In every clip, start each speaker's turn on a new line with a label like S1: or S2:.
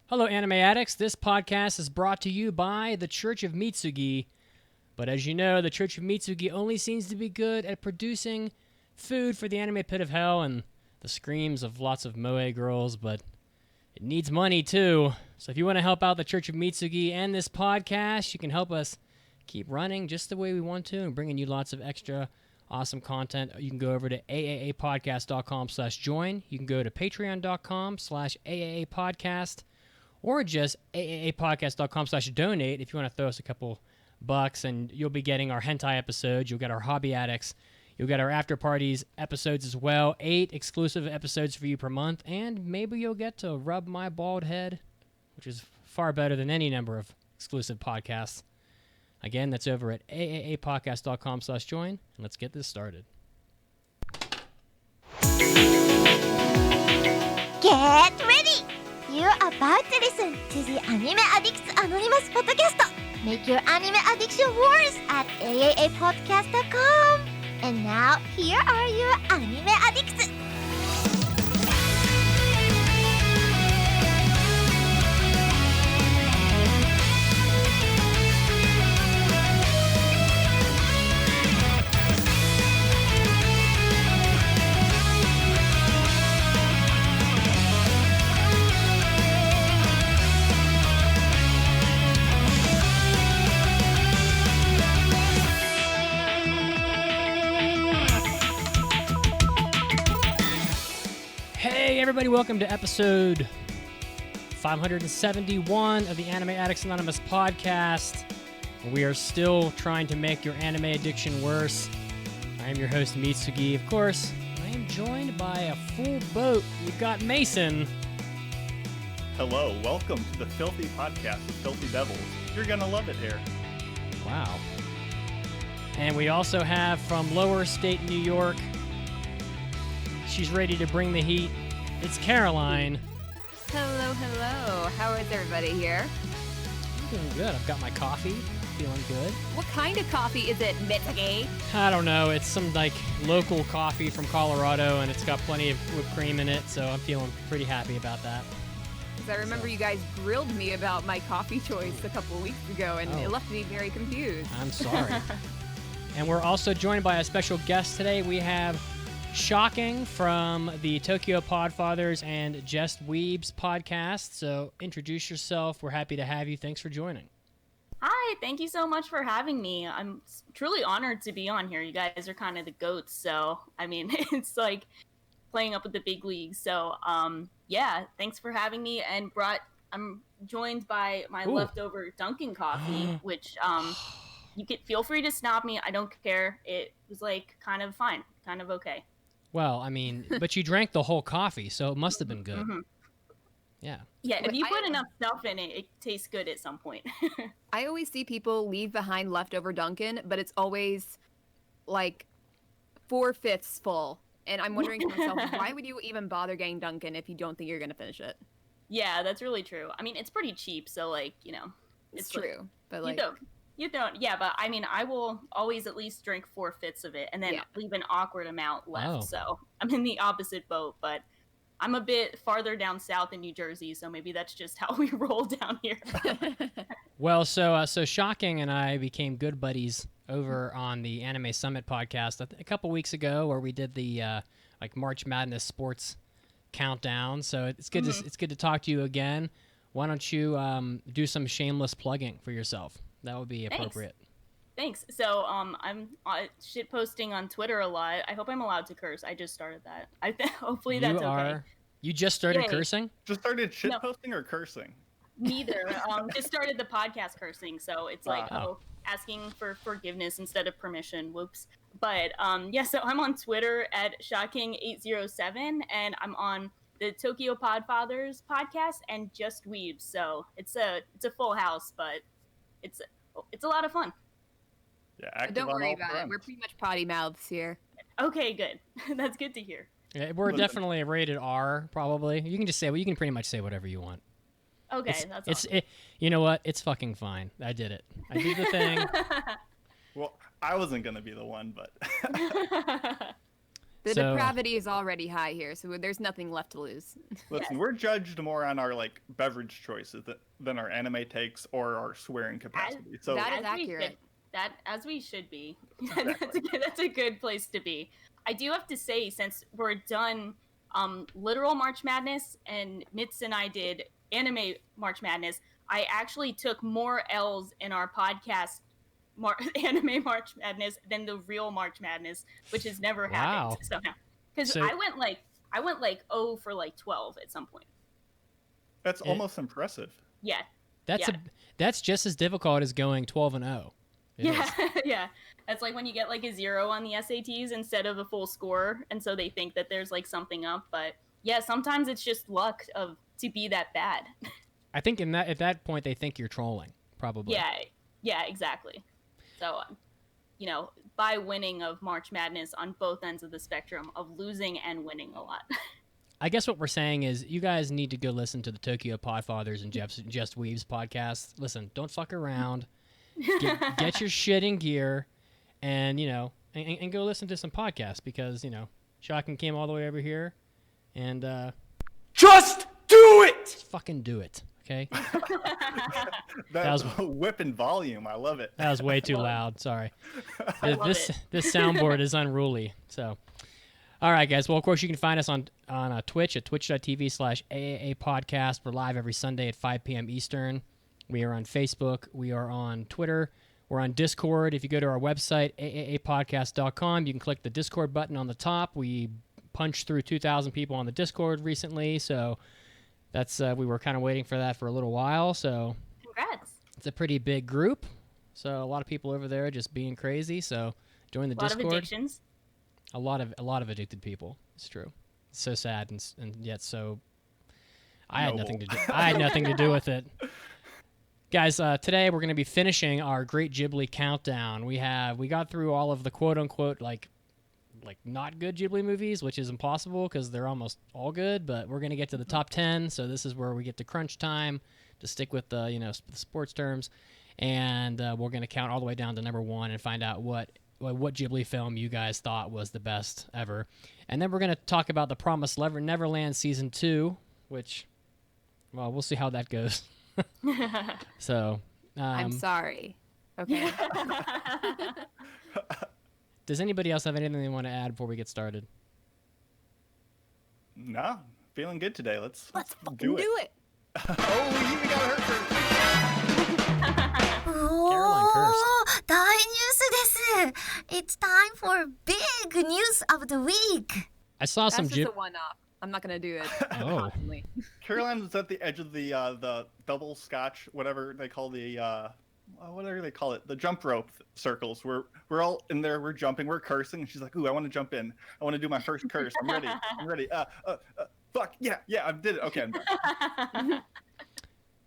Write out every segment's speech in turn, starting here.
S1: Hello, Anime Addicts. This podcast is brought to you by the Church of Mitsugi. But as you know, the Church of Mitsugi only seems to be good at producing food for the anime pit of hell and the screams of lots of moe girls, but it needs money too. So if you want to help out the Church of Mitsugi and this podcast, you can help us keep running just the way we want to and bringing you lots of extra awesome content. You can go over to aaapodcast.com/join. You can go to patreon.com/aaapodcast. Or just aaapodcast.com/donate if you want to throw us a couple bucks, and you'll be getting our hentai episodes. You'll get our hobby addicts. You'll get our after parties episodes as well. 8 exclusive episodes for you per month, and maybe you'll get to rub my bald head, which is far better than any number of exclusive podcasts. Again, that's over at aaapodcast.com/join, and let's get this started.
S2: Get ready! You're about to listen to the Anime Addicts Anonymous podcast. Make your anime addiction worse at aaapodcast.com. And now, here are your anime addicts.
S1: Hey everybody, welcome to episode 571 of the Anime Addicts Anonymous podcast. We are still trying to make your anime addiction worse. I am your host, Mitsugi. Of course, I am joined by a full boat. We've got Mason.
S3: Hello, welcome to the Filthy Podcast with Filthy Devils. You're gonna love it here.
S1: Wow. And we also have from Lower State New York, she's ready to bring the heat. It's Caroline.
S4: Hello, hello. How is everybody here?
S1: I'm doing good. I've got my coffee. Feeling good.
S4: What kind of coffee is it, Mitsugi?
S1: I don't know. It's some local coffee from Colorado, and it's got plenty of whipped cream in it, so I'm feeling pretty happy about that.
S4: Because I remember you guys grilled me about my coffee choice a couple of weeks ago, and it left me very confused.
S1: I'm sorry. And we're also joined by a special guest today. We have Shocking from the Tokyo Podfathers and Just Weebs podcast. So introduce yourself. We're happy to have you. Thanks for joining.
S5: Hi, thank you so much for having me. I'm truly honored to be on here. You guys are kind of the goats, so I mean, it's like playing up with the big leagues. So, yeah, thanks for having me. And I'm joined by my leftover Dunkin' coffee, which you can feel free to snob me. I don't care. It was like kind of fine, kind of okay.
S1: Well, I mean, but you drank the whole coffee, so it must have been good.
S5: Mm-hmm.
S1: Yeah.
S5: Yeah, if you put enough stuff in it, it tastes good at some point.
S4: I always see people leave behind leftover Dunkin', but it's always like 4/5 full. And I'm wondering to myself, why would you even bother getting Dunkin' if you don't think you're going to finish it?
S5: Yeah, that's really true. I mean, it's pretty cheap, so like, you know.
S4: It's true.
S5: Like,
S4: But like,
S5: You don't. Yeah, but I mean, I will always at least drink 4/5 of it and then leave an awkward amount left.
S1: Oh.
S5: So I'm in the opposite boat, but I'm a bit farther down south in New Jersey, so maybe that's just how we roll down here.
S1: Well, so Shocking and I became good buddies over on the Anime Summit podcast a couple weeks ago, where we did the March Madness sports countdown. So it's good it's good to talk to you again. Why don't you do some shameless plugging for yourself? That would be appropriate.
S5: Thanks. So I'm shit posting on Twitter a lot. I hope I'm allowed to curse. I just started that. Hopefully that's okay.
S1: You just started
S5: Yay.
S1: cursing?
S3: Just started shitposting or cursing?
S5: Neither. Just started the podcast cursing, so it's like asking for forgiveness instead of permission. Whoops. But yeah, so I'm on Twitter at Shocking807, and I'm on the Tokyo Podfathers podcast and Just Weebs. So it's a full house, but it's a lot of fun.
S3: Yeah,
S4: don't worry about it. We're pretty much potty mouths here.
S5: Okay, good. That's good to hear.
S1: Yeah, we're definitely rated R, probably. You can just say, you can pretty much say whatever you want.
S5: Okay, that's awesome.
S1: You know what? It's fucking fine. I did it. I did the thing.
S3: Well, I wasn't gonna be the one, but
S4: The
S1: So-
S4: depravity is already high here, so there's nothing left to lose.
S3: Listen, we're judged more on our like beverage choices than our anime takes or our swearing capacity. So
S4: that is
S5: As we
S4: accurate.
S5: should- as we should be. That's a good place to be. I do have to say, since we're done literal March Madness and Nitz and I did anime March Madness, I actually took more L's in our podcast anime March Madness than the real March Madness, which has never
S1: Wow.
S5: happened somehow. Because
S1: So-
S5: I went like 0 for like 12 at some point.
S3: that's almost impressive.
S5: Yeah.
S1: That's that's just as difficult as going 12-0. It
S5: Yeah,
S1: is.
S5: yeah. That's like when you get like a 0 on the SATs instead of a full score, and so they think that there's like something up. But yeah, sometimes it's just luck to be that bad.
S1: I think at that point they think you're trolling, probably.
S5: Yeah, exactly. So, by winning of March Madness on both ends of the spectrum of losing and winning a lot.
S1: I guess what we're saying is you guys need to go listen to the Tokyo Podfathers and Just Weaves podcast. Listen, don't fuck around. Get your shit in gear, and and go listen to some podcasts because Shotgun came all the way over here, and
S6: Just do it!
S1: just fucking do it, okay?
S3: That's
S1: was-
S3: whipping volume. I love it.
S1: That was way too loud. Sorry.
S5: love
S1: This
S5: it.
S1: this soundboard is unruly. So, all right, guys. Well, of course, you can find us on Twitch at twitch.tv/AAA podcast. We're live every Sunday at 5 p.m. Eastern. We are on Facebook. We are on Twitter. We're on Discord. If you go to our website, AAApodcast.com, you can click the Discord button on the top. We punched through 2,000 people on the Discord recently, so that's we were kind of waiting for that for a little while. So
S5: Congrats.
S1: it's a pretty big group. So a lot of people over there just being crazy. So join the
S5: A lot of
S1: Discord.
S5: addictions.
S1: A lot of addicted people. It's true. It's so sad and yet so. I had nothing to do. I had nothing to do with it. Guys, today we're going to be finishing our Great Ghibli countdown. We got through all of the quote unquote like not good Ghibli movies, which is impossible because they're almost all good. But we're going to get to the top 10, so this is where we get to crunch time to stick with the the sports terms, and we're going to count all the way down to number 1 and find out what Ghibli film you guys thought was the best ever, and then we're going to talk about the Promised Neverland season 2, which, well, we'll see how that goes. So,
S4: I'm sorry. Okay.
S1: does anybody else have anything they want to add before we get started?
S3: No, feeling good today. Let's
S4: Fucking
S3: do it.
S4: do it.
S3: Oh, you got hurt first.
S1: Caroline cursed.
S2: 大ニュースです。It's time for big news of the week.
S1: I saw
S4: That's
S1: some
S4: just a one-off. I'm not gonna do it
S1: Oh.
S4: constantly.
S3: Caroline was at the edge of the double scotch, whatever they call whatever they call it, the jump rope circles. We're all in there, we're jumping, we're cursing, and she's like, "Ooh, I want to jump in. I want to do my first curse. I'm ready. I'm ready. Fuck yeah, I did it. Okay, I'm done."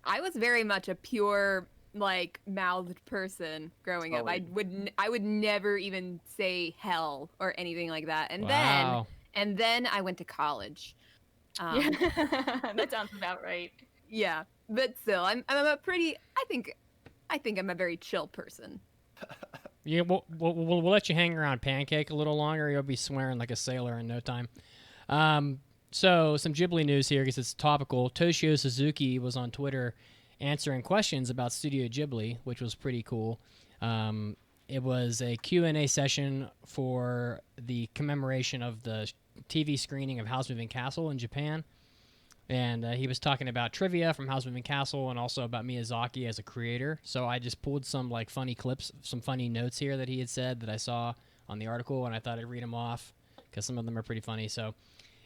S4: I was very much a pure mouthed person growing up.
S3: Oh,
S4: I would never even say hell or anything like that. And
S1: Wow.
S4: then I went to college.
S5: Yeah. That sounds about right.
S4: Yeah, but still, I'm a pretty. I think I'm a very chill person.
S1: Yeah, we'll let you hang around Pancake a little longer. You'll be swearing like a sailor in no time. So some Ghibli news here because it's topical. Toshio Suzuki was on Twitter answering questions about Studio Ghibli, which was pretty cool. It was a Q&A session for the commemoration of the TV screening of House Moving Castle in Japan. And he was talking about trivia from House Moving Castle and also about Miyazaki as a creator. So I just pulled some funny clips, some funny notes here that he had said that I saw on the article, and I thought I'd read them off because some of them are pretty funny. So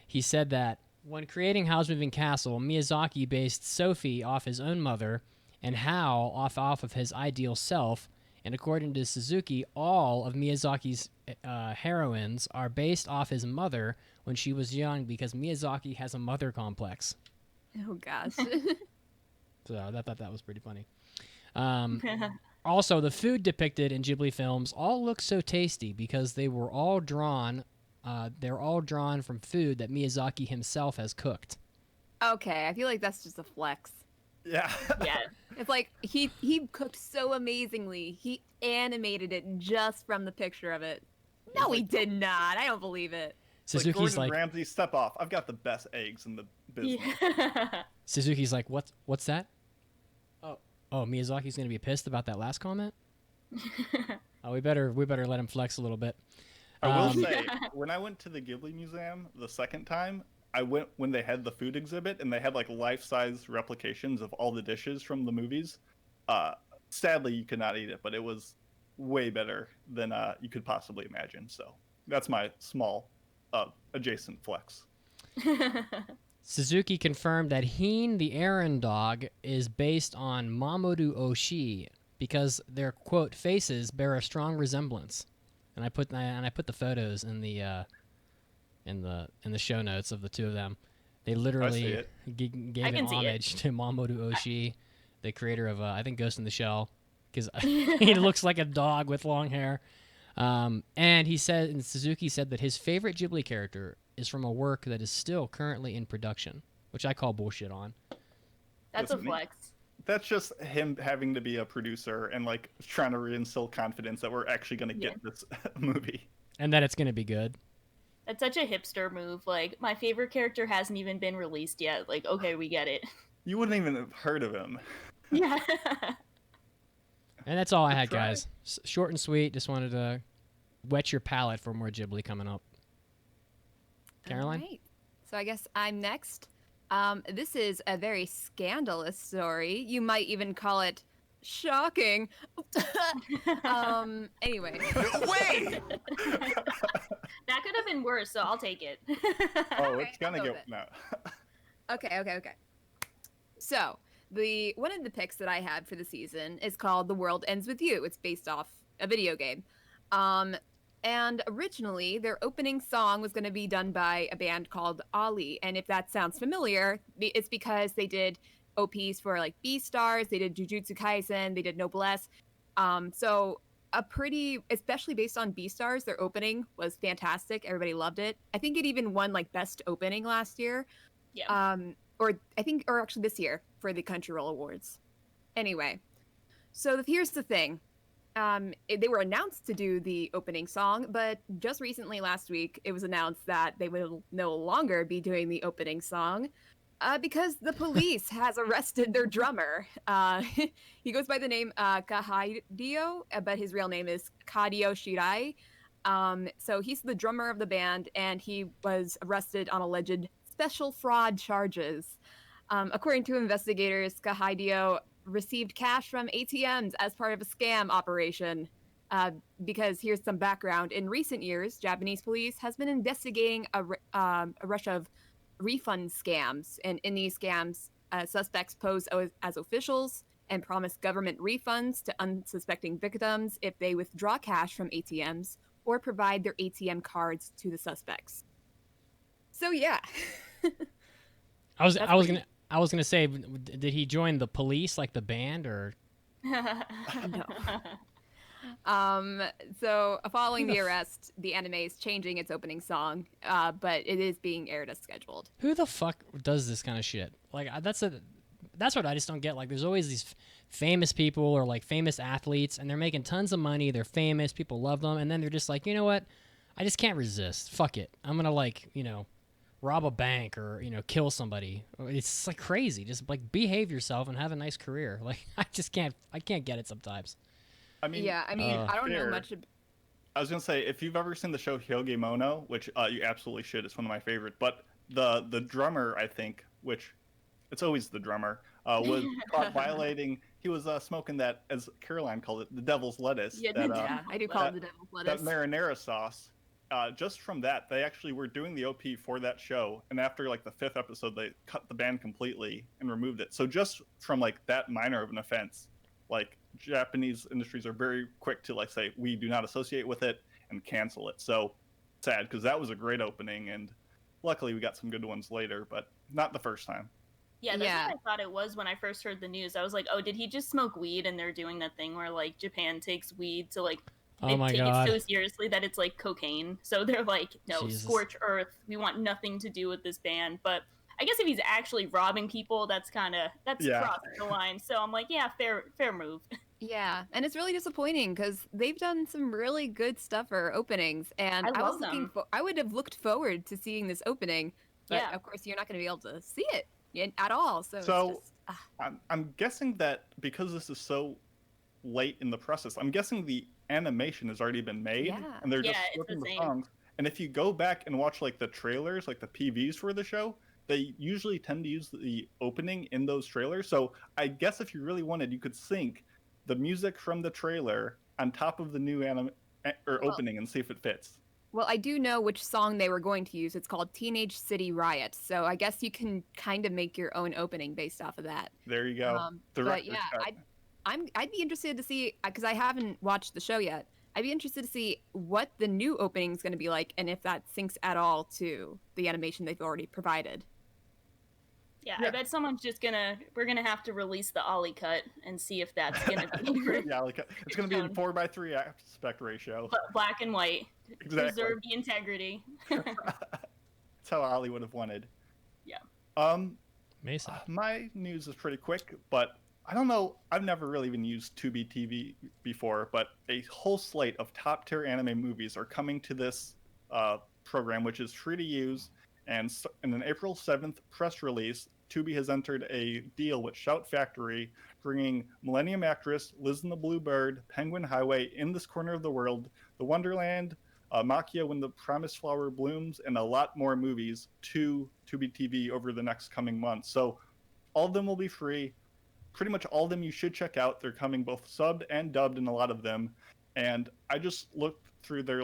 S1: he said that when creating House Moving Castle, Miyazaki based Sophie off his own mother and Hao off of his ideal self. And according to Suzuki, all of Miyazaki's heroines are based off his mother when she was young because Miyazaki has a mother complex.
S4: Oh gosh.
S1: So I thought that was pretty funny. Also, the food depicted in Ghibli films all look so tasty because they were all drawn. They're all drawn from food that Miyazaki himself has cooked.
S4: Okay, I feel like that's just a flex.
S3: Yeah.
S5: Yeah.
S4: It's like he cooked so amazingly. He animated it just from the picture of it. No, he did not. I don't believe it.
S1: Suzuki's
S3: Gordon
S1: like,
S3: Ramsay, step off. I've got the best eggs in the business.
S5: Yeah.
S1: Suzuki's like, what's that? Oh, Miyazaki's gonna be pissed about that last comment. Oh, we better let him flex a little bit.
S3: I will say, when I went to the Ghibli Museum the second time, I went when they had the food exhibit and they had like life-size replications of all the dishes from the movies. Sadly, you could not eat it, but it was way better than you could possibly imagine. So that's my small adjacent flex.
S1: Suzuki confirmed that Heen the Aaron dog is based on Mamoru Oshii because their quote faces bear a strong resemblance. And I put the photos in the show notes of the two of them. They literally gave an homage to Mamoru Oshii, the creator of I think Ghost in the Shell, because he looks like a dog with long hair. And Suzuki said that his favorite Ghibli character is from a work that is still currently in production, which I call bullshit on.
S5: That's a flex.
S3: That's just him having to be a producer and like trying to reinstill confidence that we're actually going to get this movie.
S1: And that it's going to be good.
S5: That's such a hipster move. Like, my favorite character hasn't even been released yet. Like, okay, we get it.
S3: You wouldn't even have heard of him.
S5: Yeah.
S1: And that's all I had, guys. Short and sweet. Just wanted to whet your palate for more Ghibli coming up. Caroline?
S4: All right. So I guess I'm next. This is a very scandalous story. You might even call it shocking. Anyway.
S6: Wait!
S5: That could have been worse, so I'll take it.
S3: Oh, it's gonna
S4: I'll go
S3: get
S4: with
S3: no.
S4: Okay. So one of the picks that I had for the season is called "The World Ends with You." It's based off a video game. And originally, their opening song was going to be done by a band called Ali. And if that sounds familiar, it's because they did OPs for like Beastars, they did Jujutsu Kaisen, they did Noblesse. So especially based on Beastars, their opening was fantastic. Everybody loved it. I think it even won like best opening last year.
S5: Yeah.
S4: Or actually this year for the Crunchyroll Awards. Anyway, so here's the thing. They were announced to do the opening song, but just recently last week, it was announced that they will no longer be doing the opening song because the police has arrested their drummer. He goes by the name Kahidio, but his real name is Kadio Shirai. So he's the drummer of the band, and he was arrested on alleged special fraud charges. According to investigators, Kahidio received cash from ATMs as part of a scam operation. Because here's some background. In recent years, Japanese police has been investigating a rush of refund scams. And in these scams, suspects pose as officials and promise government refunds to unsuspecting victims if they withdraw cash from ATMs or provide their ATM cards to the suspects. So yeah.
S1: I was gonna say, did he join the police like the band or?
S4: No. So following the arrest, the anime is changing its opening song, but it is being aired as scheduled.
S1: Who the fuck does this kind of shit? Like that's what I just don't get. Like there's always these famous people or like famous athletes, and they're making tons of money. They're famous, people love them, and then they're just like, you know what? I just can't resist. Fuck it. I'm gonna rob a bank or kill somebody. It's like crazy. Just like behave yourself and have a nice career. Like I can't get it sometimes.
S3: I mean,
S4: I don't know much.
S3: I was gonna say, if you've ever seen the show Hyogemono, which you absolutely should, it's one of my favorite. But the drummer, I think, which it's always the drummer, was caught violating. He was smoking that, as Caroline called it, the devil's lettuce.
S4: Yeah, I do call it the devil's lettuce.
S3: That marinara sauce. Just from that, they actually were doing the OP for that show, and after like the 5th episode, they cut the band completely and removed it. So just from like that minor of an offense, like Japanese industries are very quick to like say we do not associate with it and cancel it. So sad, because that was a great opening, and luckily we got some good ones later, but not the first time.
S5: Yeah, that's what I thought it was when I first heard the news. I was like, oh, did he just smoke weed? And they're doing that thing where like Japan takes weed to like
S1: Oh
S5: they
S1: my
S5: take
S1: God.
S5: it so seriously that it's like cocaine. So they're like, no,
S1: Jesus.
S5: scorch earth. We want nothing to do with this band. But I guess if he's actually robbing people, that's crossing the line. So I'm like, yeah, fair move.
S4: Yeah, and it's really disappointing because they've done some really good stuff for openings, and
S5: I
S4: I was
S5: love
S4: looking
S5: them.
S4: for. I would have looked forward to seeing this opening, but
S5: Yeah.
S4: of course you're not going to be able to see it at all. So it's
S3: So
S4: just
S3: I'm guessing that because this is so late in the process, I'm guessing the animation has already been made,
S4: Yeah.
S3: and they're
S5: Yeah,
S3: just
S5: it's the
S3: flipping the
S5: same.
S3: songs. And if you go back and watch like the trailers, like the PVs for the show, they usually tend to use the opening in those trailers. So I guess if you really wanted, you could sync the music from the trailer on top of the new or
S4: Well,
S3: opening and see if it fits.
S4: well, I do know which song they were going to use. It's called Teenage City Riot. So I guess you can kind of make your own opening based off of that.
S3: There you go.
S4: But
S3: Director's
S4: yeah,
S3: cut.
S4: I'd be interested to see because I haven't watched the show yet. I'd be interested to see what the new opening is going to be like and if that syncs at all to the animation they've already provided.
S5: Yeah,
S3: Yeah.
S5: I bet we're gonna have to release the Ollie cut and see if that's gonna be
S3: Yeah, like it's going to be in
S5: shown.
S3: 4:3 aspect ratio.
S5: Black and white.
S3: Exactly.
S5: Preserve the integrity.
S3: That's how Ollie would have wanted.
S5: Yeah.
S1: Mason.
S3: My news is pretty quick, but I don't know. I've never really even used Tubi TV before, but a whole slate of top tier anime movies are coming to this program, which is free to use. And in an April 7th press release, Tubi has entered a deal with Shout Factory, bringing Millennium Actress, Liz and the Blue Bird, Penguin Highway, In This Corner of the World, The Wonderland, Makia When the Promised Flower Blooms, and a lot more movies to Tubi TV over the next coming months. So all of them will be free. Pretty much all of them you should check out. They're coming both subbed and dubbed in a lot of them. And I just looked through their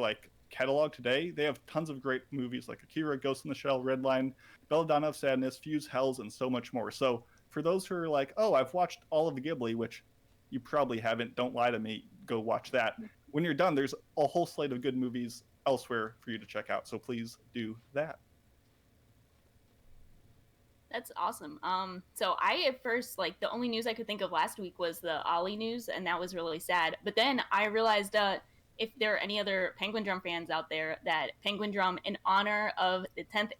S3: catalog today. They have tons of great movies like Akira, Ghost in the Shell, Redline, Belladonna of Sadness, Fuse Hells, and so much more. So for those who are like, oh, I've watched all of the Ghibli, which you probably haven't, don't lie to me, go watch that. When you're done, there's a whole slate of good movies elsewhere for you to check out. So please do that.
S5: That's awesome. So I at first the only news I could think of last week was the Ollie news, and that was really sad. But then I realized if there are any other Penguin Drum fans out there, that Penguin Drum, in honor of the 10th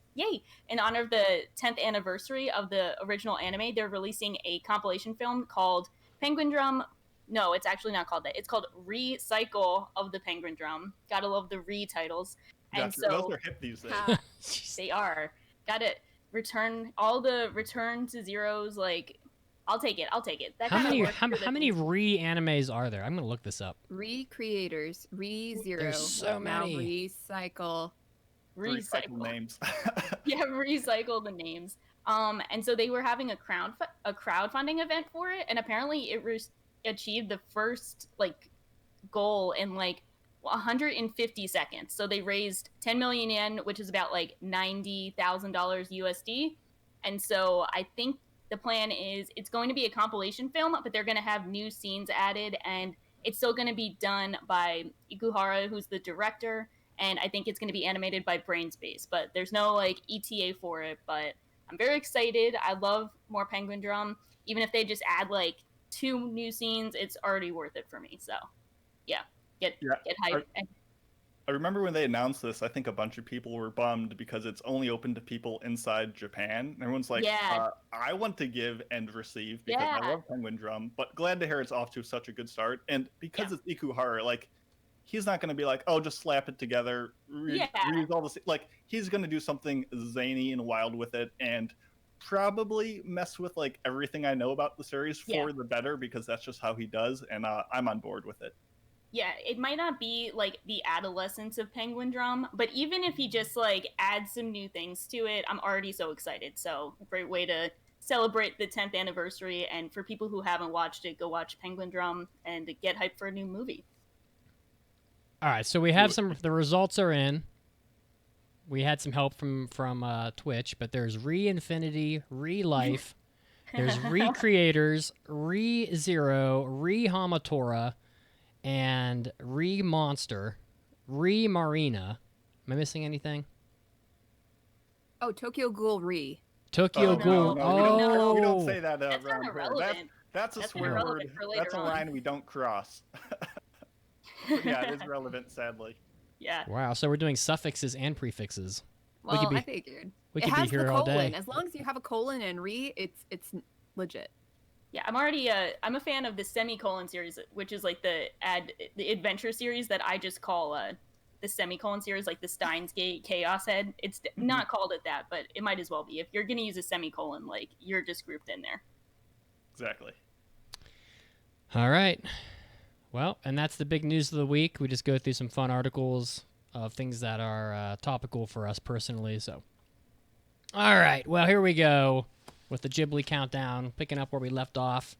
S5: anniversary of the original anime, they're releasing a compilation film called Penguin Drum. No, it's actually not called that. It's called Recycle of the Penguin Drum. Gotta love the re-titles. And
S3: Gotcha.
S5: so
S3: Those are hip these days.
S5: they are. Gotta return all the return to zeros. I'll take it. That
S1: How
S5: kinda
S1: many
S5: works for the-
S1: how many re-animes are there? I'm gonna look this up.
S4: Recreators, ReZero,
S1: There's so
S4: now
S1: many.
S4: Recycle.
S3: Recycle names.
S5: Yeah, recycle the names. And so they were having a crowdfunding event for it, and apparently it achieved the first goal in 150 seconds. So they raised 10 million yen, which is about $90,000 USD. And so I think the plan is it's going to be a compilation film, but they're going to have new scenes added, and it's still going to be done by Ikuhara, who's the director, and I think it's going to be animated by Brainspace, but there's no ETA for it. But I'm very excited. I love more Penguin Drum. Even if they just add 2 new scenes, it's already worth it for me. So yeah, get hyped.
S3: I remember when they announced this, I think a bunch of people were bummed because it's only open to people inside Japan. And everyone's like,
S5: Yeah.
S3: I want to give and receive because I
S5: Yeah.
S3: love Penguin Drum. But glad to hear it's off to such a good start. And because it's Ikuhara, he's not going to be oh, just slap it together, reuse all this. He's going to do something zany and wild with it and probably mess with everything I know about the series for the better because that's just how he does. And I'm on board with it.
S5: Yeah, it might not be the adolescence of Penguin Drum, but even if he just adds some new things to it, I'm already so excited. So great way to celebrate the 10th anniversary, and for people who haven't watched it, go watch Penguin Drum and get hyped for a new movie.
S1: All right, so we have the results are in. We had some help from Twitch, but there's Re-Infinity, Re-Life, there's Recreators, Re-Zero, Re-Hamatora, and Re-Monster, Re-Marina. Am I missing anything?
S4: Oh, Tokyo Ghoul Re.
S1: Tokyo Ghoul.
S3: We don't say that
S5: That's
S3: around
S5: not
S3: here.
S5: irrelevant.
S3: That's a
S5: That's
S3: swear
S5: irrelevant
S3: word.
S5: for later
S3: That's a
S5: on.
S3: line we don't cross. But yeah, it is relevant, sadly.
S5: Yeah.
S1: Wow, so we're doing suffixes and prefixes.
S4: Well,
S1: could be-
S4: I figured.
S1: We
S4: It
S1: could be
S4: has
S1: here
S4: the
S1: all
S4: colon.
S1: day.
S4: As long as you have a colon and re, it's legit.
S5: Yeah, I'm a fan of the semicolon series, which is like the adventure series that I just call the semicolon series, like the Steins Gate Chaos Head. It's not called it that, but it might as well be. If you're gonna use a semicolon, like you're just grouped in there.
S3: Exactly.
S1: All right. Well, and that's the big news of the week. We just go through some fun articles of things that are topical for us personally. So, all right. Well, here we go with the Ghibli countdown, picking up where we left off.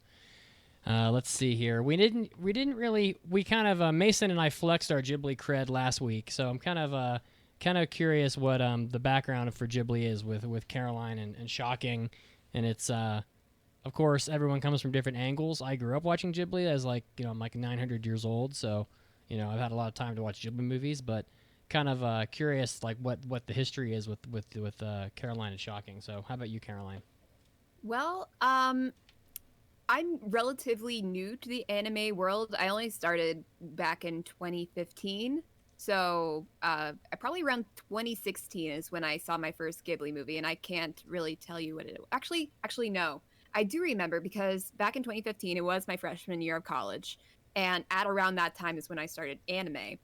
S1: Let's see here. We kind of Mason and I flexed our Ghibli cred last week, so I'm kind of curious what the background for Ghibli is with Caroline and Shocking, and it's of course everyone comes from different angles. I grew up watching Ghibli as I'm like 900 years old, so I've had a lot of time to watch Ghibli movies, but kind of curious like what the history is with Caroline and Shocking. So how about you, Caroline?
S4: Well, I'm relatively new to the anime world. I only started back in 2015. So probably around 2016 is when I saw my first Ghibli movie, and I can't really tell you what it was. Actually, no. I do remember because back in 2015, it was my freshman year of college. And at around that time is when I started anime.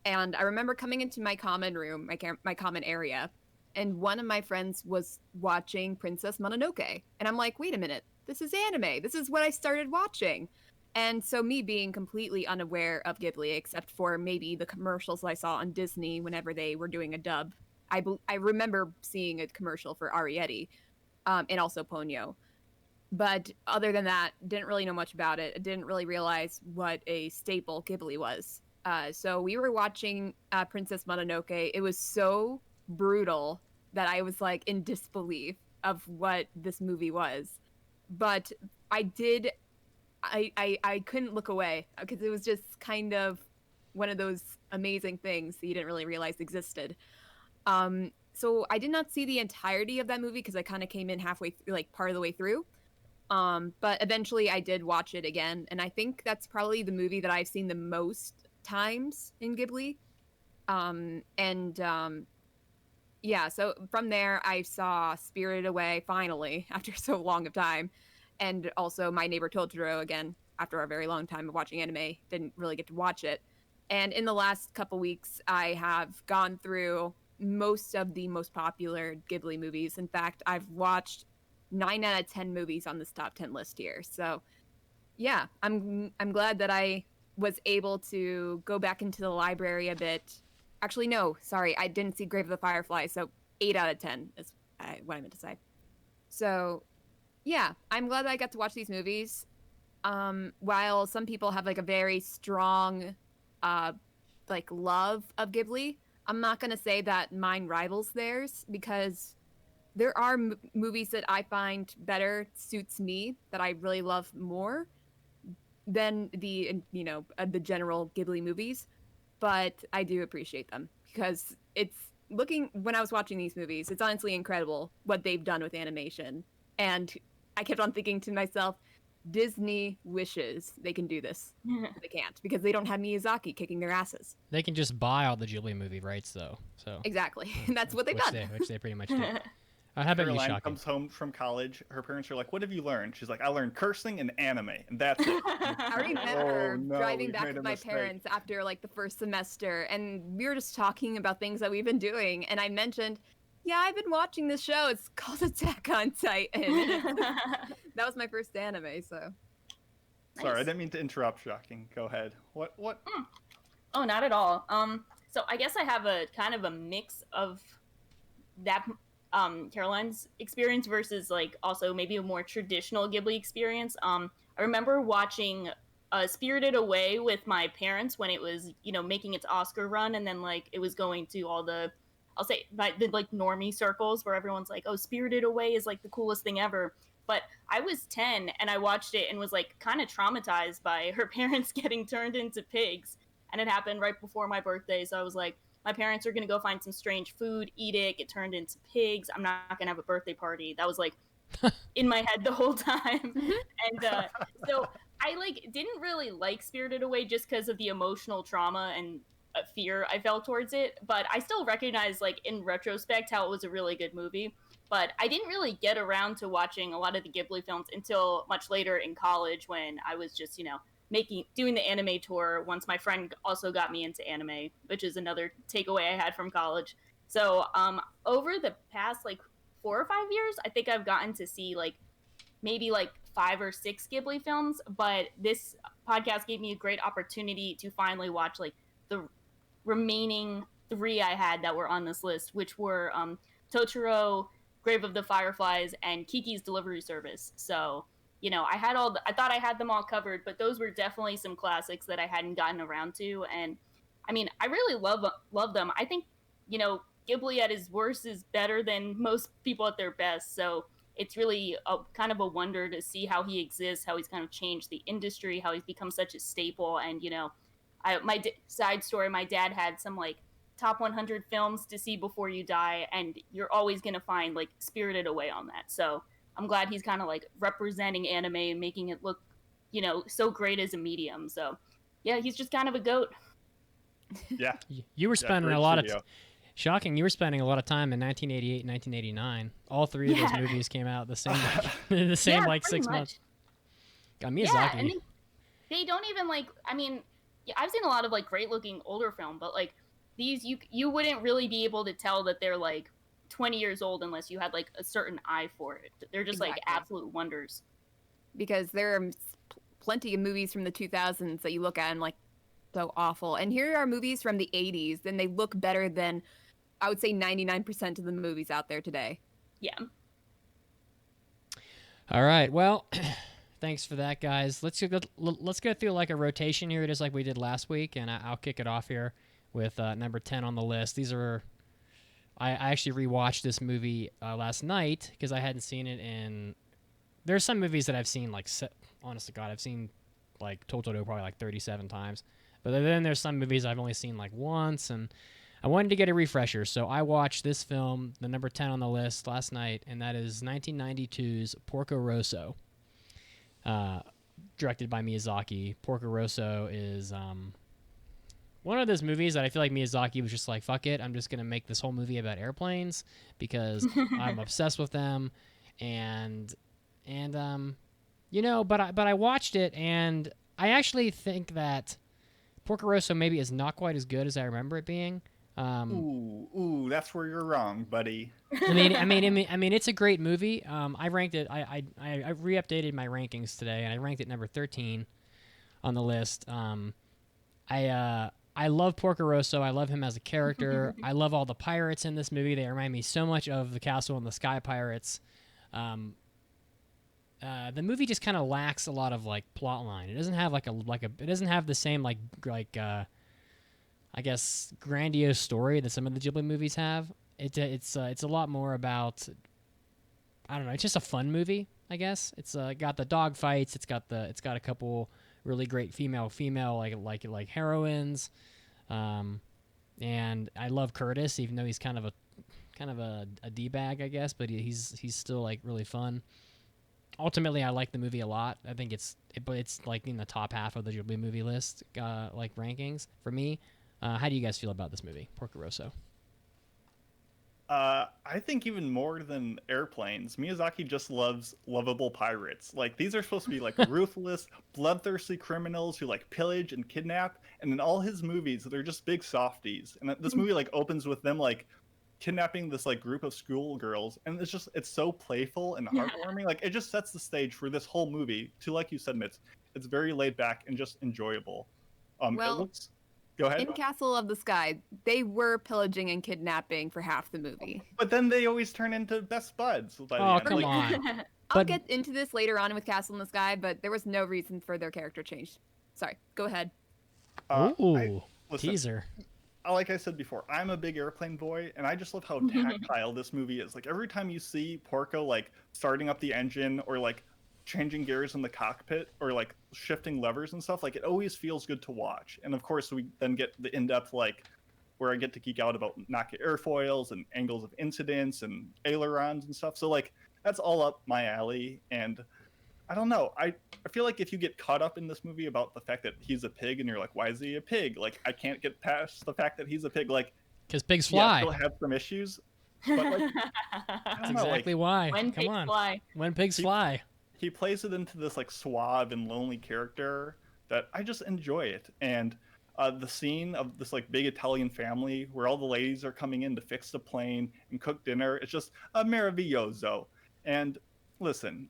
S4: And I remember coming into my common room, my common area, and one of my friends was watching Princess Mononoke. And I'm like, wait a minute, this is anime. This is what I started watching. And so me being completely unaware of Ghibli, except for maybe the commercials I saw on Disney whenever they were doing a dub. I remember seeing a commercial for Arrietty and also Ponyo. But other than that, didn't really know much about it. Didn't really realize what a staple Ghibli was. So we were watching Princess Mononoke. It was so brutal that I was like in disbelief of what this movie was. But I couldn't look away because it was just kind of one of those amazing things that you didn't really realize existed. So I did not see the entirety of that movie because I kind of came in halfway like part of the way through. But eventually I did watch it again, and I think that's probably the movie that I've seen the most times in Ghibli. Yeah, so from there I saw Spirited Away finally after so long of time, and also My Neighbor Totoro again after a very long time of watching anime. Didn't really get to watch it. And in the last couple weeks I have gone through most of the most popular Ghibli movies. In fact, I've watched 9 out of 10 movies on this top 10 list here. So yeah, I'm glad that I was able to go back into the library a bit. Actually, no, sorry, I didn't see Grave of the Firefly, so 8 out of 10 is what I meant to say. So yeah, I'm glad that I got to watch these movies. While some people have like a very strong like love of Ghibli, I'm not gonna say that mine rivals theirs, because there are movies that I find better suits me, that I really love more than the general Ghibli movies. But I do appreciate them because when I was watching these movies, it's honestly incredible what they've done with animation. And I kept on thinking to myself, Disney wishes they can do this. They can't, because they don't have Miyazaki kicking their asses.
S1: They can just buy all the Ghibli movie rights, though. So
S4: exactly, that's what they've done.
S1: Which they pretty much did. How about you,
S3: Caroline
S1: Shocking?
S3: comes home from college. Her parents are like, "What have you learned?" She's like, "I learned cursing and anime, and that's it."
S4: I remember driving
S3: we've
S4: back
S3: made
S4: with
S3: a
S4: my
S3: mistake.
S4: parents after like the first semester, and we were just talking about things that we've been doing, and I mentioned, yeah, I've been watching this show. It's called Attack on Titan. That was my first anime, so.
S3: Sorry, I
S5: Nice.
S3: didn't mean to interrupt. Shocking. Go ahead. What?
S5: Oh, not at all. So I guess I have a kind of a mix of that Caroline's experience versus like also maybe a more traditional Ghibli experience. I remember watching Spirited Away with my parents when it was, making its Oscar run, and then like it was going to all the, I'll say the like normie circles where everyone's like, oh, Spirited Away is like the coolest thing ever. But I was 10 and I watched it and was like kind of traumatized by her parents getting turned into pigs. And it happened right before my birthday. So I was like, my parents are going to go find some strange food, eat it, get turned into pigs. I'm not going to have a birthday party. That was like in my head the whole time. And so I like didn't really like Spirited Away just because of the emotional trauma and fear I felt towards it. But I still recognize like in retrospect how it was a really good movie. But I didn't really get around to watching a lot of the Ghibli films until much later in college when I was just, doing the anime tour once my friend also got me into anime, which is another takeaway I had from college. So over the past like 4 or 5 years, I think I've gotten to see like maybe like 5 or 6 Ghibli films, but this podcast gave me a great opportunity to finally watch like the remaining 3 I had that were on this list, which were Totoro, Grave of the Fireflies, and Kiki's Delivery Service. So I thought I had them all covered, but those were definitely some classics that I hadn't gotten around to. And I mean, I really love them. I think, Ghibli at his worst is better than most people at their best. So it's really kind of a wonder to see how he exists, how he's kind of changed the industry, how he's become such a staple. And, side story, my dad had some like top 100 films to see before you die. And you're always going to find like Spirited Away on that. So I'm glad he's kind of like representing anime and making it look, so great as a medium. So yeah, he's just kind of a goat.
S3: Yeah.
S1: You were spending a lot
S3: studio.
S1: Shocking. You were spending a lot of time in 1988, 1989. All 3 of those movies came out the same, the same like 6 months. Got Miyazaki.
S5: Yeah, and they don't even like. I mean, I've seen a lot of like great looking older film, but like these, you wouldn't really be able to tell that they're like 20 years old unless you had like a certain eye for it. They're just like absolute wonders.
S4: Because there are plenty of movies from the 2000s that you look at and like so awful. And here are movies from the 80s, and they look better than I would say 99% of the movies out there today.
S5: Yeah.
S1: All right. Well, thanks for that, guys. Let's go through like a rotation here, just like we did last week, and I'll kick it off here with number 10 on the list. These are I actually rewatched this movie last night because I hadn't seen it in. There's some movies that I've seen like honest to God, I've seen like Totoro probably like 37 times, but then there's some movies I've only seen like once, and I wanted to get a refresher, so I watched this film, the number 10 on the list, last night, and that is 1992's Porco Rosso, directed by Miyazaki. Porco Rosso is one of those movies that I feel like Miyazaki was just like, fuck it, I'm just going to make this whole movie about airplanes because I'm obsessed with them, but I watched it, and I actually think that Porco Rosso maybe is not quite as good as I remember it being.
S3: Ooh, that's where you're wrong, buddy.
S1: I mean, it's a great movie. I ranked it. I re-updated my rankings today, and I ranked it number 13 on the list. I love Porco Rosso. I love him as a character. I love all the pirates in this movie. They remind me so much of the Castle in the Sky pirates. The movie just kind of lacks a lot of like plot line. It doesn't have it doesn't have the same I guess grandiose story that some of the Ghibli movies have. It's a lot more about, I don't know, it's just a fun movie, I guess. It's got the dog fights, it's got a couple really great female like heroines. And I love Curtis, even though he's kind of a D-bag, I guess, but he's still like really fun. Ultimately, I like the movie a lot. I think it's like in the top half of the Ghibli movie list, like rankings for me. How do you guys feel about this movie, Porco Rosso?
S3: I think even more than airplanes, Miyazaki just loves lovable pirates. Like, these are supposed to be like ruthless, bloodthirsty criminals who like pillage and kidnap. And in all his movies, they're just big softies. And this movie like opens with them like kidnapping this like group of schoolgirls, and it's so playful and heartwarming. Like, it just sets the stage for this whole movie to, like you said, Mitz, it's very laid back and just enjoyable. Go ahead.
S4: In Castle of the Sky, they were pillaging and kidnapping for half the movie.
S3: But then they always turn into best buds by the
S1: Oh,
S3: end.
S1: come on.
S4: I'll get into this later on with Castle in the Sky, but there was no reason for their character change. Sorry, go ahead.
S1: Ooh,
S3: listen,
S1: teaser.
S3: Like I said before, I'm a big airplane boy, and I just love how tactile this movie is. Like, every time you see Porco like starting up the engine or like changing gears in the cockpit or like shifting levers and stuff, like, it always feels good to watch. And of course, we then get the in-depth like where I get to geek out about Naka airfoils and angles of incidence and ailerons and stuff. So like, that's all up my alley. And I don't know, I feel like if you get caught up in this movie about the fact that he's a pig and you're like, why is he a pig? Like, I can't get past the fact that he's a pig. Like,
S1: because pigs
S3: yeah,
S1: fly.
S3: I still have some issues. But like, I
S1: That's
S3: don't know,
S1: exactly
S3: like,
S1: why.
S5: When
S1: Come
S5: pigs
S1: on.
S5: fly.
S1: When pigs
S3: He-
S1: fly.
S3: he plays it into this like suave and lonely character that I just enjoy it. And the scene of this like big Italian family where all the ladies are coming in to fix the plane and cook dinner, it's just a meraviglioso. And listen,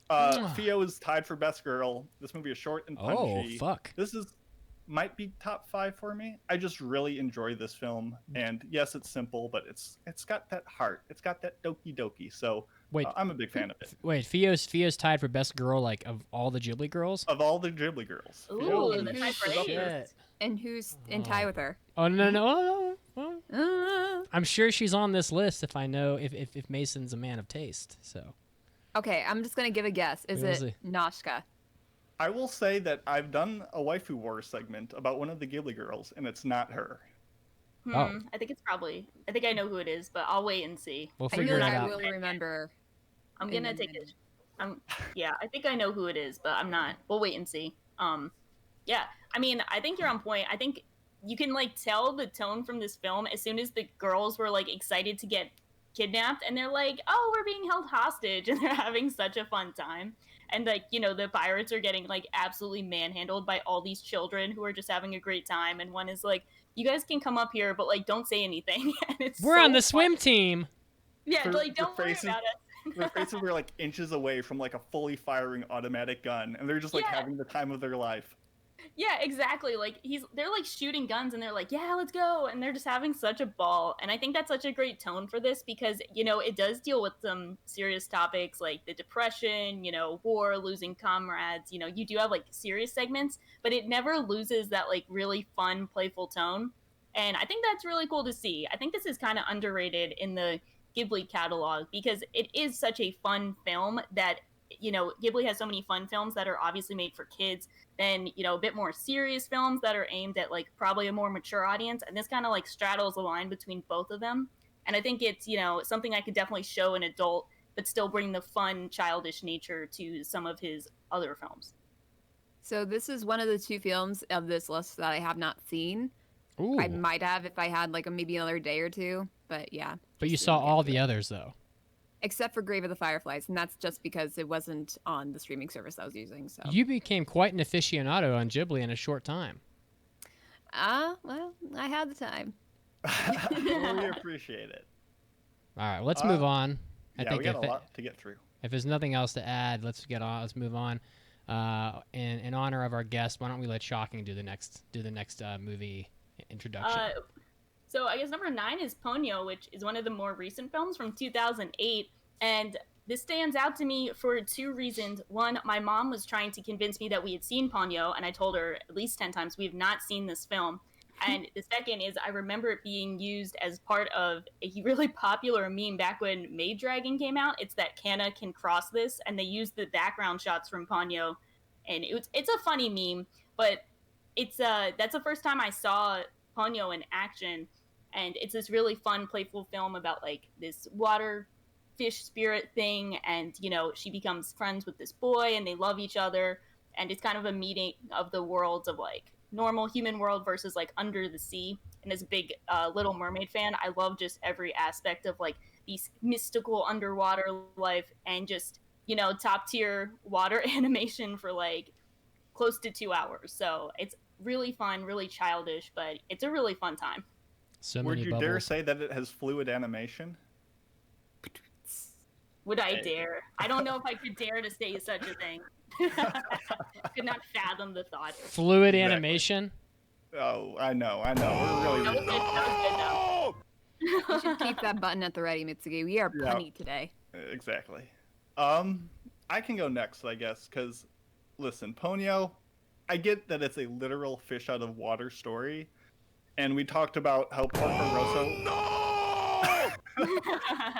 S3: Fio is tied for best girl. This movie is short and
S1: Oh,
S3: punchy.
S1: fuck.
S3: This is might be top 5 for me. I just really enjoy this film, and yes, it's simple, but it's got that heart. It's got that doki doki. So
S1: Wait,
S3: I'm a big fan of it.
S1: wait. Fio's tied for best girl, like of all the Ghibli girls.
S3: Of all the Ghibli girls,
S5: Ooh,
S3: Fio
S4: and
S5: the
S4: who's-
S5: high
S3: is up there.
S5: praise.
S4: And who's in tie with her?
S1: Oh no. Well,
S4: Uh,
S1: I'm sure she's on this list if I know if Mason's a man of taste. So
S4: okay, I'm just gonna give a guess. Is
S1: We'll
S4: it
S1: see.
S4: Nashka?
S3: I will say that I've done a waifu war segment about one of the Ghibli girls, and it's not her.
S1: Oh.
S5: I think it's probably. I think I know who it is, but I'll wait and see.
S1: we'll
S4: I
S1: figure
S4: feel
S1: it
S4: like I
S1: out.
S4: will remember.
S5: I'm
S4: in
S5: gonna
S4: a
S5: take it.
S4: minute.
S5: Yeah, I think I know who it is, but I'm not. We'll wait and see. Yeah, I mean, I think you're on point. I think you can like tell the tone from this film as soon as the girls were like excited to get kidnapped, and they're like, "Oh, we're being held hostage," and they're having such a fun time. And like, you know, the pirates are getting like absolutely manhandled by all these children who are just having a great time, and one is like, "You guys can come up here, but like, don't say anything." And it's
S1: We're
S5: so
S1: on the
S5: fun.
S1: swim team.
S5: Yeah,
S3: Their-
S5: like
S3: their
S5: don't worry
S3: faces-
S5: about it.
S3: Their faces were like inches away from like a fully firing automatic gun, and they're just like
S5: Yeah.
S3: having the time of their life.
S5: Yeah, exactly. Like they're like shooting guns and they're like, "Yeah, let's go." And they're just having such a ball. And I think that's such a great tone for this because, you know, it does deal with some serious topics like the depression, you know, war, losing comrades. You know, you do have like serious segments, but it never loses that like really fun, playful tone. And I think that's really cool to see. I think this is kind of underrated in the Ghibli catalog because it is such a fun film that, you know, Ghibli has so many fun films that are obviously made for kids, then, you know, a bit more serious films that are aimed at like probably a more mature audience, and this kind of like straddles the line between both of them. And I think it's, you know, something I could definitely show an adult but still bring the fun childish nature to some of his other films.
S4: So this is one of the 2 films of this list that I have not seen.
S1: Ooh.
S4: I might have if I had like maybe another day or 2, but yeah.
S1: But you
S4: just
S1: saw
S4: didn't get
S1: all
S4: to
S1: the
S4: it.
S1: others though.
S4: Except for Grave of the Fireflies, and that's just because it wasn't on the streaming service I was using. So
S1: You became quite an aficionado on Ghibli in a short time.
S4: well, I had the time.
S3: We appreciate it.
S1: All right, let's move on. I
S3: Yeah,
S1: think
S3: we got
S1: if
S3: a lot to get through.
S1: if there's nothing else to add, let's get on. Let's move on. In honor of our guest, why don't we let Shocking do the next movie introduction?
S5: So I guess number 9 is Ponyo, which is one of the more recent films from 2008. And this stands out to me for 2 reasons. One, my mom was trying to convince me that we had seen Ponyo, and I told her at least 10 times we have not seen this film. And the second is I remember it being used as part of a really popular meme back when Maid Dragon came out. It's that Kana can cross this, and they used the background shots from Ponyo. And it's a funny meme, but it's that's the first time I saw Ponyo in action. And it's this really fun, playful film about like this water fish spirit thing. And, you know, she becomes friends with this boy and they love each other. And it's kind of a meeting of the worlds of like normal human world versus like under the sea. And as a big Little Mermaid fan, I love just every aspect of like these mystical underwater life and just, you know, top tier water animation for like close to 2 hours. So it's really fun, really childish, but it's a really fun time.
S1: So
S3: Would
S1: many
S3: you
S1: bubbles.
S3: dare say that it has fluid animation?
S5: Would I
S3: Hey.
S5: dare? I don't know if I could dare to say such a thing. Could not fathom the thought.
S1: Fluid
S3: Exactly.
S1: animation.
S3: Oh, I know. We're
S5: That was
S3: really
S5: good. That was good though.
S4: You should keep that button at the ready, Mitsugi. We are
S3: Yeah.
S4: punny today.
S3: exactly. I can go next, I guess, because listen, Ponyo, I get that it's a literal fish out of water story, and we talked about how Porco Rosso,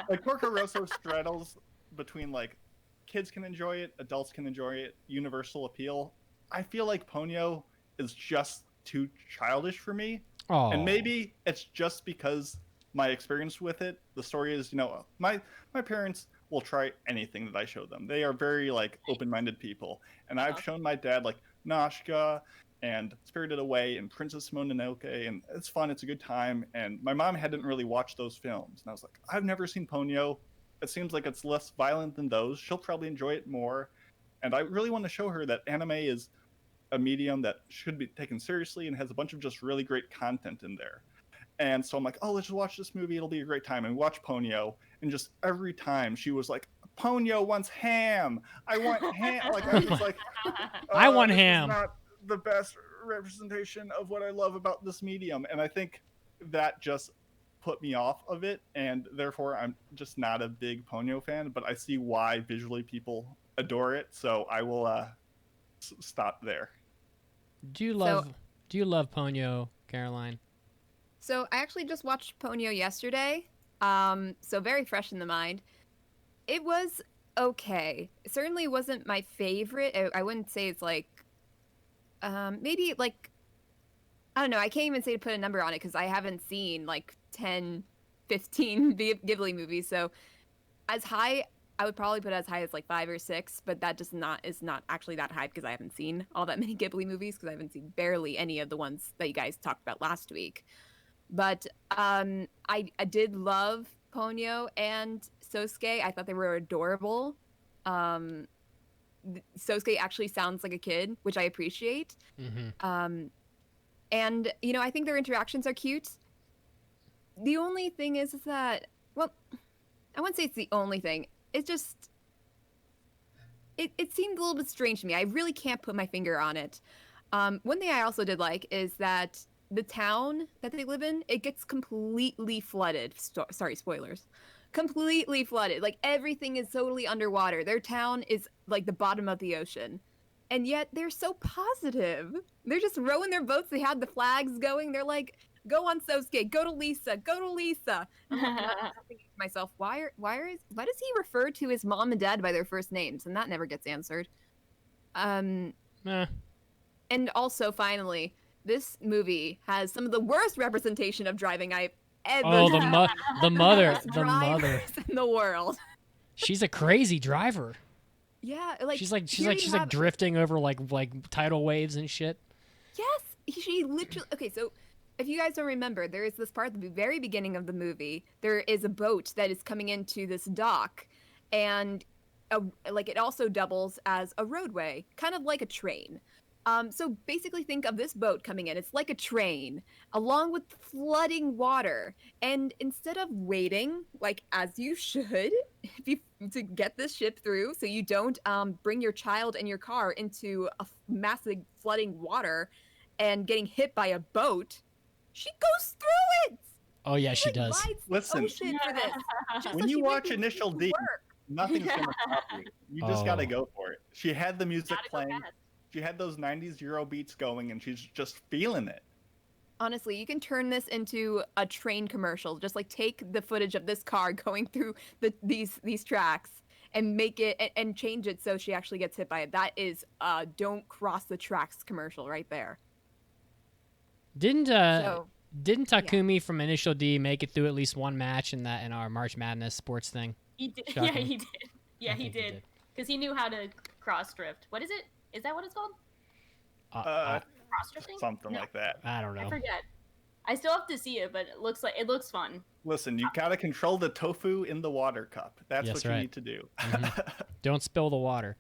S3: like Porco Rosso straddles between like kids can enjoy it, adults can enjoy it, universal appeal. I feel like Ponyo is just too childish for me,
S1: Oh.
S3: and maybe it's just because my experience with it. The story is, you know, my parents will try anything that I show them. They are very like open-minded people, and I've shown my dad like Nashka and Spirited Away and Princess Mononoke, and it's fun. It's a good time. And my mom hadn't really watched those films, and I was like, I've never seen Ponyo. It seems like it's less violent than those. She'll probably enjoy it more. And I really want to show her that anime is a medium that should be taken seriously and has a bunch of just really great content in there. And so I'm like, oh, let's just watch this movie. It'll be a great time. And watch Ponyo. And just every time she was like, Ponyo wants ham. I want ham. Like, I was like,
S1: I want
S3: this
S1: ham.
S3: is not the best representation of what I love about this medium. And I think that just put me off of it. And therefore, I'm just not a big Ponyo fan. But I see why visually people adore it. So I will stop there.
S1: Do you love Ponyo, Caroline?
S4: So I actually just watched Ponyo yesterday. So very fresh in the mind. It was okay. It certainly wasn't my favorite. I wouldn't say it's like, maybe like, I don't know. I can't even say to put a number on it because I haven't seen like 10, 15 Ghibli movies. So as high, I would probably put it as high as like 5 or 6, but that is not actually that high because I haven't seen all that many Ghibli movies because I haven't seen barely any of the ones that you guys talked about last week. But I did love Ponyo and Sosuke. I thought they were adorable. Sosuke actually sounds like a kid, which I appreciate.
S1: Mm-hmm.
S4: And, you know, I think their interactions are cute. The only thing is that, well, I wouldn't say it's the only thing. It just, it seemed a little bit strange to me. I really can't put my finger on it. One thing I also did like is that the town that they live in, it gets completely flooded. Sorry, spoilers. Completely flooded. Like, everything is totally underwater. Their town is like the bottom of the ocean. And yet they're so positive. They're just rowing their boats. They have the flags going. They're like, go on Sosuke, go to Lisa, go to Lisa. I'm thinking to myself, why does he refer to his mom and dad by their first names? And that never gets answered. And also, finally, this movie has some of the worst representation of driving I've ever seen.
S1: The mother
S4: in the world.
S1: She's a crazy driver.
S4: Yeah, like
S1: she's like drifting over like tidal waves and shit.
S4: Yes, she literally. Okay, so if you guys don't remember, there is this part at the very beginning of the movie. There is a boat that is coming into this dock, and like it also doubles as a roadway, kind of like a train. So basically think of this boat coming in. It's like a train, along with flooding water. And instead of waiting, like as you should, to get this ship through so you don't bring your child and your car into a massive flooding water and getting hit by a boat, she goes through it!
S1: Oh, yeah, she does.
S3: Listen,
S4: for this,
S3: when you watch Initial D, nothing's going to stop you. You just got to go for it. She had the music playing. She had those 90s Euro beats going, and she's just feeling it.
S4: Honestly, you can turn this into a train commercial. Just like take the footage of this car going through these tracks and make it and change it so she actually gets hit by it. That is "Don't Cross the Tracks" commercial right there.
S1: Didn't Takumi from Initial D make it through at least one match in our March Madness sports thing?
S5: He did.
S1: Shocking.
S5: Yeah, he did. Yeah, he did. Because he knew how to cross drift. What is it? Is that what it's called? Cross drifting?
S3: Something like that.
S1: I don't know.
S5: I forget. I still have to see it, but it looks fun.
S3: Listen, you gotta control the tofu in the water cup. That's what you need to do.
S1: Mm-hmm. Don't spill the water.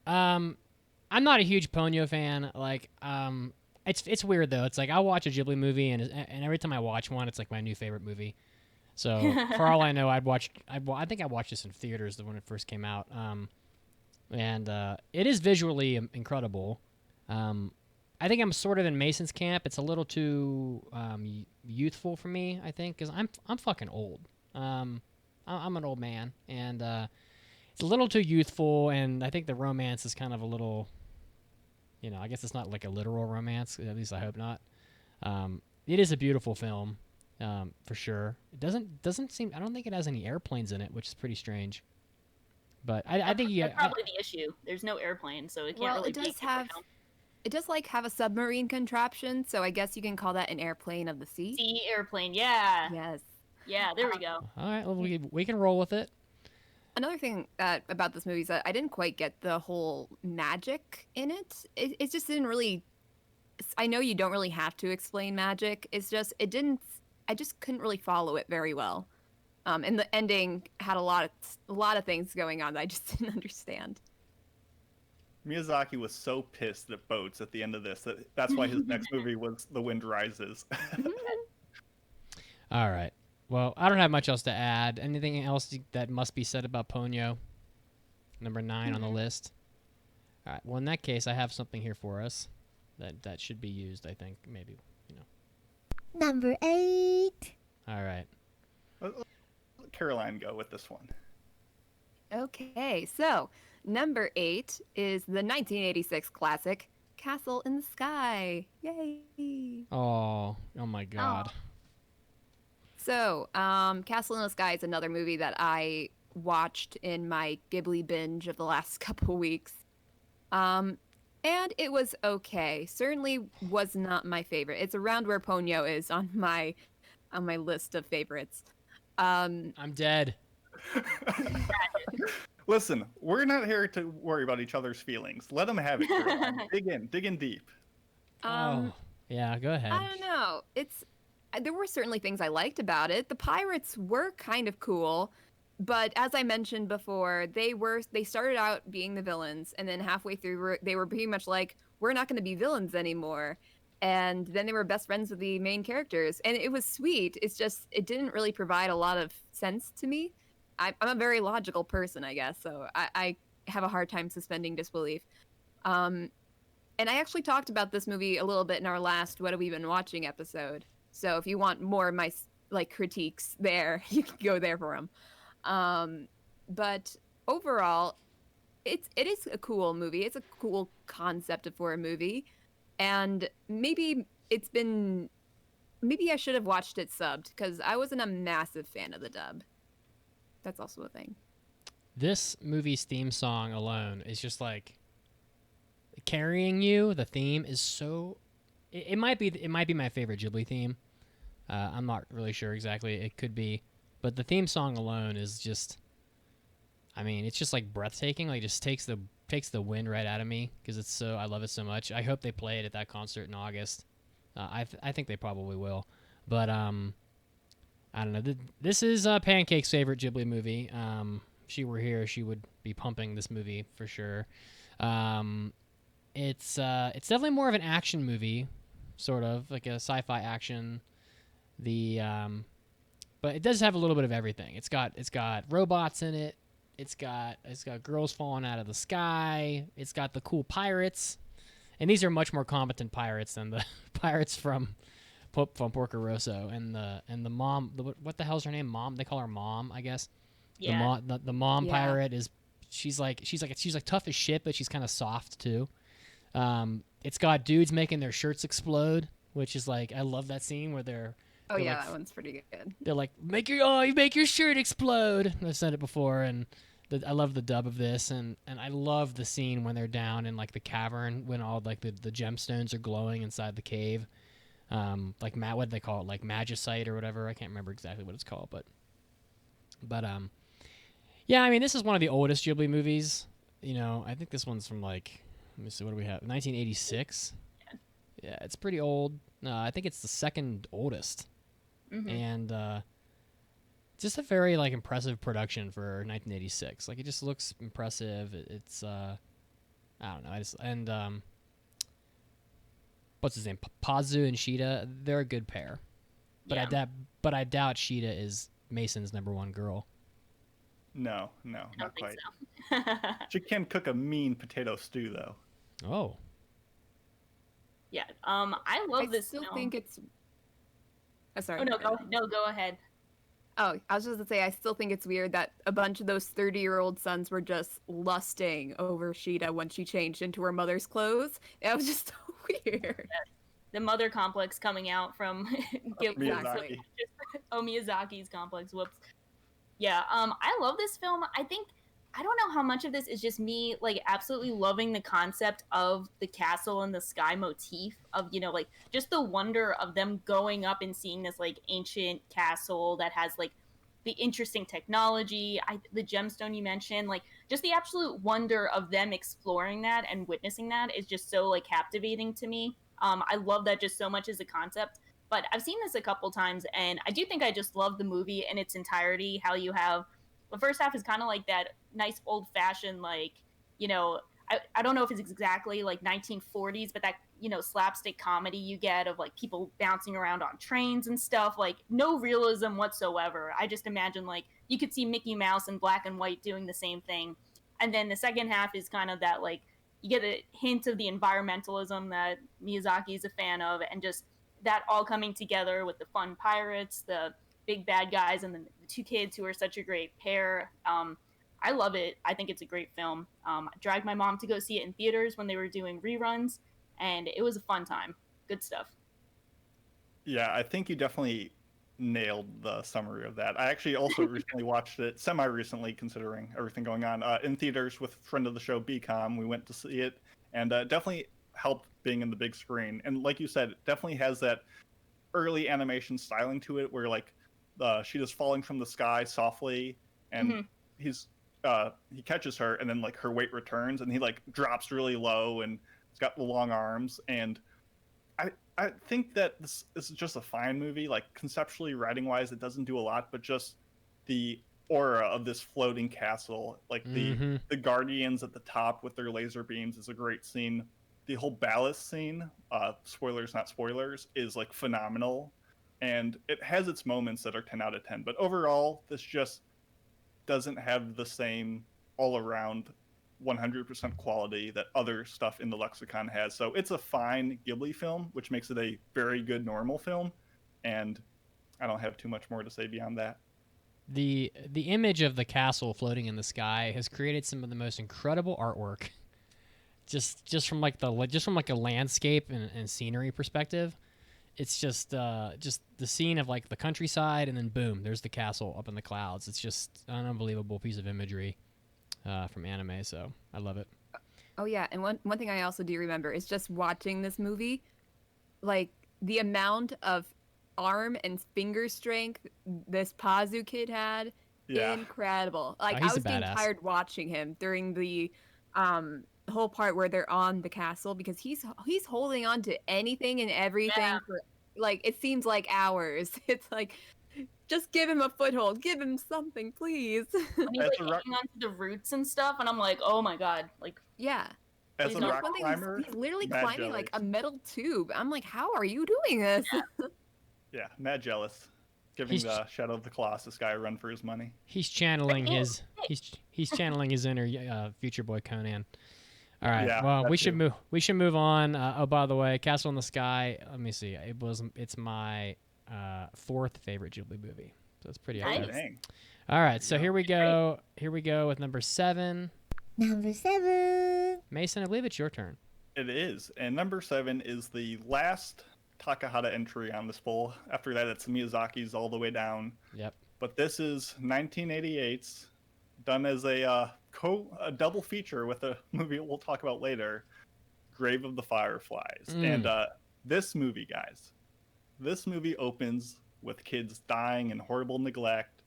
S1: I'm not a huge Ponyo fan. Like, it's weird though. It's like I watch a Ghibli movie, and every time I watch one, it's like my new favorite movie. So for all I know, I think I watched this in theaters when it first came out. And it is visually incredible. I think I'm sort of in Mason's camp. It's a little too youthful for me, I think, because I'm fucking old. I'm an old man, and it's a little too youthful, and I think the romance is kind of a little, I guess it's not like a literal romance, at least I hope not. It is a beautiful film, for sure. It doesn't seem, I don't think it has any airplanes in it, which is pretty strange. But I think
S5: that's probably the issue. There's no airplane, so it can't really be.
S4: It does have a submarine contraption, so I guess you can call that an airplane of the sea.
S5: Sea airplane, yeah.
S4: Yes.
S5: Yeah, there we go.
S1: All right, well, we can roll with it.
S4: Another thing about this movie is that I didn't quite get the whole magic in it. It just didn't really. I know you don't really have to explain magic. It's just it didn't. I just couldn't really follow it very well. And the ending had a lot of things going on that I just didn't understand.
S3: Miyazaki was so pissed at boats at the end of this that's why his next movie was The Wind Rises.
S1: All right. Well, I don't have much else to add. Anything else that must be said about Ponyo? Number 9 on the list. All right. Well, in that case, I have something here for us that should be used, I think. Maybe,
S2: Number 8.
S1: All right.
S3: Let Caroline go with this one.
S4: Okay, so number 8 is the 1986 classic Castle in the Sky. Yay!
S1: Oh my God.
S4: So, Castle in the Sky is another movie that I watched in my Ghibli binge of the last couple weeks. And it was okay. Certainly was not my favorite. It's around where Ponyo is on my list of favorites.
S1: I'm dead.
S3: Listen, we're not here to worry about each other's feelings. Let them have it, Caroline. Dig in deep.
S1: Yeah, go ahead.
S4: I don't know. There were certainly things I liked about it. The pirates were kind of cool, but as I mentioned before, they started out being the villains, and then halfway through they were pretty much like, we're not going to be villains anymore. And then they were best friends with the main characters, and it was sweet. It's just it didn't really provide a lot of sense to me. I'm a very logical person, I guess, so I have a hard time suspending disbelief. And I actually talked about this movie a little bit in our last What Have We Been Watching episode. So if you want more of my critiques there, you can go there for them. But overall, it is a cool movie. It's a cool concept for a movie, and maybe I should have watched it subbed because I wasn't a massive fan of the dub. That's also a thing.
S1: This movie's theme song alone is just like carrying you. The theme is so. It might be my favorite Ghibli theme. I'm not really sure exactly. It could be, but the theme song alone is just. I mean, it's just like breathtaking. Like, just takes the wind right out of me because I love it so much. I hope they play it at that concert in August. I think they probably will, but I don't know. This is Pancake's favorite Ghibli movie. If she were here, she would be pumping this movie for sure. It's definitely more of an action movie, sort of like a sci-fi action. But it does have a little bit of everything. It's got robots in it. It's got girls falling out of the sky. It's got the cool pirates, and these are much more competent pirates than the pirates from Porco Rosso. And the mom. What the hell's her name? Mom. They call her Mom, I guess.
S5: Yeah.
S1: The mom pirate is. She's like tough as shit, but she's kind of soft too. It's got dudes making their shirts explode, which is like, I love that scene where they're
S4: Yeah,
S1: like,
S4: that one's pretty good.
S1: they're like, make your shirt explode. I've said it before, and I love the dub of this, and I love the scene when they're down in like the cavern when all like the gemstones are glowing inside the cave. Like what do they call it? Like magicite or whatever. I can't remember exactly what it's called, but yeah, I mean, this is one of the oldest Ghibli movies. I think this one's from like, let me see, what do we have? 1986. Yeah, it's pretty old. I think it's the second oldest.
S5: Mm-hmm.
S1: And just a very like impressive production for 1986. Like, it just looks impressive. It's I don't know. What's his name? Pazu and Sheeta. They're a good pair. But
S5: Yeah.
S1: I doubt Sheeta is Mason's number one girl.
S3: No,
S5: I
S3: not
S5: don't think
S3: quite.
S5: so.
S3: She can cook a mean potato stew, though.
S1: Oh,
S5: Yeah. I love this
S4: still
S5: film.
S4: think it's. Oh, sorry.
S5: Oh no, go ahead.
S4: Oh, I was just gonna say, I still think it's weird that a bunch of those 30-year-old sons were just lusting over Sheeta when she changed into her mother's clothes. It was just so weird.
S5: The mother complex coming out from
S3: Miyazaki.
S5: Miyazaki's complex. Whoops. Yeah. I love this film. I don't know how much of this is just me like absolutely loving the concept of the castle in the sky motif of, like just the wonder of them going up and seeing this like ancient castle that has like the interesting technology, the gemstone you mentioned, like just the absolute wonder of them exploring that and witnessing that is just so like captivating to me. I love that just so much as a concept. But I've seen this a couple times, and I do think I just love the movie in its entirety. How you have the first half is kind of like that nice old fashioned, like, you know, I don't know if it's exactly like 1940s, but that, you know, slapstick comedy you get of like people bouncing around on trains and stuff, like no realism whatsoever. I just imagine like you could see Mickey Mouse in black and white doing the same thing. And then the second half is kind of that like you get a hint of the environmentalism that Miyazaki is a fan of, and just that all coming together with the fun pirates, the big bad guys, and then the two kids who are such a great pair. I love it. I think it's a great film. I dragged my mom to go see it in theaters when they were doing reruns, and it was a fun time. Good stuff.
S3: Yeah, I think you definitely nailed the summary of that. I actually also recently watched it, semi-recently, considering everything going on, in theaters with friend of the show, BCom. We went to see it, and definitely helped being in the big screen. And like you said, it definitely has that early animation styling to it, where like she is falling from the sky softly, and he catches her, and then like her weight returns, and he like drops really low, and he's got the long arms. And I think that this is just a fine movie. Like conceptually, writing wise, it doesn't do a lot, but just the aura of this floating castle, like the guardians at the top with their laser beams, is a great scene. The whole ballast scene, spoilers not spoilers, is like phenomenal, and it has its moments that are 10 out of 10. But overall, this just doesn't have the same all around 100% quality that other stuff in the lexicon has. So it's a fine Ghibli film, which makes it a very good normal film, and I don't have too much more to say beyond that.
S1: The image of the castle floating in the sky has created some of the most incredible artwork. Just from like a landscape and scenery perspective, it's just the scene of like the countryside, and then boom, there's the castle up in the clouds. It's just an unbelievable piece of imagery from anime, so I love it.
S4: Oh yeah, and one thing I also do remember is just watching this movie, like the amount of arm and finger strength this Pazu kid had.
S3: Yeah.
S4: Incredible. Like
S1: he's
S4: I
S1: a
S4: was getting
S1: badass.
S4: tired watching him during the whole part where they're on the castle, because he's holding on to anything and everything for like it seems like hours. It's like, just give him a foothold, give him something, please.
S5: And he's like hanging onto the roots and stuff, and I'm like, oh my god, like
S4: Yeah.
S3: As a
S4: There's
S3: rock
S4: one thing,
S3: climber,
S4: he's literally
S3: mad
S4: climbing
S3: jealous.
S4: like a metal tube. I'm like, how are you doing this?
S3: Yeah, mad jealous. Giving the Shadow of the Colossus guy a run for his money.
S1: He's channeling his channeling his inner Future Boy Conan. All right.
S3: Yeah,
S1: well,
S3: that
S1: we
S3: too.
S1: should move on. Oh, by the way, Castle in the Sky. Let me see. It's my fourth favorite Ghibli movie. So it's pretty up
S5: Nice.
S1: there.
S3: Dang.
S1: All right. So here we go. Here we go with number 7.
S2: Number 7.
S1: Mason, I believe it's your turn.
S3: It is. And number 7 is the last Takahata entry on this poll. After that, it's Miyazaki's all the way down.
S1: Yep.
S3: But this is 1988's, done as a double feature with a movie we'll talk about later, Grave of the Fireflies. And this movie, guys, this movie opens with kids dying in horrible neglect,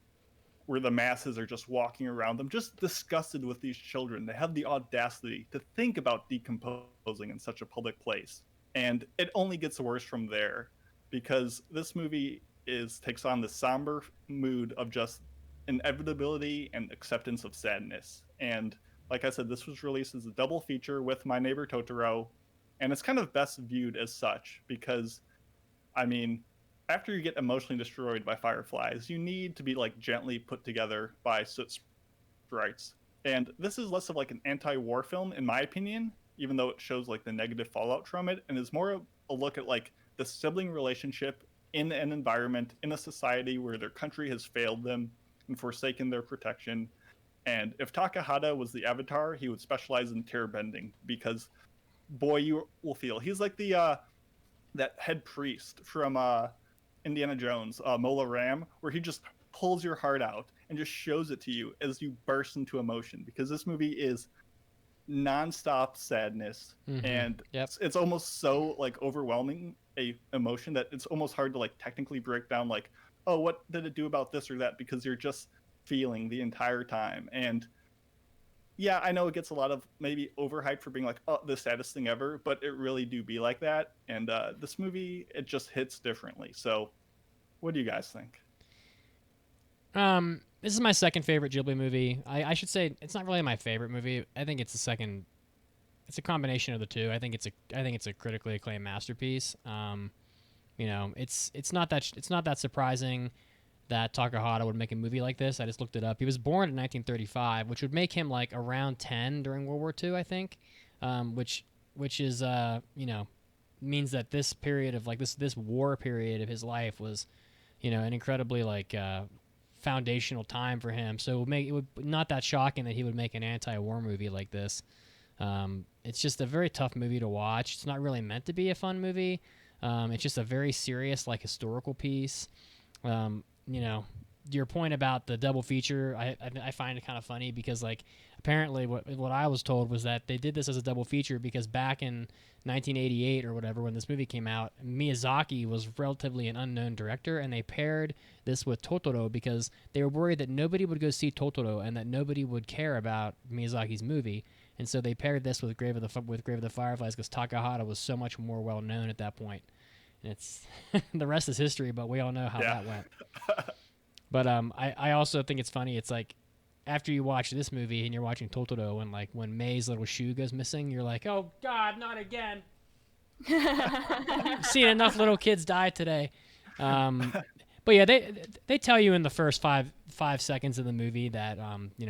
S3: where the masses are just walking around them, just disgusted with these children. They have the audacity to think about decomposing in such a public place. And it only gets worse from there, because this movie takes on the somber mood of just inevitability and acceptance of sadness. And like I said, this was released as a double feature with My Neighbor Totoro, and it's kind of best viewed as such, because, I mean, after you get emotionally destroyed by fireflies, you need to be like gently put together by soot sprites. And this is less of like an anti-war film, in my opinion, even though it shows like the negative fallout from it, and is more a look at like the sibling relationship in an environment, in a society where their country has failed them and forsaken their protection. And if Takahata was the Avatar, he would specialize in tear bending, because boy, you will feel. He's like the that head priest from Indiana Jones, Mola Ram, where he just pulls your heart out and just shows it to you as you burst into emotion, because this movie is nonstop sadness, and it's almost so like overwhelming a emotion that it's almost hard to like technically break down like oh, what did it do about this or that? Because you're just feeling the entire time. And yeah, I know it gets a lot of maybe overhyped for being like, oh, the saddest thing ever, but it really do be like that. And this movie, it just hits differently. So what do you guys think?
S1: This is my second favorite Ghibli movie. I should say it's not really my favorite movie. I think it's the second. It's a combination of the two. I think it's a critically acclaimed masterpiece. It's not that surprising that Takahata would make a movie like this. I just looked it up. He was born in 1935, which would make him like around 10 during World War II, I think. Which is means that this period of like this war period of his life was, an incredibly like foundational time for him. So it would not that shocking that he would make an anti-war movie like this. It's just a very tough movie to watch. It's not really meant to be a fun movie. It's just a very serious like historical piece. Your point about the double feature, I find it kind of funny because like apparently what I was told was that they did this as a double feature because back in 1988 or whatever when this movie came out, Miyazaki was relatively an unknown director, and they paired this with Totoro because they were worried that nobody would go see Totoro and that nobody would care about Miyazaki's movie. And so they paired this with Grave of the Fireflies because Takahata was so much more well known at that point. And it's the rest is history, but we all know how that went. But I also think it's funny. It's like after you watch this movie and you're watching Totoro, and like when May's little shoe goes missing, you're like, oh God, not again. I've seen enough little kids die today. But yeah, they tell you in the first five seconds of the movie that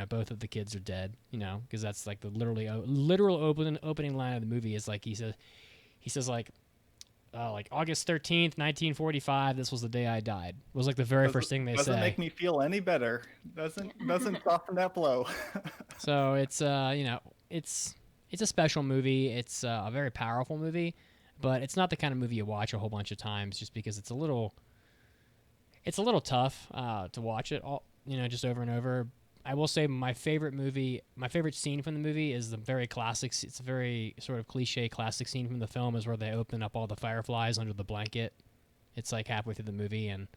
S1: both of the kids are dead. Because that's like the literal opening line of the movie is like he says like August 13th, 1945. This was the day I died. Was like the very first thing they say.
S3: Doesn't make me feel any better. Doesn't soften that blow.
S1: So it's it's a special movie. It's a very powerful movie, but it's not the kind of movie you watch a whole bunch of times just because it's a little tough to watch it all, just over and over. I will say my favorite scene from the movie is the very classic. It's a very sort of cliche classic scene from the film is where they open up all the fireflies under the blanket. It's like halfway through the movie, and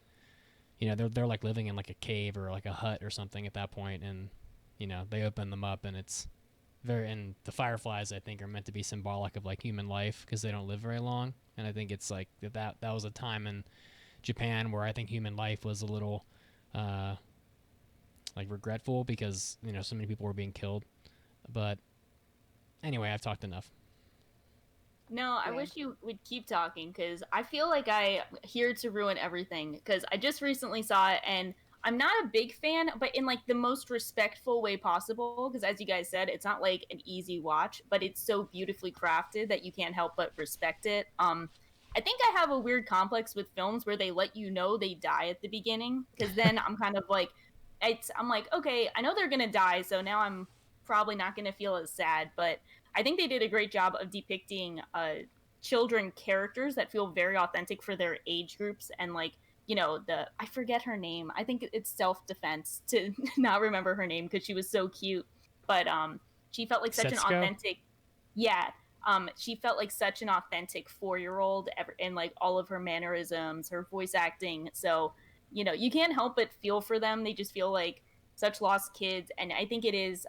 S1: they're like living in like a cave or like a hut or something at that point, and they open them up, and it's and the fireflies I think are meant to be symbolic of like human life because they don't live very long, and I think it's like that was a time in Japan where I think human life was a little like regretful because so many people were being killed. But anyway, I've talked enough.
S5: No, I wish you would keep talking because I feel like I'm here to ruin everything because I just recently saw it and I'm not a big fan, but in like the most respectful way possible because as you guys said, it's not like an easy watch, but it's so beautifully crafted that you can't help but respect it. I think I have a weird complex with films where they let you know they die at the beginning because then I'm kind of like, I'm like, okay, I know they're going to die, so now I'm probably not going to feel as sad, but I think they did a great job of depicting children characters that feel very authentic for their age groups and like, I forget her name. I think it's self-defense to not remember her name because she was so cute, but she felt like such an authentic, she felt like such an authentic 4-year-old in like all of her mannerisms, her voice acting. So, you can't help but feel for them. They just feel like such lost kids. And I think it is,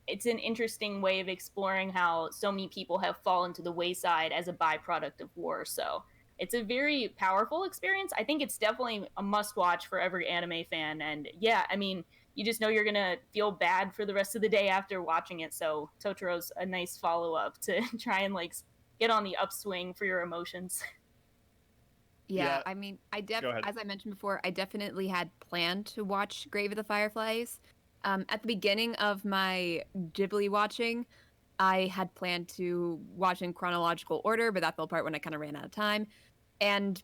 S5: it's an interesting way of exploring how so many people have fallen to the wayside as a byproduct of war. So it's a very powerful experience. I think it's definitely a must watch for every anime fan. And yeah, I mean, you just know you're going to feel bad for the rest of the day after watching it. So Totoro's a nice follow-up to try and like get on the upswing for your emotions.
S4: Yeah, I mean, as I mentioned before, I definitely had planned to watch Grave of the Fireflies. At the beginning of my Ghibli watching, I had planned to watch in chronological order, but that fell apart when I kind of ran out of time.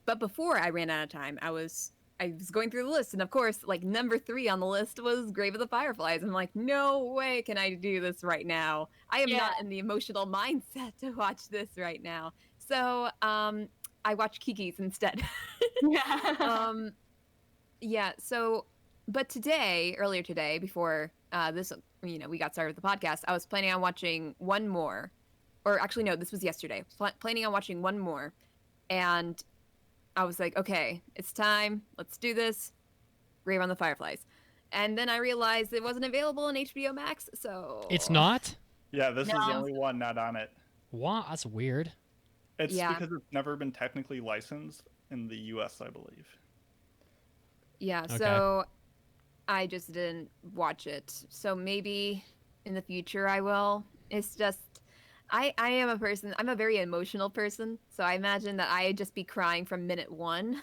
S4: But before I ran out of time, I was going through the list, and of course, like number 3 on the list was Grave of the Fireflies. I'm like, no way can I do this right now. I am not in the emotional mindset to watch this right now. So, I watched Kiki's instead. So, but earlier today, before this, we got started with the podcast, I was planning on watching one more. Or actually, no, this was yesterday. Planning on watching one more. And I was like, okay, it's time. Let's do this. Grave on the Fireflies. And then I realized it wasn't available on HBO Max, so...
S1: It's not?
S3: Yeah, this is the
S5: No.
S3: only one not on it.
S1: Wow, that's weird.
S3: It's
S4: Yeah.
S3: because it's never been technically licensed in the U.S., I believe.
S4: Yeah,
S1: Okay.
S4: so I just didn't watch it. So maybe in the future I will. It's just... I am a person, I'm a very emotional person, so I imagine that I'd just be crying from minute one.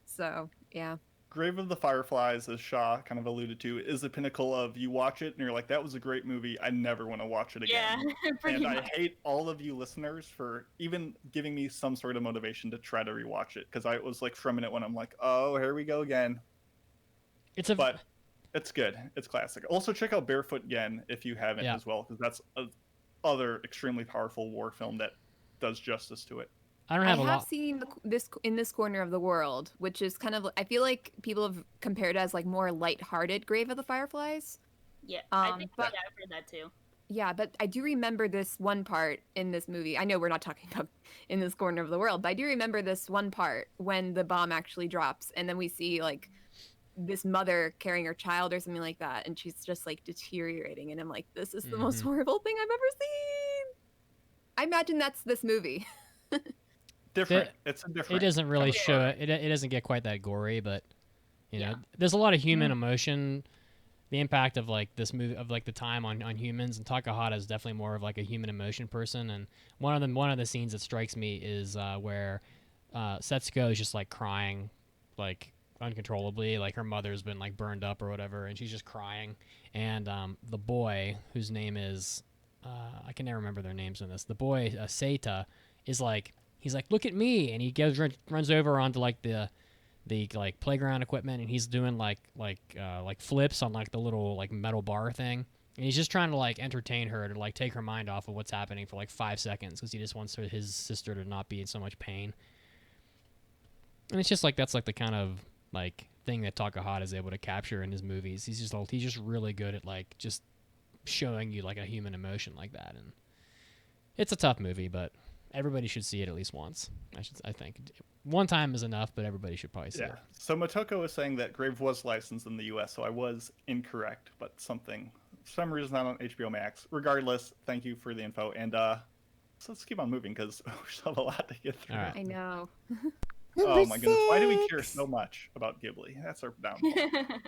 S4: So, yeah.
S3: Grave of the Fireflies, as Shaw kind of alluded to, is the pinnacle of you watch it and you're like, that was a great movie. I never want to watch it again.
S5: Yeah, pretty
S3: And I
S5: much.
S3: hate all of you listeners for even giving me some sort of motivation to try to rewatch it. Because I was like, from minute one, I'm like, oh, here we go again.
S1: It's a
S3: But it's good. It's classic. Also, check out Barefoot Gen if you haven't
S1: Yeah.
S3: as well, because that's other extremely powerful war film that does justice to it.
S1: I don't
S4: I
S1: have
S4: have
S1: a lot.
S4: seen this in this corner of the world, which is kind of, I feel like people have compared it as like more lighthearted Grave of the Fireflies.
S5: Yeah, I
S4: Um,
S5: think
S4: but-
S5: yeah, I've heard that too.
S4: Yeah, but I do remember this one part in this movie. I know we're not talking about in this corner of the world, but I do remember this one part when the bomb actually drops, and then we see like this mother carrying her child or something like that, and she's just like deteriorating, and I'm like, this is the most
S1: Mhm.
S4: horrible thing I've ever seen. I imagine that's this movie.
S3: Different. It's a different.
S1: It doesn't really
S3: kind of
S1: show
S3: horror.
S1: it. It doesn't get quite that gory, but you know,
S5: Yeah.
S1: there's a lot of human emotion. The impact of like this movie of like the time on humans, and Takahata is definitely more of like a human emotion person. And one of the scenes that strikes me is where Setsuko is just like crying, like uncontrollably, like her mother's been like burned up or whatever, and she's just crying. And the boy, whose name is I can never remember their names in this. The boy Seita is like, he's like, look at me, and he goes runs over onto like the like playground equipment, and he's doing like flips on like the little like metal bar thing, and he's just trying to like entertain her to like take her mind off of what's happening for like 5 seconds, because he just wants his sister to not be in so much pain. And it's just like that's like the kind of like thing that Takahata is able to capture in his movies. He's just really good at like just showing you like a human emotion like that. And it's a tough movie, but everybody should see it at least once. I think one time is enough, but everybody should probably see
S3: Yeah.
S1: it.
S3: So Motoko was saying that Grave was licensed in the U.S., so I was incorrect, but for some reason not on HBO Max. Regardless, thank you for the info, and so let's keep on moving because we still have a lot to get through.
S1: All right.
S4: I know.
S3: Oh my goodness, why do we care so much about Ghibli? That's our downfall.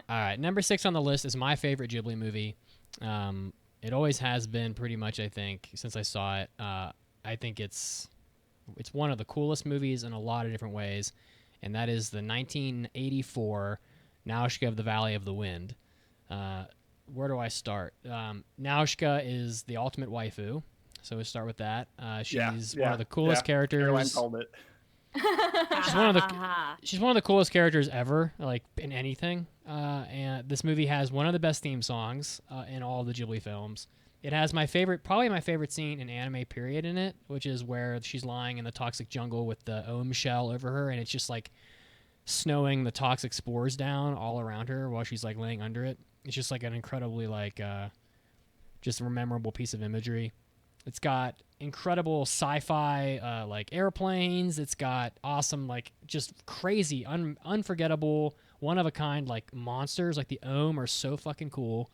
S1: All right, number 6 on the list is my favorite Ghibli movie. It always has been pretty much, I think, since I saw it. I think it's one of the coolest movies in a lot of different ways, and that is the 1984 Nausicaa of the Valley of the Wind. Where do I start? Nausicaa is the ultimate waifu, so we'll start with that. She's one of the coolest
S3: Caroline
S1: characters.
S3: called it.
S1: She's one of the coolest characters ever, like in anything. And this movie has one of the best theme songs in all the Ghibli films. It has probably my favorite scene in anime period in it, which is where she's lying in the toxic jungle with the Ohm shell over her, and it's just like snowing the toxic spores down all around her while she's like laying under it. It's just like an incredibly like just a memorable piece of imagery. It's got incredible sci-fi like airplanes. It's got awesome like just crazy unforgettable one of a kind like monsters. Like the Ohm are so fucking cool.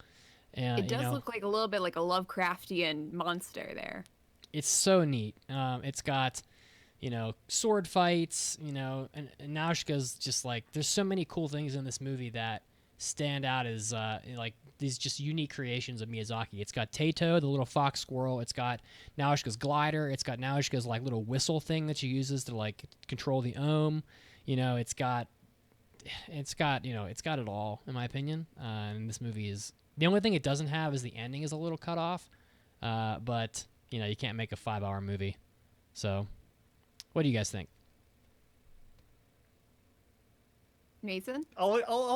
S1: And
S4: It does look like a little bit like a Lovecraftian monster there.
S1: it's so neat. It's got sword fights. And Nausicaa's just like there's so many cool things in this movie that stand out as like these just unique creations of Miyazaki. It's got Tato, the little fox squirrel. It's got Nausicaa's glider. It's got Nausicaa's like little whistle thing that she uses to like control the Ohm. It's got it all in my opinion. And this movie is the only thing it doesn't have is the ending is a little cut off. But you can't make a 5-hour movie. So, what do you guys think?
S4: Mason?
S3: I'll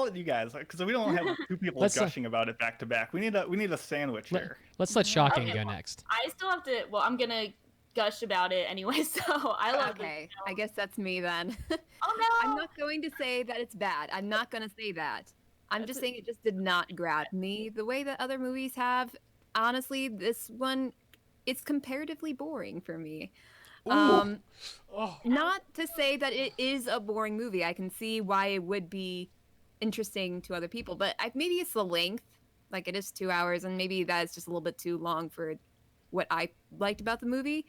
S3: let you guys, because we don't have two people
S1: Let's,
S3: gushing about it back to back. We need a sandwich here.
S1: Let's let Shocking
S5: Okay,
S1: go
S5: well,
S1: next.
S5: I still have to. Well, I'm gonna gush about it anyway. So I love
S4: Okay,
S5: it.
S4: I guess that's me then.
S5: Oh no!
S4: I'm not going to say that it's bad. I'm not going to say that. I'm just saying it just did not grab me the way that other movies have. Honestly, this one, it's comparatively boring for me. Um,
S1: Oh.
S4: not to say that it is a boring movie. I can see why it would be interesting to other people, but maybe it's the length. Like, it is 2 hours, and maybe that's just a little bit too long for what I liked about the movie.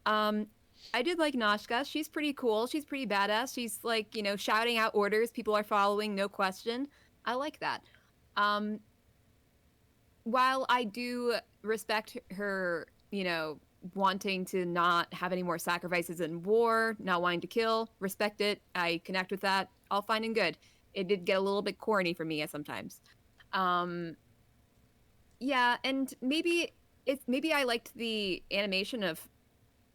S4: I did like Noshka. She's pretty cool. She's pretty badass. She's like, shouting out orders. People are following, no question. I like that. While I do respect her, wanting to not have any more sacrifices in war, not wanting to kill, respect it. I connect with that. All fine and good. It did get a little bit corny for me at sometimes. Yeah, and maybe I liked the animation of,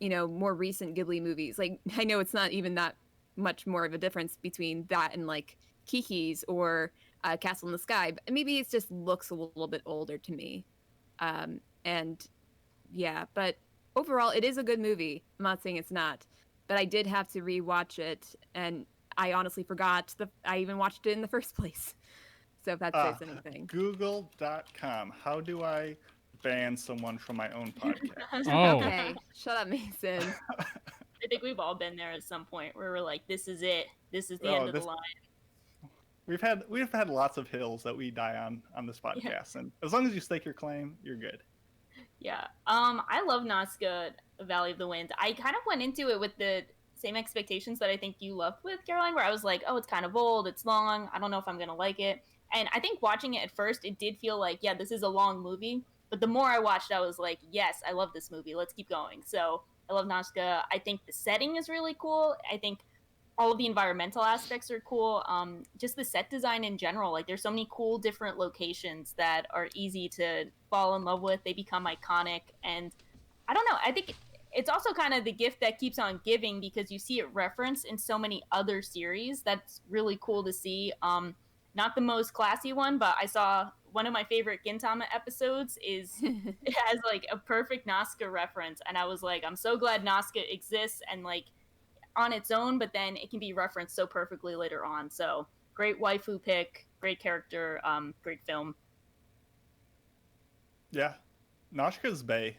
S4: more recent Ghibli movies. Like, I know it's not even that much more of a difference between that and like Kiki's or Castle in the Sky, but maybe it just looks a little bit older to me. And yeah, but overall, it is a good movie. I'm not saying it's not, but I did have to rewatch it, and I honestly forgot I even watched it in the first place. So if that says anything.
S3: Google.com. How do I ban someone from my own podcast?
S1: Oh.
S4: Okay, shut up, Mason.
S5: I think we've all been there at some point where we're like, this is it. This is the end of the line.
S3: We've had lots of hills that we die on this podcast, and as long as you stake your claim, you're good.
S5: Yeah. I love Nazca, Valley of the Wind. I kind of went into it with the same expectations that I think you loved with Caroline, where I was like, oh, it's kind of old, it's long, I don't know if I'm gonna like it. And I think watching it at first, it did feel like, yeah, this is a long movie. But the more I watched, I was like, yes, I love this movie. Let's keep going. So I love Nazca. I think the setting is really cool. I think all of the environmental aspects are cool. Just the set design in general, like there's so many cool different locations that are easy to fall in love with. They become iconic, and I don't know. I think it's also kind of the gift that keeps on giving because you see it referenced in so many other series. That's really cool to see. Not the most classy one, but I saw one of my favorite Gintama episodes it has like a perfect Nazca reference, and I was like, I'm so glad Nazca exists and like on its own, but then it can be referenced so perfectly later on. So great waifu pick, great character, great film.
S3: Yeah, Noshka's bae.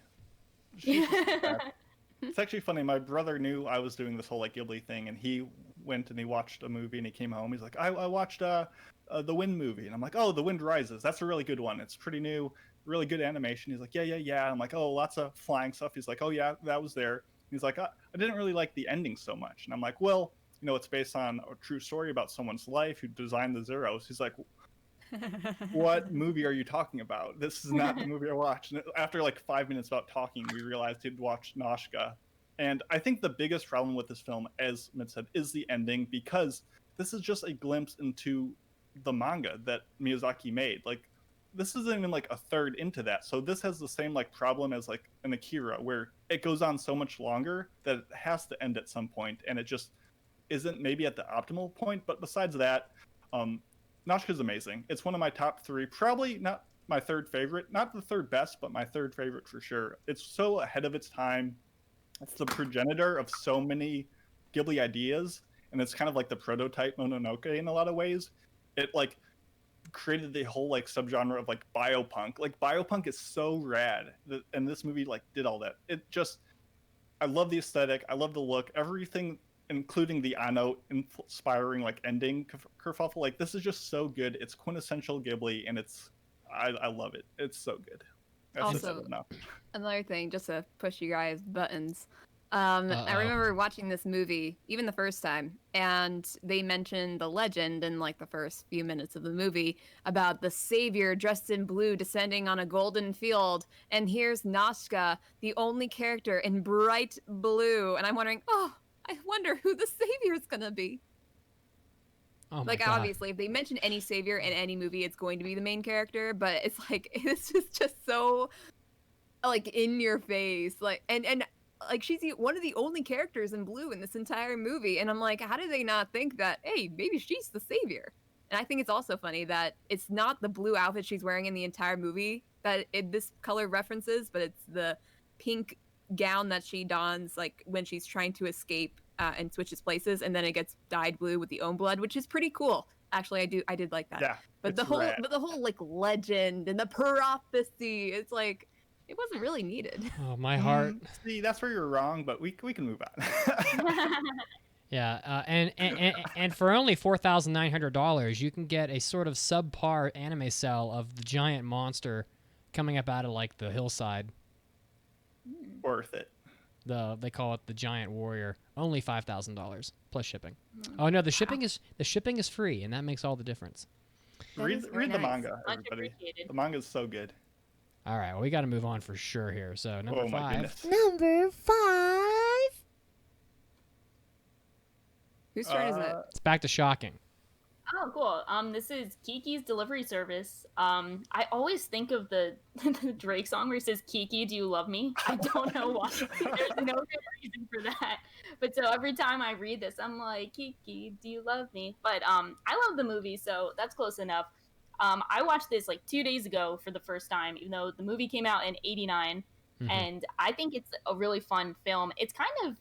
S3: It's actually funny. My brother knew I was doing this whole like Ghibli thing, and he went and he watched a movie, and he came home. He's like, I watched the Wind movie, and I'm like, oh, The Wind Rises. That's a really good one. It's pretty new, really good animation. He's like, yeah. I'm like, oh, lots of flying stuff. He's like, oh yeah, that was there. He's like, I didn't really like the ending so much, and I'm like, well, it's based on a true story about someone's life who designed the Zeros. He's like, what movie are you talking about? This is not the movie I watched. And after like 5 minutes about talking, we realized he'd watched Noshka. And I think the biggest problem with this film, as Mid said, is the ending, because this is just a glimpse into the manga that Miyazaki made. Like, this isn't even like a third into that. So this has the same like problem as like an Akira, where it goes on so much longer that it has to end at some point, and it just isn't maybe at the optimal point. But besides that, Noshka's amazing. It's one of my top 3, probably not my third favorite, not the third best, but my third favorite for sure. It's so ahead of its time. It's the progenitor of so many Ghibli ideas, and it's kind of like the prototype Mononoke in a lot of ways. It like created the whole like subgenre of like biopunk. Like biopunk is so rad, and this movie like did all that. It just, I love the aesthetic, I love the look, everything, including the Ano inspiring like ending kerfuffle. Like, this is just so good. It's quintessential Ghibli, and I love it. It's so good. That's
S4: Also, another thing, just to push you guys' buttons. I remember watching this movie, even the first time, and they mentioned the legend in like the first few minutes of the movie about the savior dressed in blue descending on a golden field, and here's Noshka, the only character in bright blue, and I'm wondering, oh, I wonder who the savior's gonna be.
S1: Oh my
S4: like,
S1: God.
S4: obviously, if they mention any savior in any movie, it's going to be the main character, but it's like, it's just so, like, in your face. Like, and like, she's one of the only characters in blue in this entire movie, and I'm like, how do they not think that, hey, maybe she's the savior? And I think it's also funny that it's not the blue outfit she's wearing in the entire movie that this color references, but it's the pink gown that she dons, like, when she's trying to escape and switches places, and then it gets dyed blue with the own blood, which is pretty cool. Actually, I did like that.
S3: Yeah,
S4: but the whole like legend and the prophecy, it's like, It wasn't really needed.
S1: Oh, my heart.
S3: See, that's where you're wrong, but we can move on.
S1: Yeah, and for only $4,900, you can get a sort of subpar anime cell of the giant monster coming up out of like the hillside.
S3: Worth it.
S1: They call it the giant warrior. Only $5,000 plus shipping. Oh no, the shipping is free, and that makes all the difference.
S3: Read
S4: is very
S3: the
S4: nice.
S3: manga,
S5: Much
S3: everybody.
S5: appreciated.
S3: The manga is so good.
S1: All right, well we got to move on for sure here. So number
S3: Oh my
S1: 5.
S3: goodness.
S2: Number 5.
S4: Whose turn is it?
S1: It's back to shocking.
S5: Oh, cool. This is Kiki's Delivery Service. I always think of the Drake song where he says, "Kiki, do you love me?" I don't know why. There's no good reason for that. But so every time I read this, I'm like, "Kiki, do you love me?" But I love the movie, so that's close enough. I watched this like 2 days ago for the first time, even though the movie came out in '89, and I think it's a really fun film. It's kind of,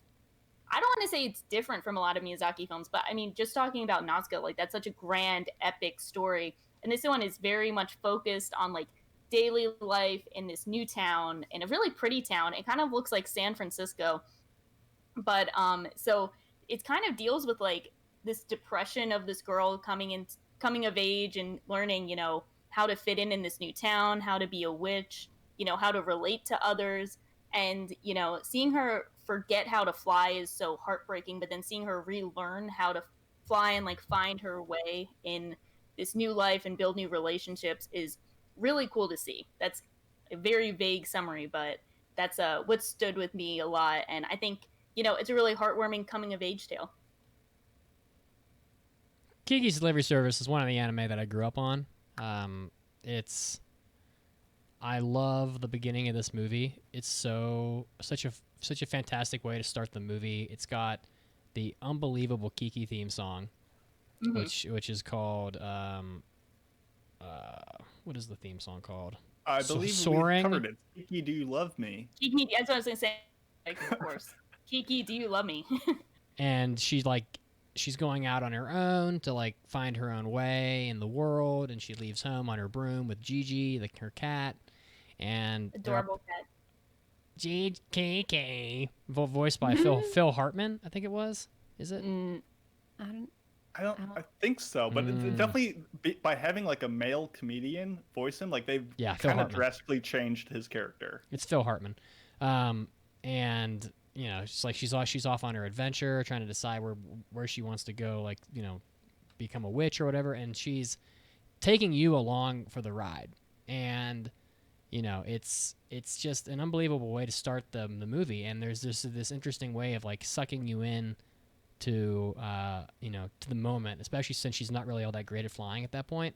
S5: I don't want to say it's different from a lot of Miyazaki films, but I mean, just talking about Nazca, like that's such a grand, epic story. And this one is very much focused on like daily life in this new town, in a really pretty town. It kind of looks like San Francisco. But so it kind of deals with like this depression of this girl coming of age and learning, you know, how to fit in this new town, how to be a witch, you know, how to relate to others. And, you know, seeing her forget how to fly is so heartbreaking, but then seeing her relearn how to fly and like find her way in this new life and build new relationships is really cool to see. That's a very vague summary, but that's what stood with me a lot. And I think, you know, it's a really heartwarming coming of age tale.
S1: Kiki's Delivery Service is one of the anime that I grew up on. I love the beginning of this movie. It's such a fantastic way to start the movie. It's got the unbelievable Kiki theme song, which is called what is the theme song called?
S3: I believe
S1: Soaring.
S3: we covered it. Kiki, do you love me?
S5: Kiki, that's what I was gonna say. Like, of course, Kiki, do you love me?
S1: And she's going out on her own to like find her own way in the world, and she leaves home on her broom with Gigi, her cat, and
S5: Adorable cat.
S1: GKK, voiced by Phil Hartman, I think it was. Is it?
S3: I think so, but it definitely by having like a male comedian voice him, like they've
S1: Phil
S3: kind of
S1: Hartman.
S3: drastically changed his character.
S1: It's Phil Hartman, and you know, it's like she's off on her adventure, trying to decide where she wants to go, like, you know, become a witch or whatever, and she's taking you along for the ride, and you know, it's just an unbelievable way to start the movie, and there's this interesting way of like sucking you in to you know, to the moment, especially since she's not really all that great at flying at that point,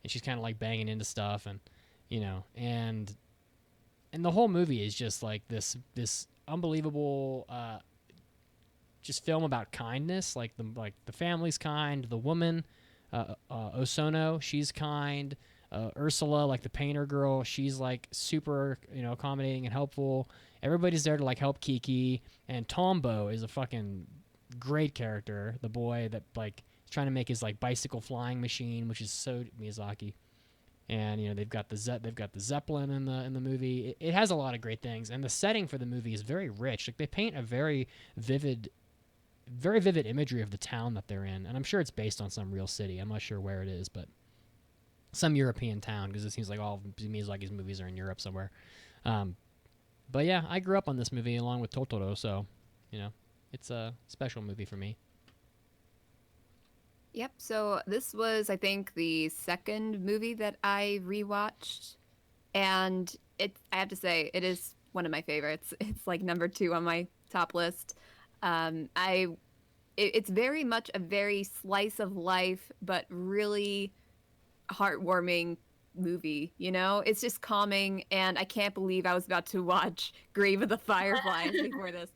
S1: and she's kind of like banging into stuff, and you know, and the whole movie is just like this unbelievable just film about kindness, like the family's kind, the woman Osono, she's kind, Ursula, like the painter girl, she's like super, you know, accommodating and helpful. Everybody's there to like help Kiki, and Tombo is a fucking great character, the boy that like is trying to make his like bicycle flying machine, which is so Miyazaki. And you know, they've got the Zeppelin in the movie. It has a lot of great things, and the setting for the movie is very rich. Like they paint a very vivid imagery of the town that they're in, and I'm sure it's based on some real city. I'm not sure where it is, but some European town, because it seems like all of Miyazaki's movies are in Europe somewhere. But yeah, I grew up on this movie along with Totoro, so you know, it's a special movie for me.
S4: Yep. So this was, I think, the second movie that I rewatched, and I have to say, it is one of my favorites. It's like number 2 on my top list. It's very much a very slice of life, but really heartwarming movie. You know, it's just calming, and I can't believe I was about to watch Grave of the Fireflies before this.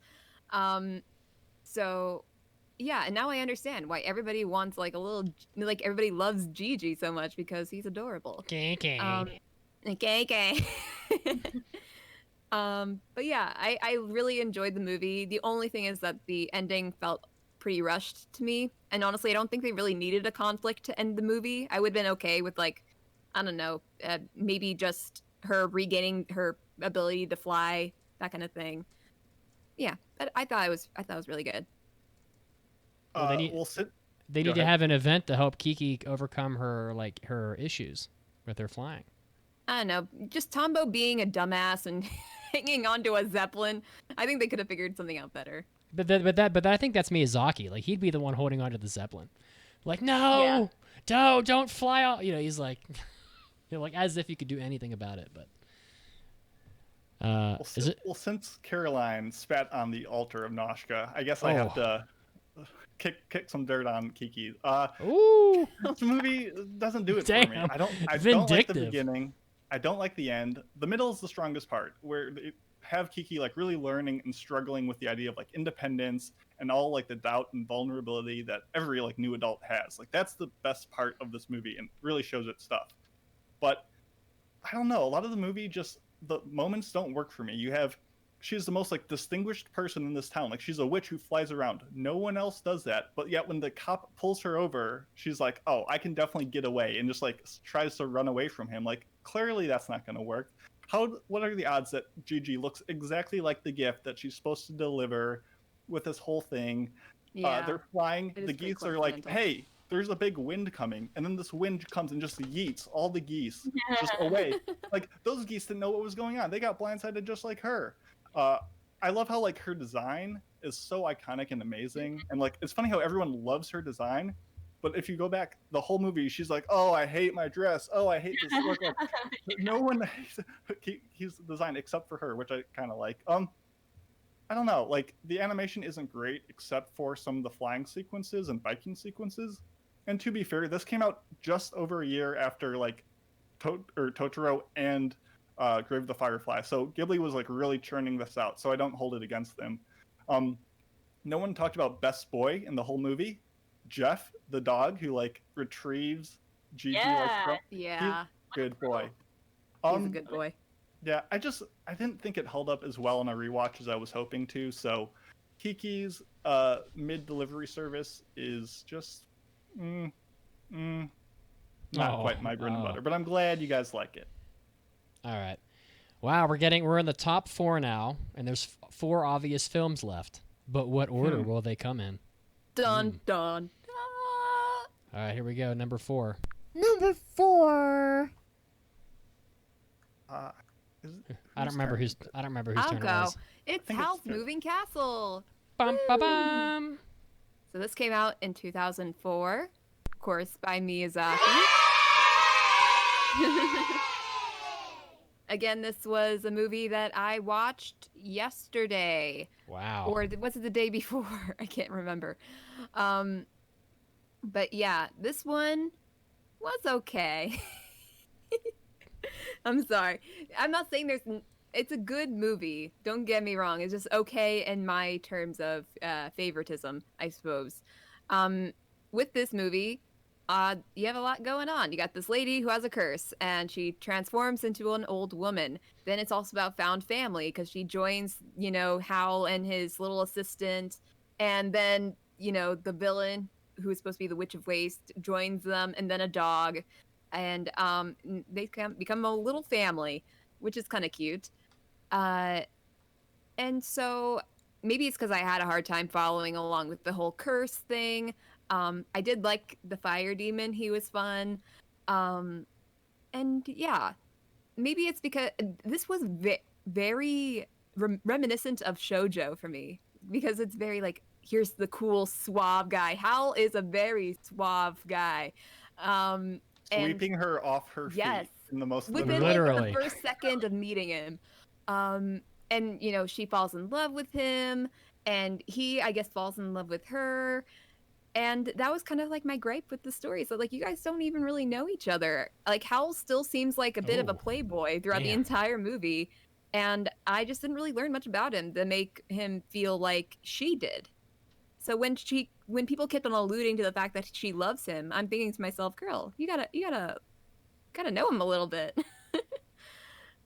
S4: So. Yeah, and now I understand why everybody wants like a little, like everybody loves Gigi so much, because he's adorable.
S1: KK.
S4: KK. But yeah, I really enjoyed the movie. The only thing is that the ending felt pretty rushed to me, and honestly, I don't think they really needed a conflict to end the movie. I would have been okay with like, I don't know, maybe just her regaining her ability to fly, that kind of thing. Yeah, but I thought it was really good.
S1: Well, they need to have an event to help Kiki overcome her issues with her flying.
S4: I don't know, just Tombo being a dumbass and hanging onto a zeppelin. I think they could have figured something out better.
S1: But I think that's Miyazaki. Like, he'd be the one holding onto the zeppelin. Like, no, don't fly out. You know, he's like, like as if he could do anything about it. But
S3: since Caroline spat on the altar of Noshka, I guess I have to kick some dirt on Kiki.
S1: Ooh,
S3: this movie doesn't do it for me. I don't like the beginning. I don't like the end. The middle is the strongest part, where they have Kiki like really learning and struggling with the idea of like independence and all like the doubt and vulnerability that every like new adult has. Like that's the best part of this movie and really shows its stuff. But I don't know, a lot of the movie just the moments don't work for me. She's the most like distinguished person in this town. Like she's a witch who flies around. No one else does that. But yet when the cop pulls her over, she's like, "Oh, I can definitely get away," and just like tries to run away from him. Like clearly that's not going to work. What are the odds that Gigi looks exactly like the gift that she's supposed to deliver with this whole thing?
S4: Yeah,
S3: they're flying. The geese are like, "Hey, there's a big wind coming," and then this wind comes and just yeets all the geese just away. Like those geese didn't know what was going on. They got blindsided just like her. I love how like her design is so iconic and amazing, and like it's funny how everyone loves her design, but if you go back the whole movie, she's like, "Oh, I hate my dress. Oh, I hate this look." Like, no one he's design except for her, which I kind of like. I don't know, like the animation isn't great except for some of the flying sequences and biking sequences. And to be fair, this came out just over a year after like Totoro and Grave of the Firefly. So Ghibli was like really churning this out. So I don't hold it against them. No one talked about best boy in the whole movie. Jeff, the dog who like retrieves Gigi.
S4: Yeah.
S3: Good boy.
S4: He's a good boy.
S3: Yeah, I didn't think it held up as well on a rewatch as I was hoping to. So Kiki's mid-delivery service is just not quite my bread and butter. But I'm glad you guys like it.
S1: All right. Wow, we're in the top 4 now, and there's 4 obvious films left. But what order will they come in?
S4: Dun dun.
S1: All right, here we go. Number 4.
S2: Number 4.
S1: I don't remember whose
S4: I'll
S1: turn it
S4: go.
S1: was.
S4: It's Howl's Moving Castle.
S1: Bum, ba, bum.
S4: So this came out in 2004, of course, by Miyazaki. Again, this was a movie that I watched yesterday.
S1: Wow.
S4: Or was it the day before? I can't remember. But yeah, this one was okay. I'm sorry. I'm not saying it's a good movie. Don't get me wrong. It's just okay in my terms of favoritism, I suppose. With this movie, you have a lot going on. You got this lady who has a curse, and she transforms into an old woman. Then it's also about found family, because she joins, Howl and his little assistant. And then, the villain, who is supposed to be the Witch of Waste, joins them, and then a dog. And they become a little family, which is kind of cute. And so maybe it's because I had a hard time following along with the whole curse thing. I did like the fire demon. He was fun. And yeah, maybe it's because this was very reminiscent of shoujo for me, because it's very like, here's the cool suave guy. Hal is a very suave guy.
S3: Sweeping her off her feet in the most
S4: within
S1: literally
S4: the first second of meeting him. And she falls in love with him, and he, I guess, falls in love with her. And that was kind of like my gripe with the story. So like, you guys don't even really know each other. Like, Howl still seems like a bit of a playboy throughout the entire movie, and I just didn't really learn much about him to make him feel like she did. So when people kept on alluding to the fact that she loves him, I'm thinking to myself, girl, you gotta know him a little bit.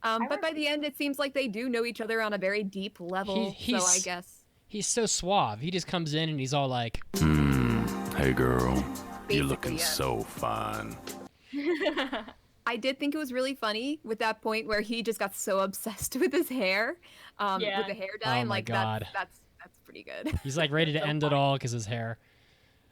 S4: But by the end, it seems like they do know each other on a very deep level. So I guess
S1: he's so suave. He just comes in and he's all like,
S7: "Hey girl, you're looking
S4: yeah.
S7: so fine."
S4: I did think it was really funny with that point where he just got so obsessed with his hair,
S5: Yeah.
S4: with the hair dye,
S1: Oh
S4: and
S1: my
S4: like
S1: God.
S4: that's pretty good.
S1: He's like ready to
S5: So
S1: end it
S5: funny.
S1: all because his hair.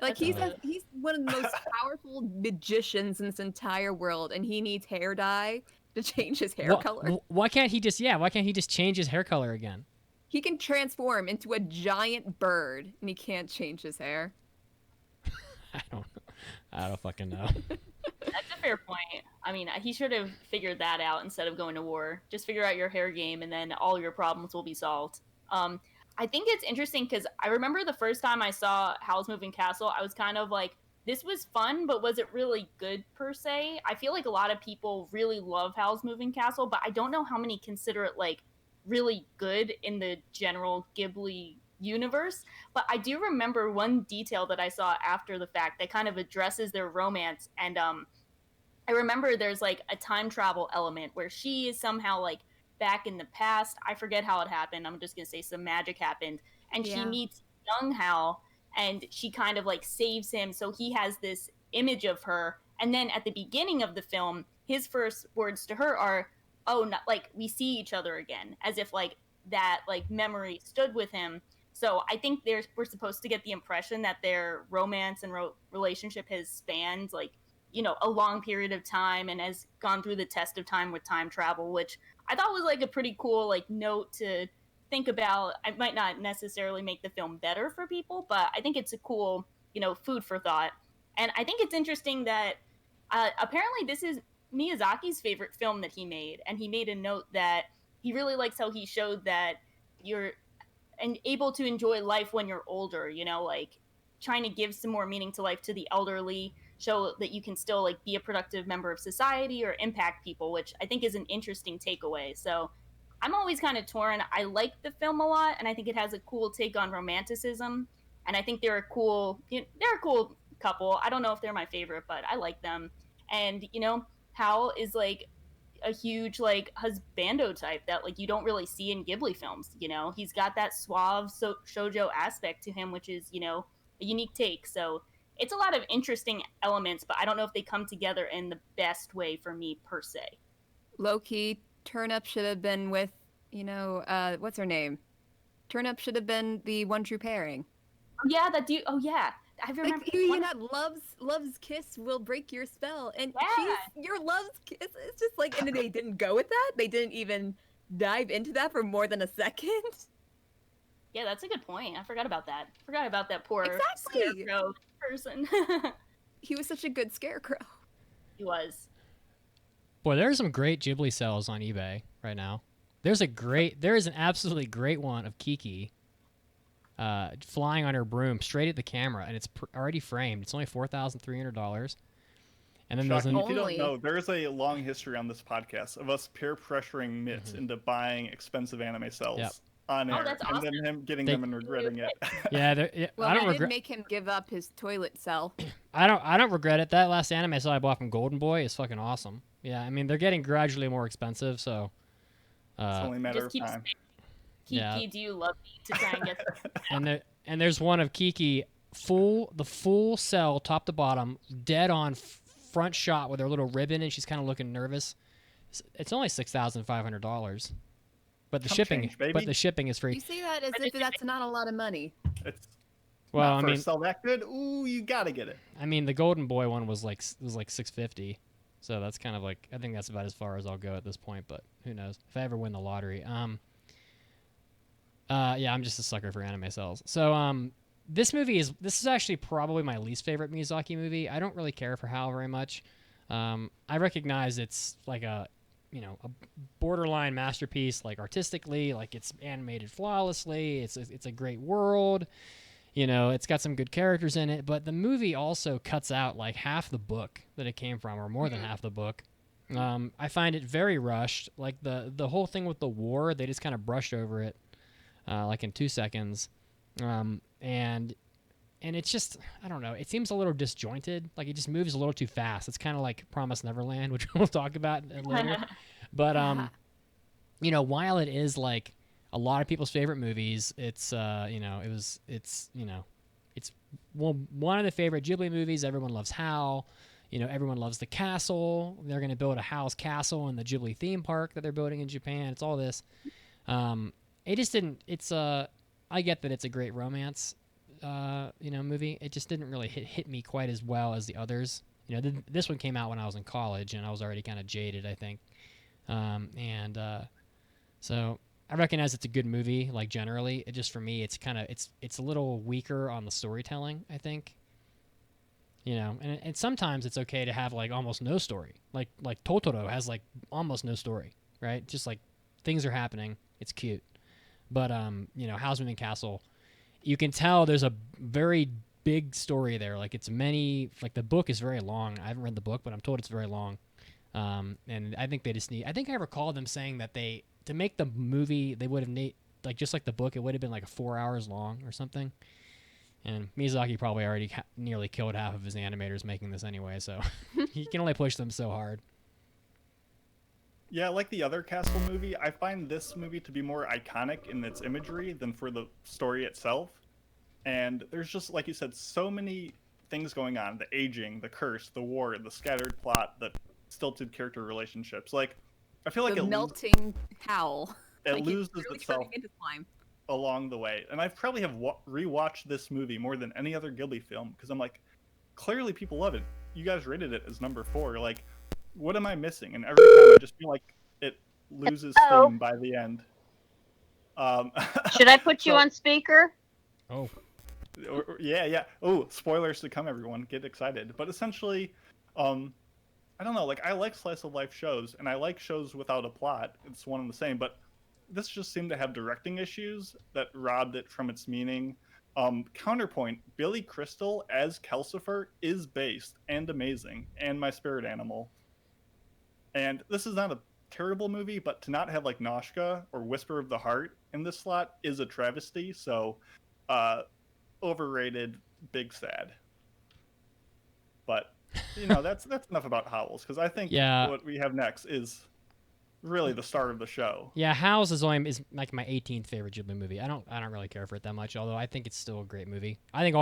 S4: Like
S5: That's
S4: he's one of the most powerful magicians in this entire world, and he needs hair dye to change his hair color.
S1: Why can't he just why can't he just change his hair color again?
S4: He can transform into a giant bird, and he can't change his hair.
S1: I don't fucking know.
S5: That's a fair point. I mean, he should have figured that out instead of going to war. Just figure out your hair game, and then all your problems will be solved. I think it's interesting because I remember the first time I saw Howl's Moving Castle, I was kind of like, this was fun, but was it really good per se? I feel like a lot of people really love Howl's Moving Castle, but I don't know how many consider it like really good in the general Ghibli universe. But I do remember one detail that I saw after the fact that kind of addresses their romance. And I remember there's like a time travel element where she is somehow like back in the past. I forget how it happened. I'm just going to say some magic happened. And she meets young Hal, and she kind of like saves him. So he has this image of her. And then at the beginning of the film, his first words to her are, oh, not, like, we see each other again, as if like that like memory stood with him. So I think we're supposed to get the impression that their romance and relationship has spanned like, you know, a long period of time and has gone through the test of time with time travel, which I thought was like a pretty cool like note to think about. It might not necessarily make the film better for people, but I think it's a cool, you know, food for thought. And I think it's interesting that apparently this is Miyazaki's favorite film that he made, and he made a note that he really likes how he showed that you're able to enjoy life when you're older, you know, like trying to give some more meaning to life to the elderly, show that you can still like be a productive member of society or impact people, which I think is an interesting takeaway. So I'm always kind of torn. I like the film a lot, and I think it has a cool take on romanticism, and I think they're a cool couple. I don't know if they're my favorite, but I like them. And you know, Hal is like a huge like husbando type that like you don't really see in Ghibli films. You know, he's got that suave shoujo aspect to him, which is, you know, a unique take. So it's a lot of interesting elements, but I don't know if they come together in the best way for me per se.
S4: Low-key, Turnip should have been with, you know, what's her name? Turnip should have been the one true pairing.
S5: Oh, yeah, that dude. Oh yeah, I remember.
S4: Like you know, love's kiss will break your spell, and she's your love's kiss. It's just like, and they didn't go with that. They didn't even dive into that for more than a second.
S5: Yeah, that's a good point. I forgot about that. Forgot about that poor
S4: Scarecrow
S5: person.
S4: He was such a good scarecrow.
S5: He was.
S1: Boy, there's some great Ghibli sales on eBay right now. There is an absolutely great one of Kiki flying on her broom straight at the camera, and it's already framed. It's only $4,300. And then
S3: Shocking. If you don't know, there's a long history on this podcast of us peer pressuring Mitz into buying expensive anime cells on air,
S5: that's
S3: and
S5: awesome.
S3: then him getting them and regretting it.
S4: Well,
S1: I don't
S4: did make him give up his toilet cell.
S1: I don't regret it. That last anime cell I bought from Golden Boy is fucking awesome. Yeah, I mean they're getting gradually more expensive, so
S3: it's only a matter of time.
S5: Kiki, do you love me to try and get
S1: this? and there's one of Kiki the full cell top to bottom, dead on front shot with her little ribbon, and she's kind of looking nervous. It's only $6,500, but the shipping is free.
S4: You say that as if that's not a lot of money.
S3: It's
S1: well,
S3: not for a cell that good. Ooh, you gotta get it.
S1: I mean, the Golden Boy one was like $650. So that's kind of like, I think that's about as far as I'll go at this point, but who knows if I ever win the lottery. Yeah, I'm just a sucker for anime cells. So this is actually probably my least favorite Miyazaki movie. I don't really care for Hal very much. I recognize it's like a borderline masterpiece, like artistically, like it's animated flawlessly. It's a great world. You know, it's got some good characters in it, but the movie also cuts out like half the book that it came from, or more than half the book. I find it very rushed. Like the whole thing with the war, they just kind of brushed over it, like in 2 seconds. And it's just, I don't know, it seems a little disjointed. Like it just moves a little too fast. It's kind of like Promised Neverland, which we'll talk about later. But, you know, while it is like a lot of people's favorite movies, it's one of the favorite Ghibli movies. Everyone loves Hal. everyone loves the castle. They're going to build a house castle in the Ghibli theme park that they're building in Japan. It's all this. It just didn't. I get that it's a great romance, movie. It just didn't really hit me quite as well as the others. This one came out when I was in college, and I was already kind of jaded, I think. So I recognize it's a good movie, like generally. It just, for me, it's a little weaker on the storytelling, I think. And sometimes it's okay to have like almost no story. Like Totoro has like almost no story, right? Just like things are happening. It's cute. But Howl's Moving Castle, you can tell there's a very big story there. Like the book is very long. I haven't read the book, but I'm told it's very long. And I think they just I think I recall them saying that to make the movie, they would have just like the book, it would have been like 4 hours long or something. And Miyazaki probably already nearly killed half of his animators making this anyway, so he can only push them so hard.
S3: Yeah, like the other Castle movie, I find this movie to be more iconic in its imagery than for the story itself. And there's just, like you said, so many things going on. The aging, the curse, the war, the scattered plot, the stilted character relationships. Like, I feel like
S4: The melting howl.
S3: it loses
S4: really
S3: itself
S4: turning into slime.
S3: along the way. And I probably have rewatched this movie more than any other Ghibli film, because I'm like, clearly people love it. You guys rated it as number 4. Like, what am I missing? And every time I just feel like it loses steam by the end.
S7: Should I put you on speaker?
S1: Oh.
S3: Yeah. Oh, spoilers to come, everyone. Get excited. But essentially, I don't know. Like, I like slice of life shows, and I like shows without a plot. It's one and the same. But this just seemed to have directing issues that robbed it from its meaning. Counterpoint, Billy Crystal as Kelsifer is based and amazing, and my spirit animal. And this is not a terrible movie, but to not have like Noshka or Whisper of the Heart in this slot is a travesty. So, overrated, big sad. But that's enough about Howls, because I think what we have next is really the start of the show.
S1: Yeah, Howls is like my 18th favorite Ghibli movie. I don't really care for it that much, although I think it's still a great movie. I think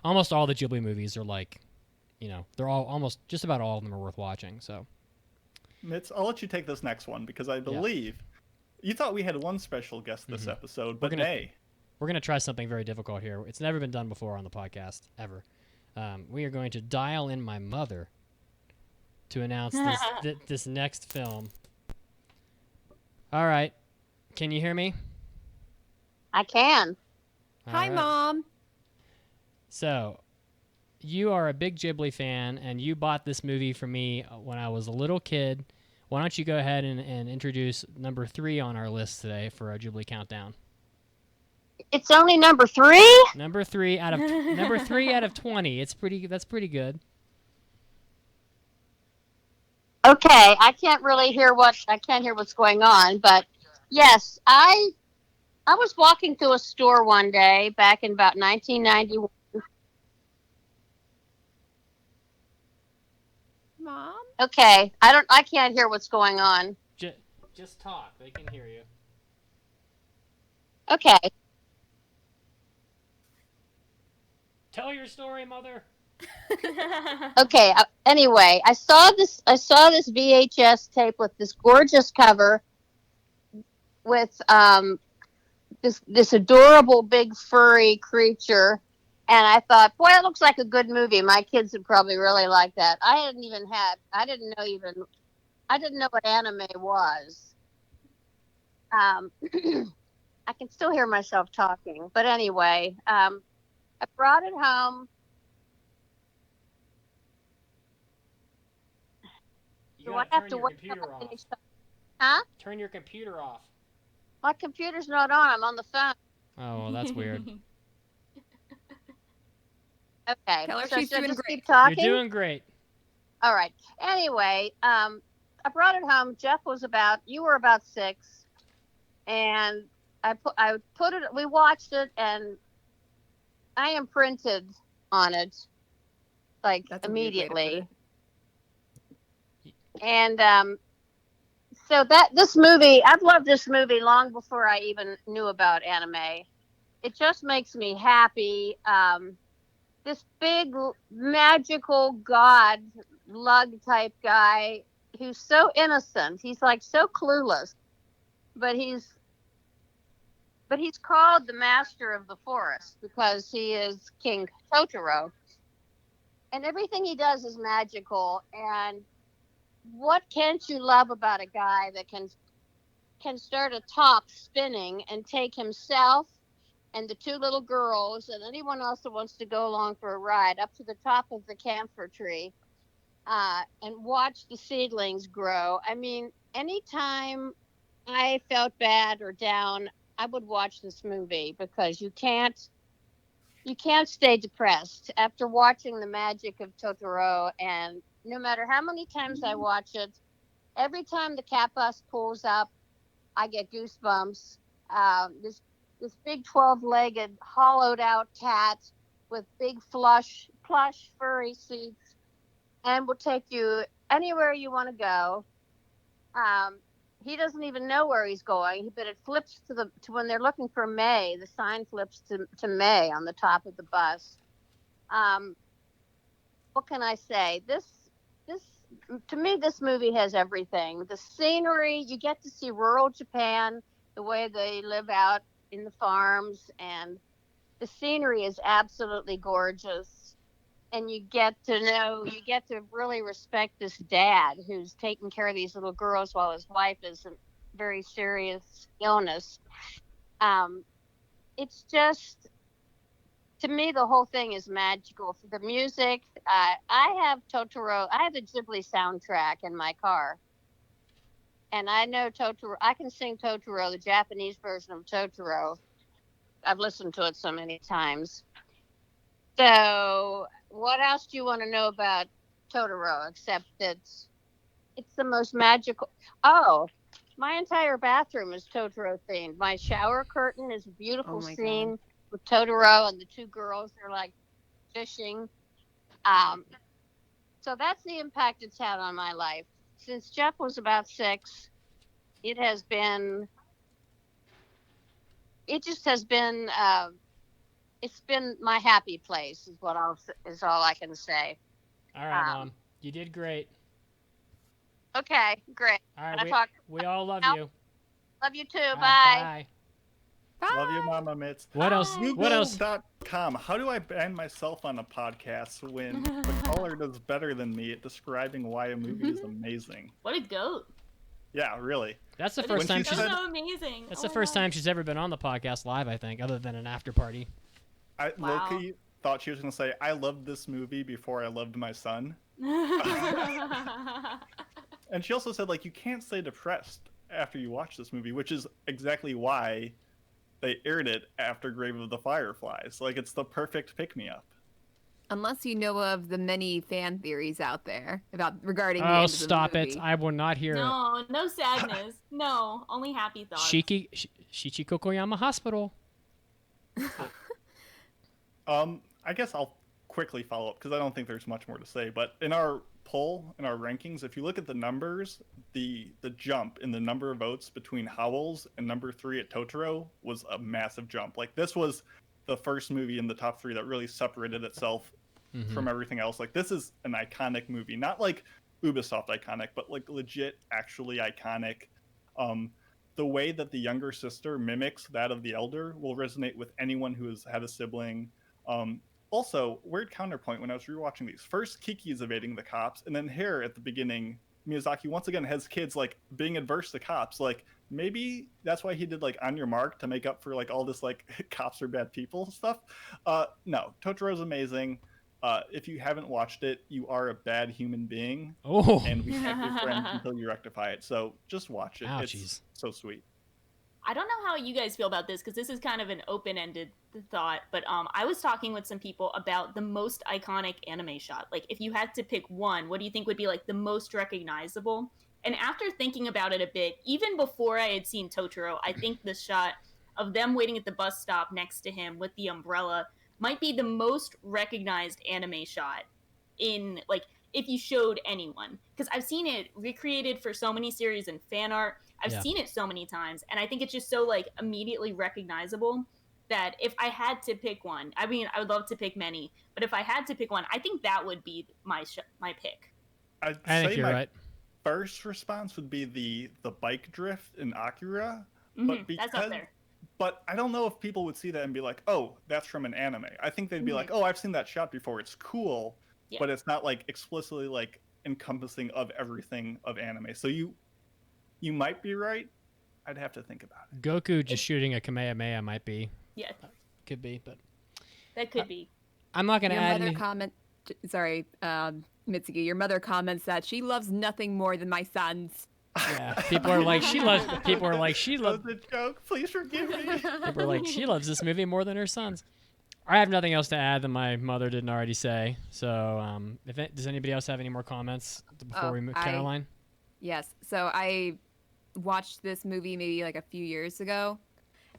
S1: almost all the Ghibli movies are like, they're all almost just about all of them are worth watching. So,
S3: Mitz, I'll let you take this next one, because I believe you thought we had one special guest this episode, but
S1: we're gonna try something very difficult here. It's never been done before on the podcast ever. We are going to dial in my mother to announce this next film. All right. Can you hear me?
S7: I can.
S4: Hi, Mom.
S1: So, you are a big Ghibli fan, and you bought this movie for me when I was a little kid. Why don't you go ahead and introduce number 3 on our list today for our Ghibli countdown?
S7: It's only number 3?
S1: Number 3 out of 20. That's pretty good.
S7: Okay, I can't hear what's going on, but yes, I was walking through a store one day back in about 1991.
S4: Mom?
S7: Okay, I can't hear what's going on.
S1: Just talk. They can hear you.
S7: Okay.
S1: Tell your story, Mother.
S7: Okay. Anyway, I saw this VHS tape with this gorgeous cover with this adorable big furry creature, and I thought, boy, it looks like a good movie. My kids would probably really like that. I didn't know what anime was. I can still hear myself talking, but anyway, I brought it home.
S1: Do I have to wait till I finish?
S7: Huh?
S1: Turn your computer off.
S7: My computer's not on. I'm on the phone.
S1: Oh, well, that's weird.
S7: Okay.
S4: Tell her
S7: so
S4: she's
S7: should I
S4: doing
S7: just
S4: great.
S7: keep talking?
S1: You're doing great.
S7: All right. Anyway, I brought it home. You were about 6, and I put it. We watched it, and I imprinted on it, like,
S4: That's a weird way to put
S7: immediately.
S4: it.
S7: And so this movie, I've loved this movie long before I even knew about anime. It just makes me happy. This big magical god lug type guy who's so innocent. He's like so clueless, but he's called the master of the forest because he is King Totoro, and everything he does is magical. And what can't you love about a guy that can start a top spinning and take himself and the two little girls and anyone else that wants to go along for a ride up to the top of the camphor tree, and watch the seedlings grow. I mean, anytime I felt bad or down, I would watch this movie because you can't stay depressed after watching the magic of Totoro. And no matter how many times I watch it, every time the cat bus pulls up, I get goosebumps. This big 12-legged, hollowed-out cat with big plush furry seats, and will take you anywhere you want to go. He doesn't even know where he's going, but it flips to when they're looking for May. The sign flips to May on the top of the bus. What can I say? This to me, this movie has everything. The scenery, you get to see rural Japan, the way they live out in the farms, and the scenery is absolutely gorgeous. And you get to really respect this dad who's taking care of these little girls while his wife is in very serious illness. It's just, to me, the whole thing is magical. For the music, I have the Ghibli soundtrack in my car. And I know Totoro, I can sing Totoro, the Japanese version of Totoro. I've listened to it so many times. So, what else do you want to know about Totoro except that it's the most magical? Oh, my entire bathroom is Totoro themed. My shower curtain is a beautiful scene with Totoro and the two girls. They're like fishing. So that's the impact it's had on my life. Since Jeff was about 6, it just has been, it's been my happy place is all I can say.
S1: All right, Mom. You did great.
S7: Okay, great.
S1: All right, we all love you.
S7: Love you too.
S1: All
S7: Bye.
S1: right,
S4: Bye.
S3: Love you, Mama Mitz.
S1: What else? What else?
S3: Google.com. How do I ban myself on a podcast when the caller does better than me at describing why a movie is amazing?
S5: What a goat.
S3: Yeah, really.
S1: That's the first time
S5: she's so amazing.
S1: That's the first time she's ever been on the podcast live, I think, other than an after party.
S3: I low-key thought she was going to say, I loved this movie before I loved my son. And she also said, like, you can't stay depressed after you watch this movie, which is exactly why they aired it after Grave of the Fireflies. Like, it's the perfect pick-me-up.
S4: Unless you know of the many fan theories out there regarding the
S1: Oh,
S4: end of
S1: stop
S4: the movie.
S1: it. I will not hear it.
S5: No sadness. No, only happy thoughts.
S1: Shichi Kokoyama Hospital.
S3: I guess I'll quickly follow up because I don't think there's much more to say. But in our poll, in our rankings, if you look at the numbers, the jump in the number of votes between Howl's and number 3 at Totoro was a massive jump. Like, this was the first movie in the top 3 that really separated itself from everything else. Like, this is an iconic movie, not like Ubisoft iconic, but like legit, actually iconic. The way that the younger sister mimics that of the elder will resonate with anyone who has had a sibling. Also, weird counterpoint when I was rewatching these. First, Kiki is evading the cops, and then here at the beginning, Miyazaki once again has kids like being adverse to cops. Like, maybe that's why he did like On Your Mark to make up for like all this like cops are bad people stuff. No, Totoro's amazing. If you haven't watched it, you are a bad human being.
S1: Oh.
S3: And we can't be friends until you rectify it. So just watch it.
S1: Ouchies.
S3: It's so sweet.
S5: I don't know how you guys feel about this because this is kind of an open-ended thought, but I was talking with some people about the most iconic anime shot. Like, if you had to pick one, what do you think would be like the most recognizable? And after thinking about it a bit, even before I had seen Totoro, I think the shot of them waiting at the bus stop next to him with the umbrella might be the most recognized anime shot in, like, if you showed anyone. Because I've seen it recreated for so many series and fan art. I've seen it so many times, and I think it's just so, like, immediately recognizable that if I had to pick one, I mean, I would love to pick many, but if I had to pick one, I think that would be my pick.
S3: I'd
S1: I think
S3: say
S1: you're
S3: my
S1: right.
S3: first response would be the bike drift in Akira,
S5: That's up there.
S3: but I don't know if people would see that and be like, "Oh, that's from an anime." I think they'd be like, "Oh, I've seen that shot before. It's cool,"
S5: Yeah.
S3: but it's not like explicitly like encompassing of everything of anime. So you might be right. I'd have to think about it.
S1: Goku just shooting a Kamehameha might be,
S5: Yeah,
S1: could be, but
S5: that could be.
S1: I'm not gonna
S4: Your
S1: add
S4: mother
S1: any.
S4: comment. Sorry, Mitsuki. Your mother comments that she loves nothing more than my sons.
S1: Yeah, people are like she loves. People are like she
S3: That
S1: loves.
S3: was a joke. Please forgive me.
S1: People are like she loves this movie more than her sons. I have nothing else to add that my mother didn't already say. So, does anybody else have any more comments before we move, Caroline?
S4: Yes. So I watched this movie maybe like a few years ago,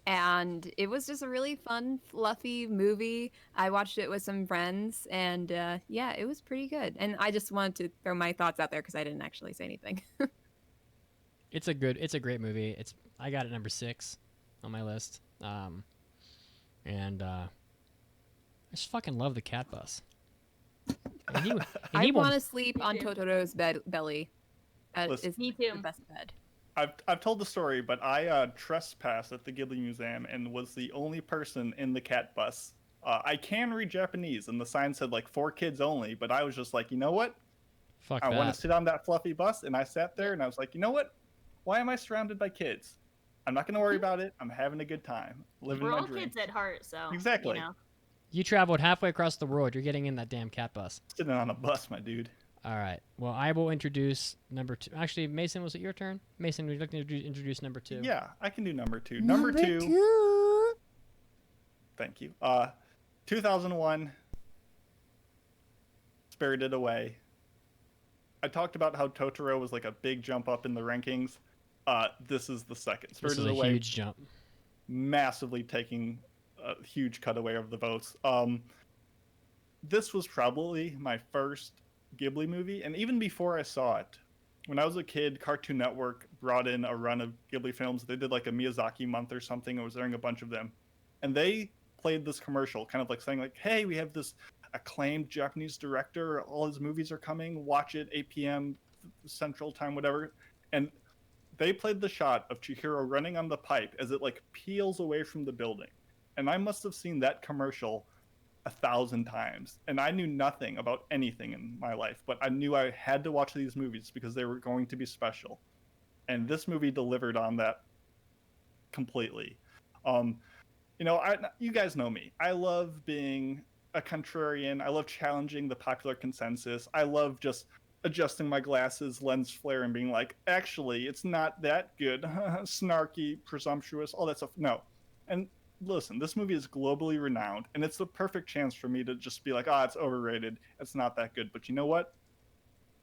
S4: and it was just a really fun, fluffy movie. I watched it with some friends, and yeah, it was pretty good. And I just wanted to throw my thoughts out there because I didn't actually say anything.
S1: It's a great movie. I got it number 6 on my list. And I just fucking love the cat bus. And he
S4: I
S1: won't-
S4: want to sleep on Totoro's belly.
S3: Listen,
S4: Is
S5: Me too.
S4: the best bed.
S3: I've told the story, but I trespassed at the Ghibli Museum and was the only person in the cat bus. I can read Japanese, and the sign said like 4 kids only, but I was just like, you know what?
S1: Fuck
S3: I want
S1: that.
S3: to sit on that fluffy bus, and I sat there, and I was like, you know what? Why am I surrounded by kids? I'm not going to worry about it. I'm having a good time, living
S5: We're
S3: my
S5: all
S3: dream.
S5: kids at heart, so
S3: Exactly.
S5: You know.
S1: You traveled halfway across the world. You're getting in that damn cat bus.
S3: Sitting on a bus, my dude.
S1: All right. Well, I will introduce number 2. Actually, Mason, was it your turn? Mason, would you like to introduce number 2?
S3: Yeah, I can do number 2. Number two. Thank you. 2001, Spirited Away. I talked about how Totoro was like a big jump up in the rankings. This is the second.
S1: This
S3: Spirited
S1: is a
S3: Away,
S1: huge jump.
S3: massively taking a huge cutaway of the votes. This was probably my first Ghibli movie, and even before I saw it, when I was a kid, Cartoon Network brought in a run of Ghibli films. They did like a Miyazaki month or something. I was airing a bunch of them, and they played this commercial, kind of like saying like, "Hey, we have this acclaimed Japanese director. All his movies are coming. Watch it 8 p.m. Central Time, whatever." And they played the shot of Chihiro running on the pipe as it like peels away from the building. And I must have seen that commercial 1,000 times. And I knew nothing about anything in my life, but I knew I had to watch these movies because they were going to be special. And this movie delivered on that completely. You guys know me. I love being a contrarian. I love challenging the popular consensus. I love just adjusting my glasses, lens flare, and being like, actually, it's not that good. Snarky, presumptuous, all that stuff. No. And listen, this movie is globally renowned, and it's the perfect chance for me to just be like, it's overrated. It's not that good. But you know what?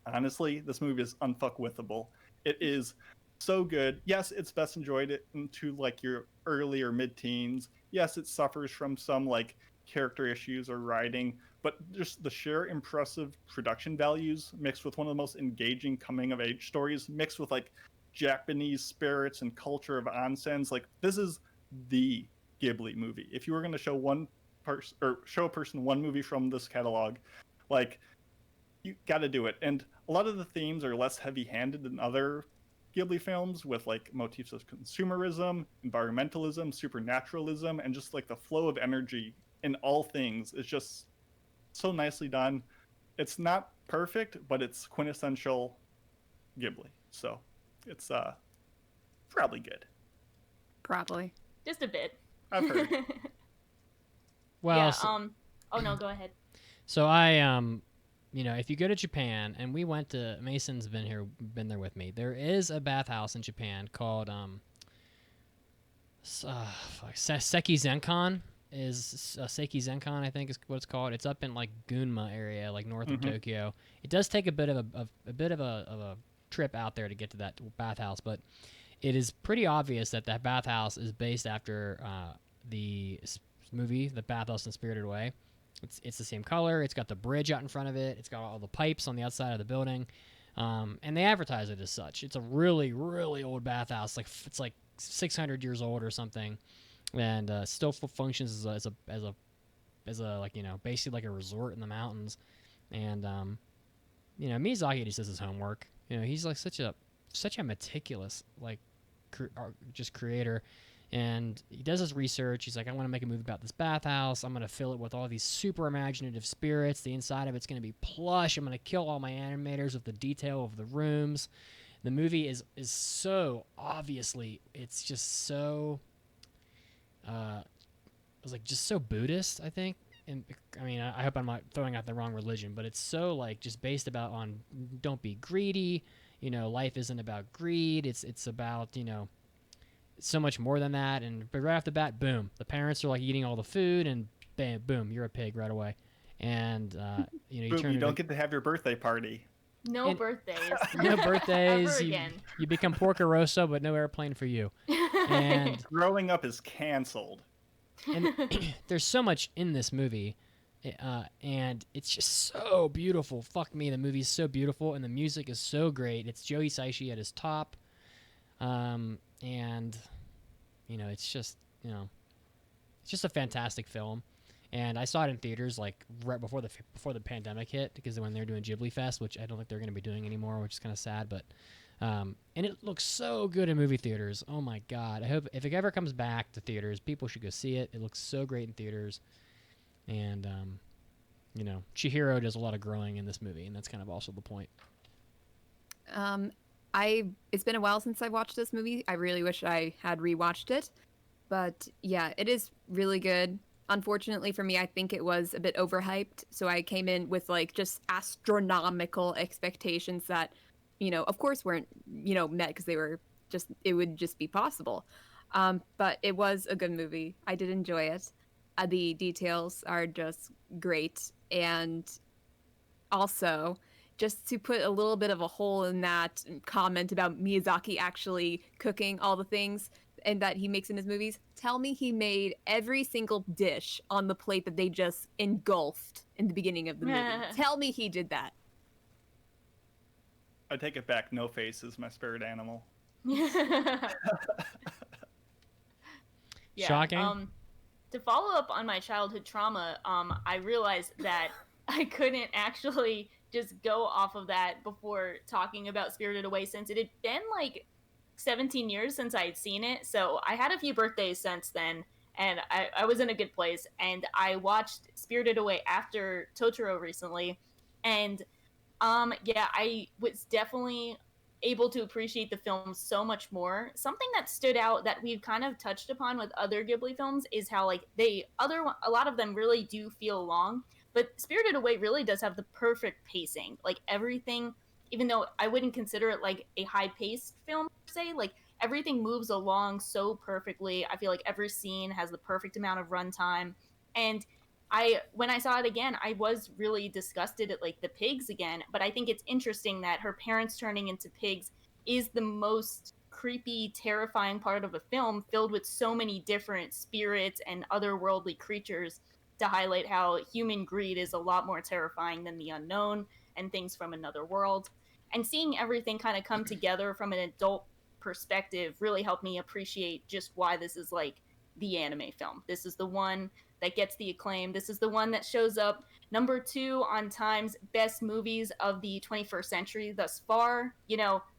S3: Honestly, this movie is unfuckwithable. It is so good. Yes, it's best enjoyed into like your early or mid-teens. Yes, it suffers from some like character issues or writing, but just the sheer impressive production values mixed with one of the most engaging coming of age stories mixed with like Japanese spirits and culture of onsens. Like, this is the Ghibli movie. If you were going to show show a person one movie from this catalog, like, you got to do it. And a lot of the themes are less heavy-handed than other Ghibli films, with like motifs of consumerism, environmentalism, supernaturalism, and just like the flow of energy in all things is just so nicely done. It's not perfect, but it's quintessential Ghibli. So it's probably good.
S4: Probably.
S5: Just a bit.
S3: I've heard.
S1: Well,
S5: yeah. Oh no, go ahead.
S1: so I if you go to Japan, and we went to Mason's been there with me. There is a bathhouse in Japan called Seki Zenkan. Seiki Zenkan, I think is what it's called. It's up in like Gunma area, like north of Tokyo. It does take a bit of a trip out there to get to that bathhouse, but it is pretty obvious that that bathhouse is based after the movie, The Bathhouse in Spirited Away. It's the same color. It's got the bridge out in front of it. It's got all the pipes on the outside of the building, and they advertise it as such. It's a really, really old bathhouse. It's like 600 years old or something, and still functions as a like, basically like a resort in the mountains. And Miyazaki just does his homework. He's like such a meticulous just creator, and he does his research. He's like, I want to make a movie about this bathhouse. I'm going to fill it with all these super imaginative spirits. The inside of it's going to be plush. I'm going to kill all my animators with the detail of the rooms. The movie is so obviously, it's just so it was like just so Buddhist, I think. And I mean, I hope I'm not throwing out the wrong religion, but it's so like just based about on don't be greedy. Life isn't about greed. It's about so much more than that. But right off the bat, boom, the parents are like eating all the food, and bam, boom, you're a pig right away. And you
S3: boom, you don't get to have your birthday party.
S5: No birthdays.
S1: No birthdays.
S5: Ever again.
S1: You become Porco Rosso, but no airplane for you. And
S3: growing up is canceled.
S1: And there's so much in this movie, and it's just so beautiful. Fuck me, the movie's so beautiful, and the music is so great. It's Joe Hisaishi at his top, and it's just a fantastic film. And I saw it in theaters like right before the pandemic hit, because when they were doing Ghibli Fest, which I don't think they're going to be doing anymore, which is kind of sad, but. And it looks so good in movie theaters. Oh my god! I hope if it ever comes back to theaters, people should go see it. It looks so great in theaters, and Chihiro does a lot of growing in this movie, and that's kind of also the point.
S4: It's been a while since I watched this movie. I really wish I had rewatched it, but yeah, it is really good. Unfortunately for me, I think it was a bit overhyped, so I came in with like just astronomical expectations that. Of course weren't, met because it would just be possible. But it was a good movie. I did enjoy it. The details are just great. And also, just to put a little bit of a hole in that comment about Miyazaki actually cooking all the things and that he makes in his movies, tell me he made every single dish on the plate that they just engulfed in the beginning of the movie. Tell me he did that.
S3: I take it back. No Face is my spirit animal.
S5: Yeah.
S1: Shocking.
S5: To follow up on my childhood trauma, I realized that I couldn't actually just go off of that before talking about Spirited Away, since it had been like 17 years since I had seen it. So I had a few birthdays since then, and I was in a good place. And I watched Spirited Away after Totoro recently, and I was definitely able to appreciate the film so much more. Something that stood out that we've kind of touched upon with other Ghibli films is how like a lot of them really do feel long, but Spirited Away really does have the perfect pacing. Like everything, even though I wouldn't consider it like a high-paced film per se, like everything moves along so perfectly. I feel like every scene has the perfect amount of runtime, and when I saw it again, I was really disgusted at like the pigs again, but I think it's interesting that her parents turning into pigs is the most creepy, terrifying part of a film, filled with so many different spirits and otherworldly creatures, to highlight how human greed is a lot more terrifying than the unknown and things from another world. And seeing everything kind of come together from an adult perspective really helped me appreciate just why this is like the anime film. This is the one that gets the acclaim. This is the one that shows up number 2 on Time's best movies of the 21st century thus far.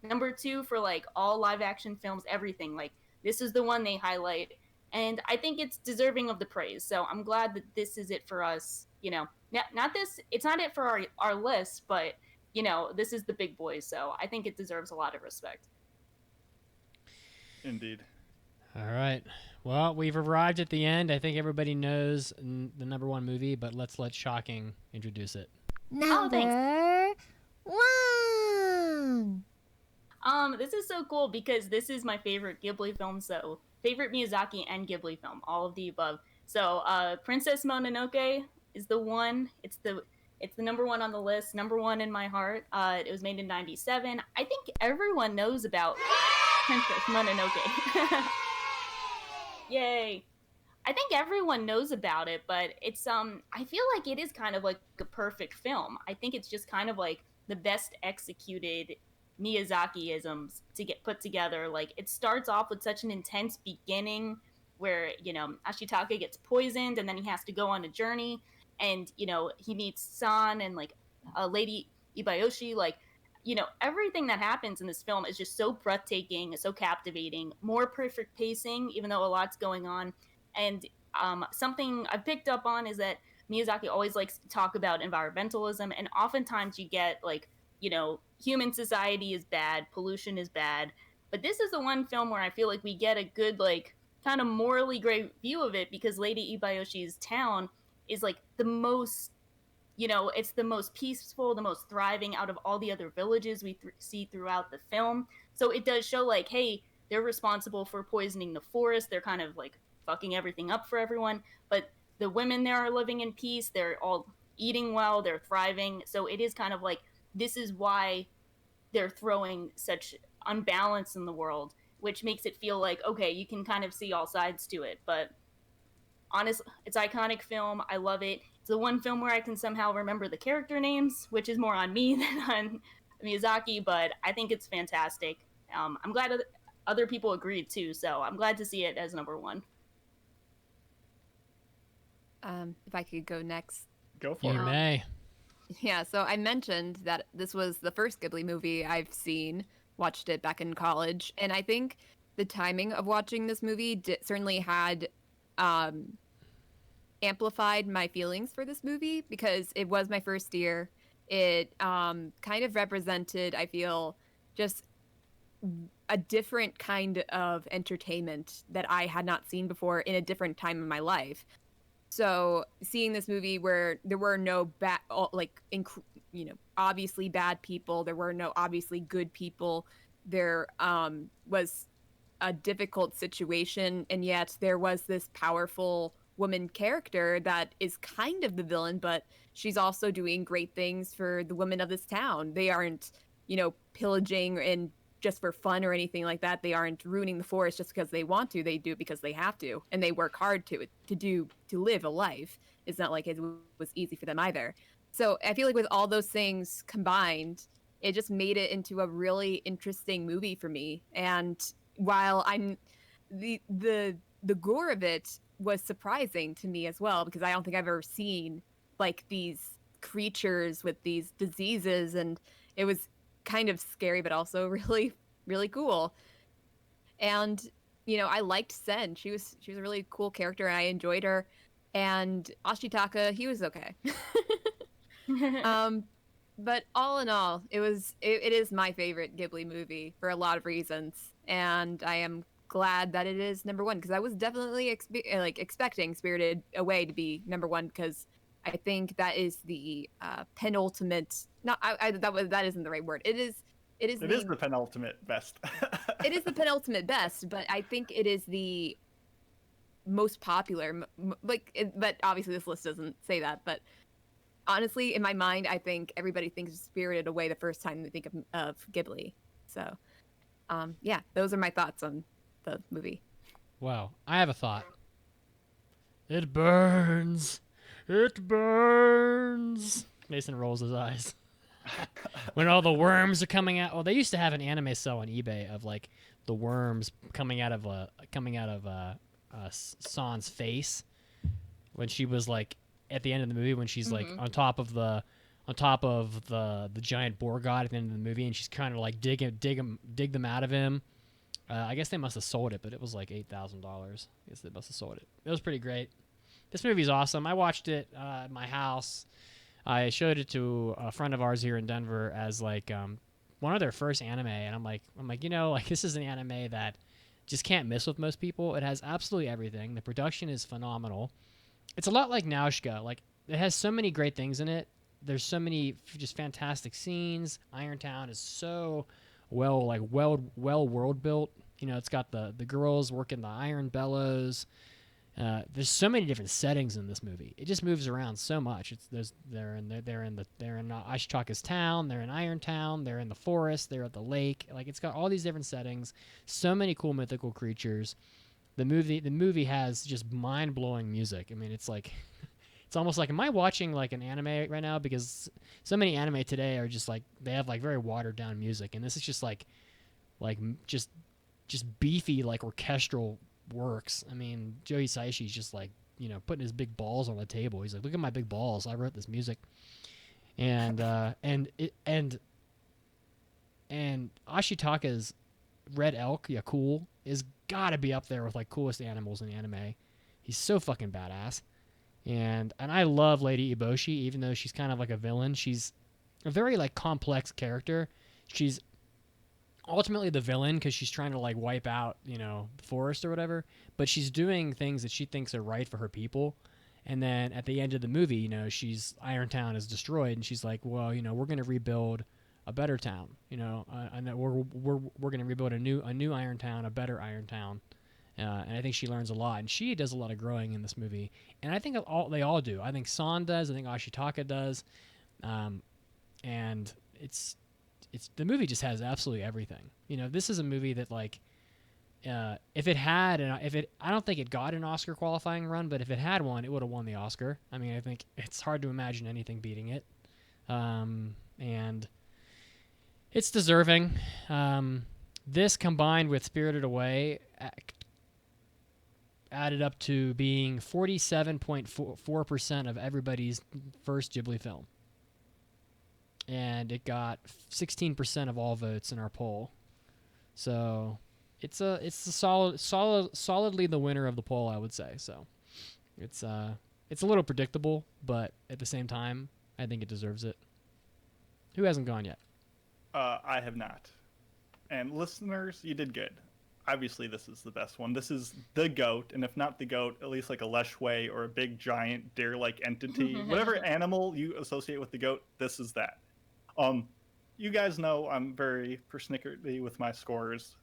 S5: Number 2 for like all live action films, everything. Like this is the one they highlight, and I think it's deserving of the praise. So I'm glad that this is it for us. Not this. It's not it for our list, but this is the big boys. So I think it deserves a lot of respect.
S3: Indeed.
S1: All right. Well, we've arrived at the end. I think everybody knows the number 1 movie, but let's let Shocking introduce it.
S2: Number 1.
S5: This is so cool because this is my favorite Ghibli film, so favorite Miyazaki and Ghibli film, all of the above. So, Princess Mononoke is the one. It's the number 1 on the list, number 1 in my heart. It was made in 1997. I think everyone knows about Princess Mononoke. Yay. I think everyone knows about it, but it's I feel like it is kind of like a perfect film. I think it's just kind of like the best executed Miyazaki-isms to get put together. Like it starts off with such an intense beginning where, Ashitaka gets poisoned and then he has to go on a journey, and he meets San and like a lady Ibayoshi, like, you know, everything that happens in this film is just so breathtaking, so captivating, more perfect pacing, even though a lot's going on. And something I've picked up on is that Miyazaki always likes to talk about environmentalism, and oftentimes you get like, you know, human society is bad, pollution is bad, but this is the one film where I feel like we get a good, like, kind of morally great view of it, because Lady Ibayoshi's town is like the most, you know, it's the most peaceful, the most thriving out of all the other villages we see throughout the film. So it does show like, hey, they're responsible for poisoning the forest, they're kind of like fucking everything up for everyone, but the women there are living in peace, they're all eating well, they're thriving. So it is kind of like, this is why they're throwing such unbalance in the world, which makes it feel like, okay, you can kind of see all sides to it. But honestly, it's iconic film. I love it. It's the one film where I can somehow remember the character names, which is more on me than on Miyazaki, but I think it's fantastic. I'm glad other people agreed too, so I'm glad to see it as number one.
S4: If I could go next.
S3: Go for
S1: You
S3: it.
S1: may.
S4: Yeah, so I mentioned that this was the first Ghibli movie I've seen, watched it back in college, and I think the timing of watching this movie certainly had amplified my feelings for this movie, because it was my first year. It kind of represented, I feel, just a different kind of entertainment that I had not seen before in a different time in my life. So seeing this movie where there were no bad, like, you know, obviously bad people, there were no obviously good people, there was a difficult situation, and yet there was this powerful woman character that is kind of the villain, but she's also doing great things for the women of this town. They aren't, you know, pillaging and just for fun or anything like that. They aren't ruining the forest just because they want to. They do it because they have to, and they work hard to live a life. It's not like it was easy for them either. So I feel like with all those things combined, it just made it into a really interesting movie for me. And while I'm the gore of it was surprising to me as well, because I don't think I've ever seen like these creatures with these diseases, and it was kind of scary but also really, really cool. And you know, I liked Sen. She was a really cool character, and I enjoyed her. And Ashitaka, he was okay. But all in all, it is my favorite Ghibli movie for a lot of reasons, and I am glad that it is number one, because I was definitely expecting Spirited Away to be number one, because I think that is the penultimate. That isn't the right word. It is the
S3: penultimate best.
S4: It is the penultimate best, but I think it is the most popular. But obviously this list doesn't say that. But honestly, in my mind, I think everybody thinks of Spirited Away the first time they think of Ghibli. So, yeah, those are my thoughts on the movie.
S1: Wow, I have a thought. It burns. It burns. Mason rolls his eyes. When all the worms are coming out. Well, they used to have an anime sell on eBay of like the worms coming out of San's face when she was like at the end of the movie, when she's like on top of the giant boar god at the end of the movie, and she's kind of like dig them out of him. I guess they must have sold it, but it was like $8,000. I guess they must have sold it. It was pretty great. This movie's awesome. I watched it at my house. I showed it to a friend of ours here in Denver as like one of their first anime, and I'm like, you know, like this is an anime that just can't miss with most people. It has absolutely everything. The production is phenomenal. It's a lot like Nausicaa. Like it has so many great things in it. There's so many just fantastic scenes. Irontown is so well world built. You know, it's got the girls working the iron bellows. There's so many different settings in this movie. It just moves around so much. They're in Ashitaka's town. They're in Irontown. They're in the forest. They're at the lake. Like it's got all these different settings. So many cool mythical creatures. The movie has just mind blowing music. I mean, it's like it's almost like, am I watching like an anime right now? Because so many anime today are just like they have like very watered down music, and this is just like just beefy like orchestral works. I mean, Joe Hisaishi's just like, you know, putting his big balls on the table. He's like, look at my big balls. I wrote this music. And Ashitaka's red elk, cool, is gotta be up there with like coolest animals in the anime. He's so fucking badass. And I love Lady Eboshi, even though she's kind of like a villain. She's a very like complex character. She's ultimately the villain because she's trying to like wipe out, the forest or whatever. But she's doing things that she thinks are right for her people. And then at the end of the movie, Irontown is destroyed, and she's like, well, we're gonna rebuild a better town. And that we're gonna rebuild a new Irontown, a better Irontown. And I think she learns a lot, and she does a lot of growing in this movie. And I think they all do. I think San does. I think Ashitaka does. And it's the movie just has absolutely everything. This is a movie that like, if it had, I don't think it got an Oscar qualifying run, but if it had one, it would have won the Oscar. I mean, I think it's hard to imagine anything beating it. And it's deserving. This combined with Spirited Away added up to being 47.4% of everybody's first Ghibli film. And it got 16% of all votes in our poll. So it's solidly the winner of the poll, I would say. So it's a little predictable, but at the same time, I think it deserves it. Who hasn't gone yet?
S3: I have not. And listeners, you did good. Obviously, this is the best one. This is the GOAT, and if not the GOAT, at least like a Leshway or a big giant deer-like entity. Whatever animal you associate with the GOAT, this is that. You guys know I'm very persnickety with my scores.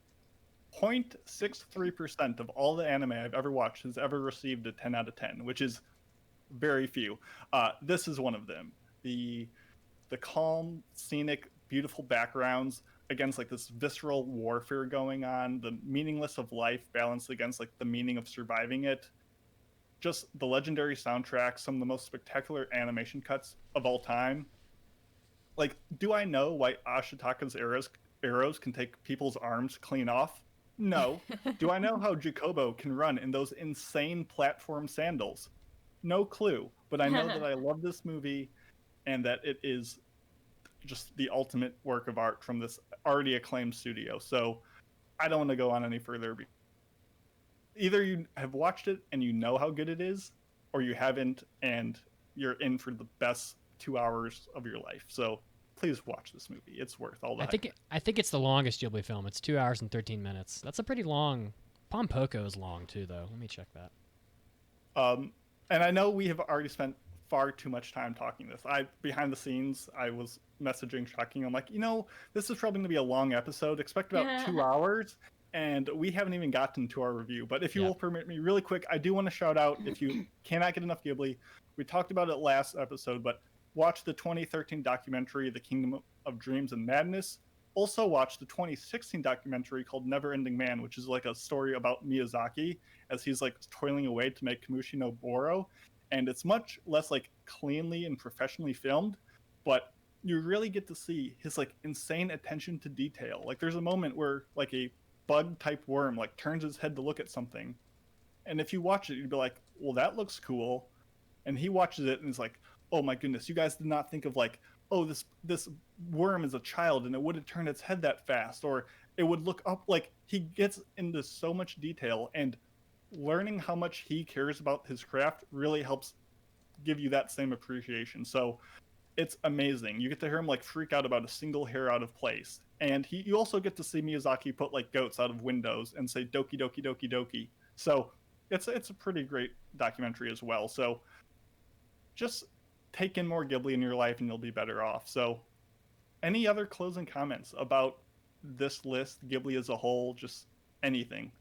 S3: 0.63% of all the anime I've ever watched has ever received a 10 out of 10, which is very few. This is one of them. The calm, scenic, beautiful backgrounds against like this visceral warfare going on, the meaningless of life balanced against like the meaning of surviving it. Just the legendary soundtrack, some of the most spectacular animation cuts of all time. Like, do I know why Ashitaka's arrows can take people's arms clean off? No. Do I know how Jacobo can run in those insane platform sandals? No clue. But I know that I love this movie and that it is just the ultimate work of art from this already acclaimed studio. So I don't want to go on any further. Either you have watched it and you know how good it is, or you haven't and you're in for the best 2 hours of your life. So please watch this movie. It's worth all that.
S1: I think it's the longest Ghibli film. It's 2 hours and 13 minutes. That's a pretty long. Pompoko is long too, though. Let me check that.
S3: And I know we have already spent far too much time talking this. Behind the scenes, I was messaging Shocking. I'm like, this is probably going to be a long episode. Expect about 2 hours. And we haven't even gotten to our review. But if you will permit me really quick, I do want to shout out, if you cannot get enough Ghibli, we talked about it last episode, but watch the 2013 documentary, The Kingdom of Dreams and Madness. Also watch the 2016 documentary called Never Ending Man, which is like a story about Miyazaki as he's like toiling away to make Kamushi no Boro. And it's much less like cleanly and professionally filmed, but you really get to see his like insane attention to detail. Like there's a moment where like a bug type worm like turns his head to look at something. And if you watch it, you'd be like, well, that looks cool. And he watches it and is like, oh my goodness, you guys did not think of like, oh, this worm is a child and it wouldn't turn its head that fast, or it would look up. Like he gets into so much detail, and learning how much he cares about his craft really helps give you that same appreciation. So it's amazing. You get to hear him like freak out about a single hair out of place. And you also get to see Miyazaki put like goats out of windows and say doki doki doki doki. So it's a pretty great documentary as well. So just take in more Ghibli in your life and you'll be better off. So any other closing comments about this list, Ghibli as a whole, just anything?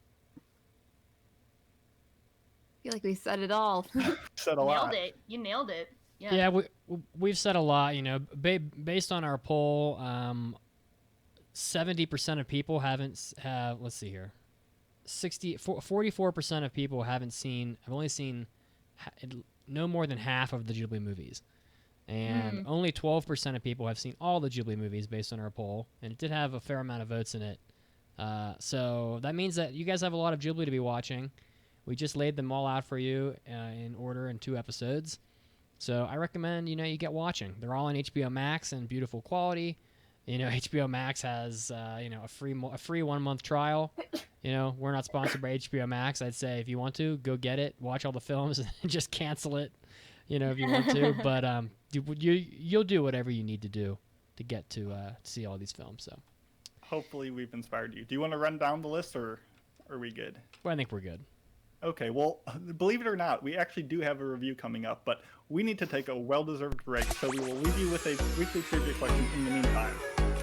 S4: I feel like we said it all.
S3: Said a lot.
S5: Nailed it. You nailed it.
S1: Yeah, we've said a lot. Based on our poll, 70% of people have. Let's see here, 44% of people have only seen no more than half of the Ghibli movies, and only 12% of people have seen all the Ghibli movies based on our poll, and it did have a fair amount of votes in it. So that means that you guys have a lot of Ghibli to be watching. We just laid them all out for you in order in 2 episodes. So I recommend, you get watching. They're all on HBO Max in beautiful quality. HBO Max has, a free 1 month trial. We're not sponsored by HBO Max. I'd say if you want to, go get it, watch all the films, and just cancel it, if you want to. But you'll do whatever you need to do to get to see all these films. So
S3: hopefully we've inspired you. Do you want to run down the list, or are we good?
S1: Well, I think we're good.
S3: Okay, well, believe it or not, we actually do have a review coming up, but we need to take a well-deserved break, so we will leave you with a weekly trivia question in the meantime.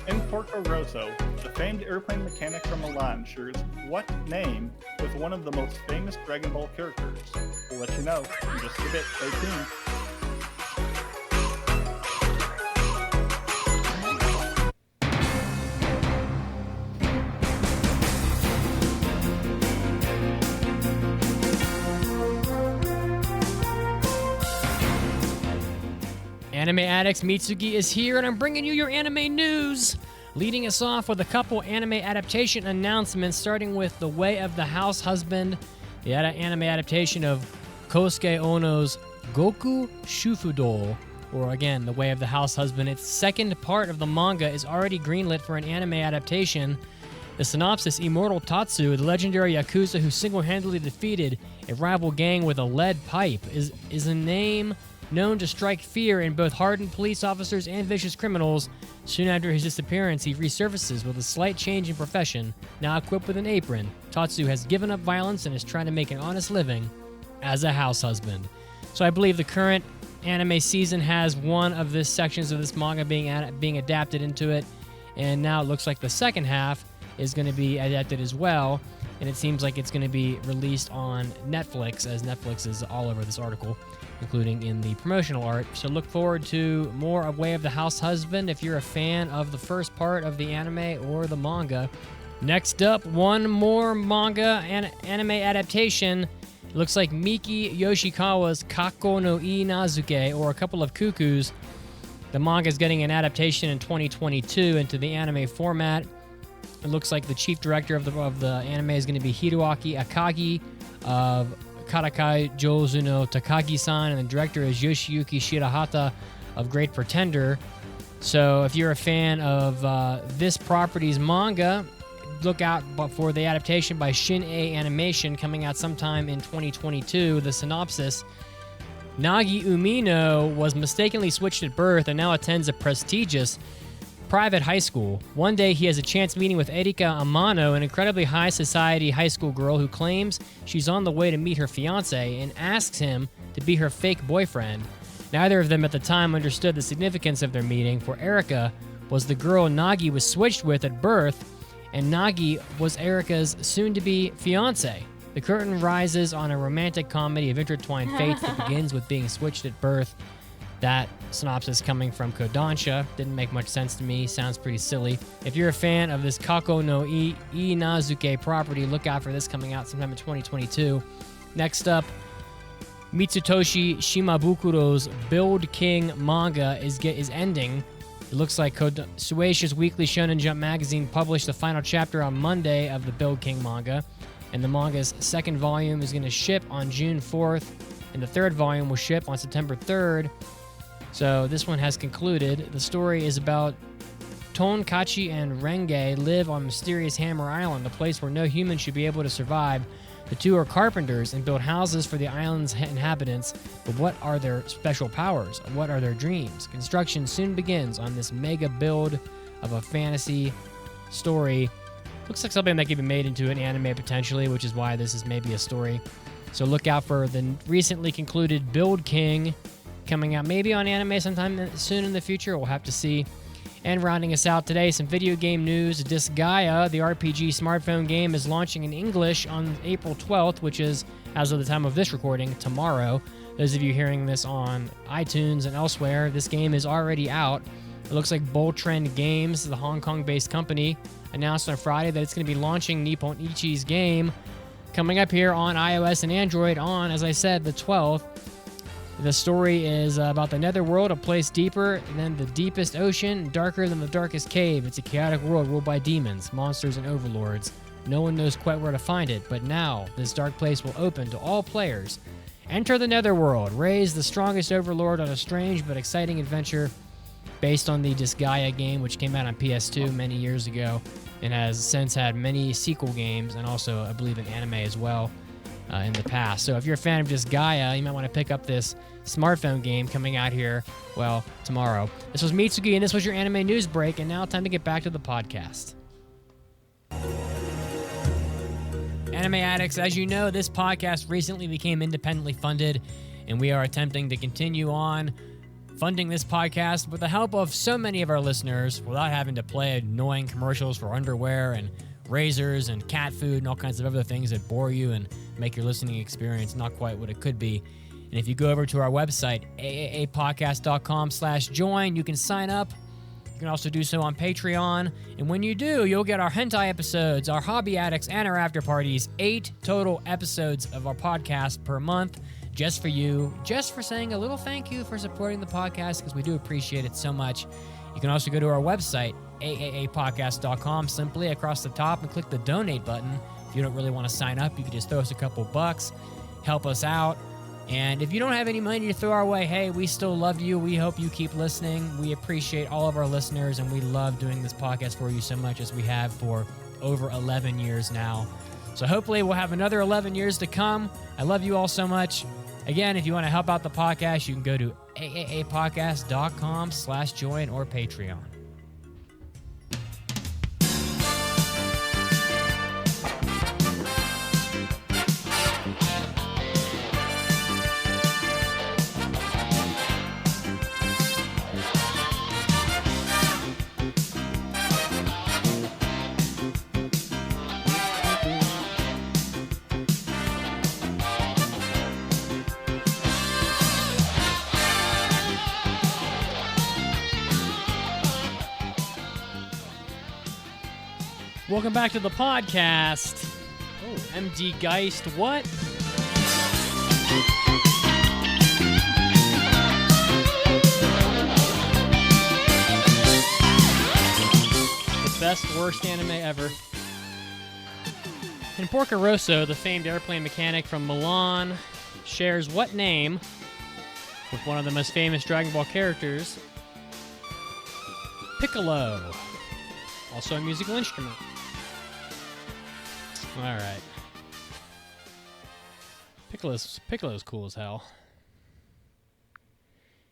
S3: In Porco Rosso, the famed airplane mechanic from Milan shares what name with one of the most famous Dragon Ball characters? We'll let you know in just a bit. Stay tuned.
S1: Anime Addicts Mitsugi is here, and I'm bringing you your anime news. Leading us off with a couple anime adaptation announcements, starting with The Way of the House Husband, the anime adaptation of Kosuke Ono's Goku Shufudo, or again, The Way of the House Husband. Its second part of the manga is already greenlit for an anime adaptation. The synopsis: Immortal Tatsu, the legendary Yakuza who single-handedly defeated a rival gang with a lead pipe, is a name known to strike fear in both hardened police officers and vicious criminals. Soon after his disappearance, he resurfaces with a slight change in profession. Now equipped with an apron, Tatsu has given up violence and is trying to make an honest living as a house husband. So I believe the current anime season has one of the sections of this manga being adapted into it, and now it looks like the second half is going to be adapted as well, and it seems like it's going to be released on Netflix, as Netflix is all over this article, including in the promotional art. So look forward to more of Way of the House Husband if you're a fan of the first part of the anime or the manga. Next up, one more manga and anime adaptation. It looks like Miki Yoshikawa's Kako no I Nazuke, or A Couple of Cuckoos. The manga is getting an adaptation in 2022 into the anime format. It looks like the chief director of the anime is going to be Hiroaki Akagi of Karakai Jozu no Takagi-san, and the director is Yoshiyuki Shirahata of Great Pretender. So if you're a fan of this property's manga, look out for the adaptation by Shin-Ei Animation coming out sometime in 2022. The synopsis: Nagi Umino was mistakenly switched at birth and now attends a prestigious private high school. One day he has a chance meeting with Erika Amano, an incredibly high society high school girl who claims she's on the way to meet her fiance and asks him to be her fake boyfriend. Neither of them at the time understood the significance of their meeting, for Erika was the girl Nagi was switched with at birth, and Nagi was Erika's soon-to-be fiance. The curtain rises on a romantic comedy of intertwined fates that begins with being switched at birth. That synopsis coming from Kodansha didn't make much sense to me. Sounds pretty silly. If you're a fan of this Kako no I Nazuke property, look out for this coming out sometime in 2022. Next up, Mitsutoshi Shimabukuro's Build King manga is ending. It looks like Shueisha's weekly Shonen Jump magazine published the final chapter on Monday of the Build King manga, and the manga's second volume is going to ship on June 4th, and the third volume will ship on September 3rd. So this one has concluded. The story is about Tonkachi and Renge live on mysterious Hammer Island, a place where no human should be able to survive. The two are carpenters and build houses for the island's inhabitants, but what are their special powers? What are their dreams? Construction soon begins on this mega build of a fantasy story. Looks like something that could be made into an anime potentially, which is why this is maybe a story. So look out for the recently concluded Build King coming out maybe on anime sometime soon in the future. We'll have to see. And rounding us out today, some video game news. Disgaea, the RPG smartphone game, is launching in English on April 12th, which is, as of the time of this recording, tomorrow. Those of you hearing this on iTunes and elsewhere, this game is already out. It looks like Bold Trend Games, the Hong Kong-based company, announced on Friday that it's going to be launching Nippon Ichi's game coming up here on iOS and Android on, as I said, the 12th. The story is about the netherworld, a place deeper than the deepest ocean, darker than the darkest cave. It's a chaotic world ruled by demons, monsters, and overlords. No one knows quite where to find it, but now this dark place will open to all players. Enter the Netherworld. Raise the strongest overlord on a strange but exciting adventure based on the Disgaea game, which came out on PS2 many years ago and has since had many sequel games and also, I believe, an anime as well in the past. So if you're a fan of Disgaea, you might want to pick up this smartphone game coming out here, well, tomorrow. This was Mitsugi, and this was your anime news break, and now time to get back to the podcast. Anime Addicts, as you know, this podcast recently became independently funded, and we are attempting to continue on funding this podcast with the help of so many of our listeners without having to play annoying commercials for underwear and razors and cat food and all kinds of other things that bore you and make your listening experience not quite what it could be. And if you go over to our website, aaapodcast.com/join, you can sign up. You can also do so on Patreon. And when you do, you'll get our hentai episodes, our hobby addicts, and our after parties. 8 total episodes of our podcast per month. Just for you, just for saying a little thank you for supporting the podcast, because we do appreciate it so much. You can also go to our website, aaapodcast.com, simply across the top and click the donate button. If you don't really want to sign up, you can just throw us a couple bucks, help us out. And if you don't have any money to throw our way, hey, we still love you. We hope you keep listening. We appreciate all of our listeners, and we love doing this podcast for you so much, as we have for over 11 years now. So hopefully we'll have another 11 years to come. I love you all so much. Again, if you want to help out the podcast, you can go to aaapodcast.com/join or Patreon. Welcome back to the podcast. Oh, MD Geist, what? The best, worst anime ever. And Porco Rosso, the famed airplane mechanic from Milan, shares what name with one of the most famous Dragon Ball characters? Piccolo. Also a musical instrument. All right. Piccolo's cool as hell.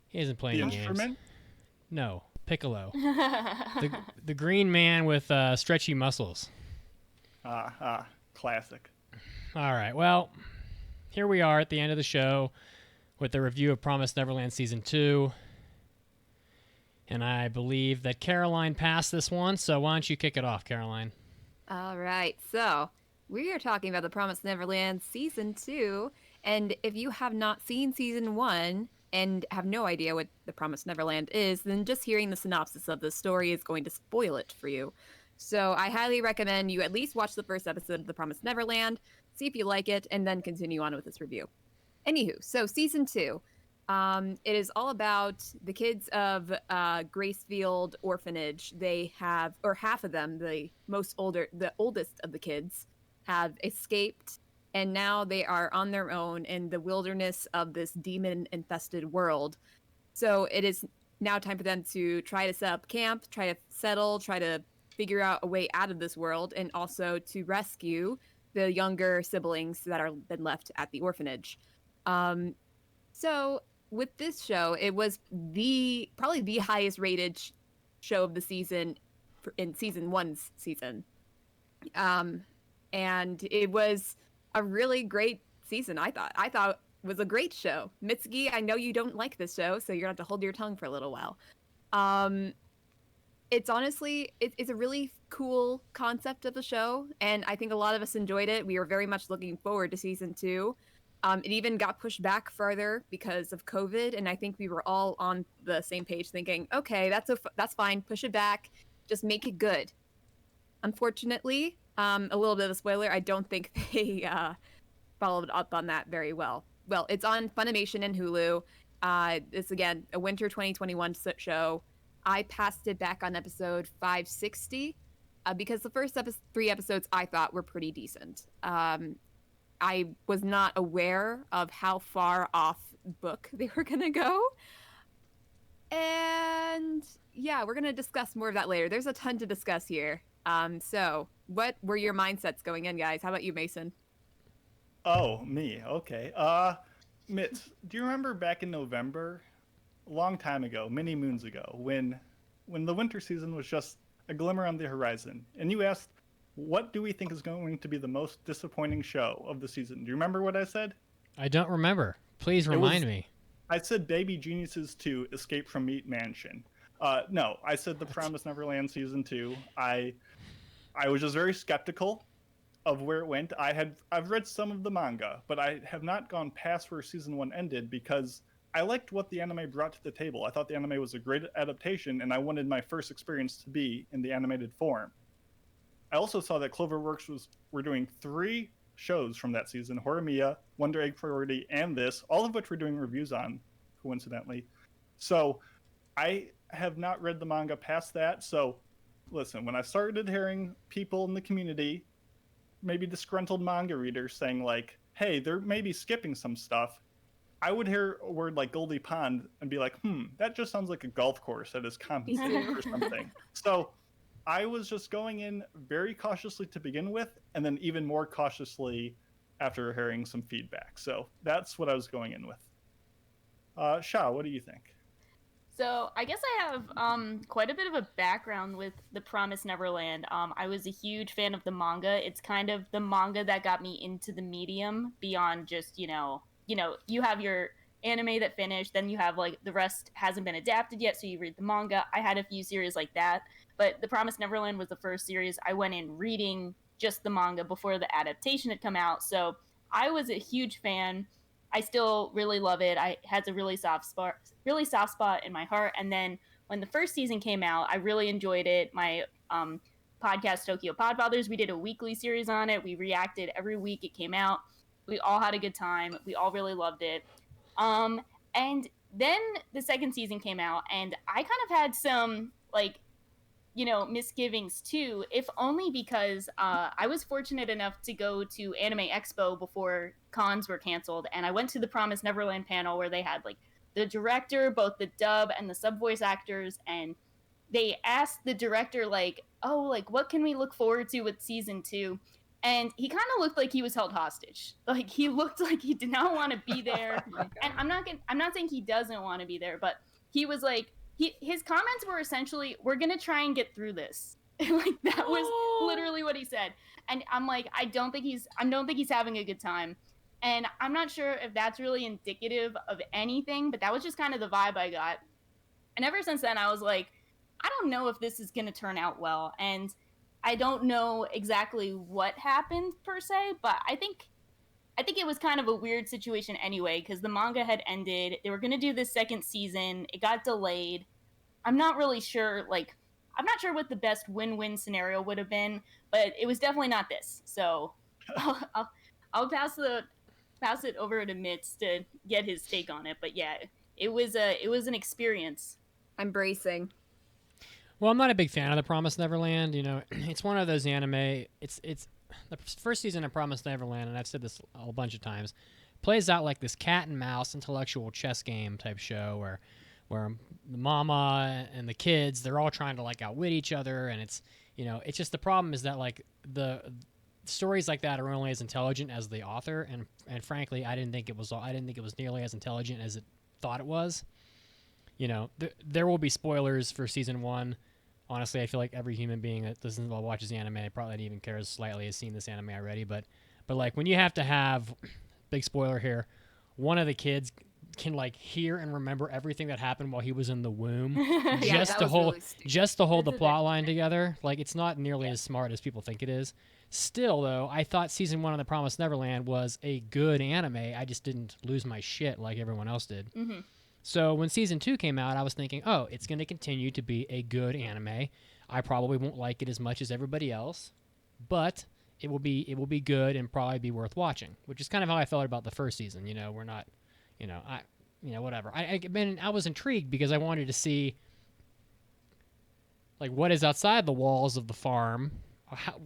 S1: He isn't playing
S3: The
S1: games.
S3: instrument?
S1: No, Piccolo. the green man with stretchy muscles.
S3: Classic.
S1: All right. Well, here we are at the end of the show with the review of Promised Neverland Season 2. And I believe that Caroline passed this one, so why don't you kick it off, Caroline?
S4: All right, so we are talking about the Promised Neverland Season 2, and if you have not seen Season 1 and have no idea what the Promised Neverland is, then just hearing the synopsis of the story is going to spoil it for you. So I highly recommend you at least watch the first episode of the Promised Neverland, see if you like it, and then continue on with this review. Anywho, so Season 2. It is all about the kids of Gracefield Orphanage. They have, or half of them, the oldest of the kids, have escaped, and now they are on their own in the wilderness of this demon-infested world. So it is now time for them to try to set up camp, try to settle, try to figure out a way out of this world, and also to rescue the younger siblings that are been left at the orphanage. So with this show, it was probably the highest rated show of the season in Season 1's season. And it was a really great season, I thought. I thought it was a great show. Mitsuki, I know you don't like this show, so you're going to have to hold your tongue for a little while. It's honestly, it's a really cool concept of the show, and I think a lot of us enjoyed it. We were very much looking forward to Season 2. It even got pushed back further because of COVID, and I think we were all on the same page thinking, okay, that's fine, push it back, just make it good. Unfortunately, a little bit of a spoiler, I don't think they followed up on that very well. Well, it's on Funimation and Hulu. It's, again, a winter 2021 show. I passed it back on episode 560 because the first 3 episodes I thought were pretty decent. I was not aware of how far off book they were gonna go. And yeah, we're gonna discuss more of that later. There's a ton to discuss here. So what were your mindsets going in, guys? How about you, Mason?
S3: Oh, me. Okay. Mitz, do you remember back in November, a long time ago, many moons ago, when the winter season was just a glimmer on the horizon, and you asked, what do we think is going to be the most disappointing show of the season? Do you remember what I said?
S1: I don't remember. Please remind me.
S3: I said Baby Geniuses 2 Escape from Meat Mansion. No, I said The Promised Neverland Season 2. I was just very skeptical of where it went. I've read some of the manga, but I have not gone past where Season 1 ended because I liked what the anime brought to the table. I thought the anime was a great adaptation, and I wanted my first experience to be in the animated form. I also saw that Cloverworks were doing 3 shows from that season: Horimiya, Wonder Egg Priority, and this, all of which we're doing reviews on, coincidentally. So I have not read the manga past that. So listen, when I started hearing people in the community, maybe disgruntled manga readers, saying like, hey, they're maybe skipping some stuff, I would hear a word like Goldie Pond and be like, that just sounds like a golf course that is compensating for something. So I was just going in very cautiously to begin with, and then even more cautiously after hearing some feedback. So that's what I was going in with. Sha, what do you think?
S5: So I guess I have quite a bit of a background with The Promised Neverland. I was a huge fan of the manga. It's kind of the manga that got me into the medium beyond just, you have your anime that finished, then you have like the rest hasn't been adapted yet, so you read the manga. I had a few series like that, but The Promised Neverland was the first series I went in reading just the manga before the adaptation had come out. So I was a huge fan. I still really love it. I had a really soft spot in my heart. And then when the first season came out, I really enjoyed it. My podcast, Tokyo Podfathers, we did a weekly series on it. We reacted every week it came out. We all had a good time. We all really loved it. And then the second season came out, and I kind of had some misgivings too, if only because I was fortunate enough to go to Anime Expo before cons were canceled, and I went to the Promised Neverland panel where they had like the director, both the dub and the sub voice actors, and they asked the director what can we look forward to with season 2? And he kind of looked like he was held hostage. Like he looked like he did not want to be there. And I'm not saying he doesn't want to be there, but he was like, his comments were essentially, we're going to try and get through this. Like that was literally what he said. And I'm like, I don't think he's having a good time. And I'm not sure if that's really indicative of anything, but that was just kind of the vibe I got. And ever since then, I was like, I don't know if this is going to turn out well. And I don't know exactly what happened per se, but I think it was kind of a weird situation anyway, because the manga had ended. They were going to do this second season. It got delayed. I'm not really sure, what the best win-win scenario would have been, but it was definitely not this. So I'll pass it over to Mitz to get his take on it. But yeah, it was an experience.
S4: I'm bracing.
S1: Well, I'm not a big fan of The Promised Neverland. It's one of those anime. It's the first season of Promised Neverland, and I've said this a bunch of times, plays out like this cat and mouse intellectual chess game type show where the mama and the kids, they're all trying to like outwit each other, and it's just the problem is that like the stories like that are only as intelligent as the author, and frankly, I didn't think it was nearly as intelligent as it thought it was. There will be spoilers for season 1. Honestly, I feel like every human being that watches the anime probably even cares slightly has seen this anime already. But like when you have to have, big spoiler here, one of the kids can like hear and remember everything that happened while he was in the womb, just to hold the plot line together. Like it's not nearly as smart as people think it is. Still, though, I thought season 1 of The Promised Neverland was a good anime. I just didn't lose my shit like everyone else did. Mm-hmm. So when season 2 came out, I was thinking, oh, it's going to continue to be a good anime. I probably won't like it as much as everybody else, but it will be good and probably be worth watching, which is kind of how I felt about the first season. We're not, whatever. I was intrigued because I wanted to see like what is outside the walls of the farm,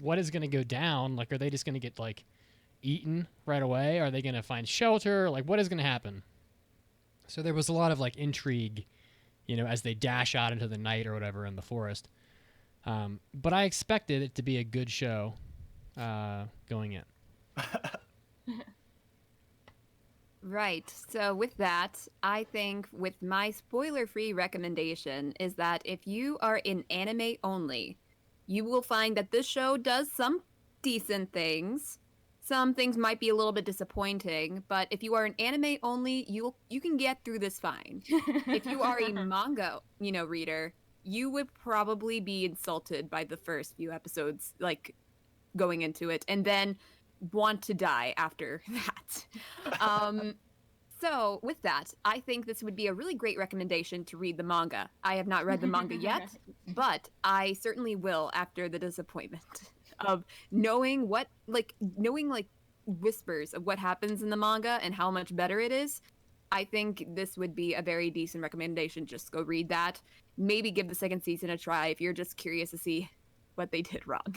S1: what is going to go down. Like, are they just going to get like eaten right away? Are they going to find shelter? Like, what is going to happen? So there was a lot of like intrigue, as they dash out into the night or whatever in the forest. But I expected it to be a good show going in.
S4: Right. So with that, I think with my spoiler-free recommendation is that if you are in anime only, you will find that this show does some decent things. Some things might be a little bit disappointing, but if you are an anime only, you can get through this fine. If you are a manga, reader, you would probably be insulted by the first few episodes, like going into it, and then want to die after that. So with that, I think this would be a really great recommendation to read the manga. I have not read the manga yet, but I certainly will after the disappointment of knowing whispers of what happens in the manga and how much better it is. I think this would be a very decent recommendation. Just go read that. Maybe give the second season a try if you're just curious to see what they did wrong.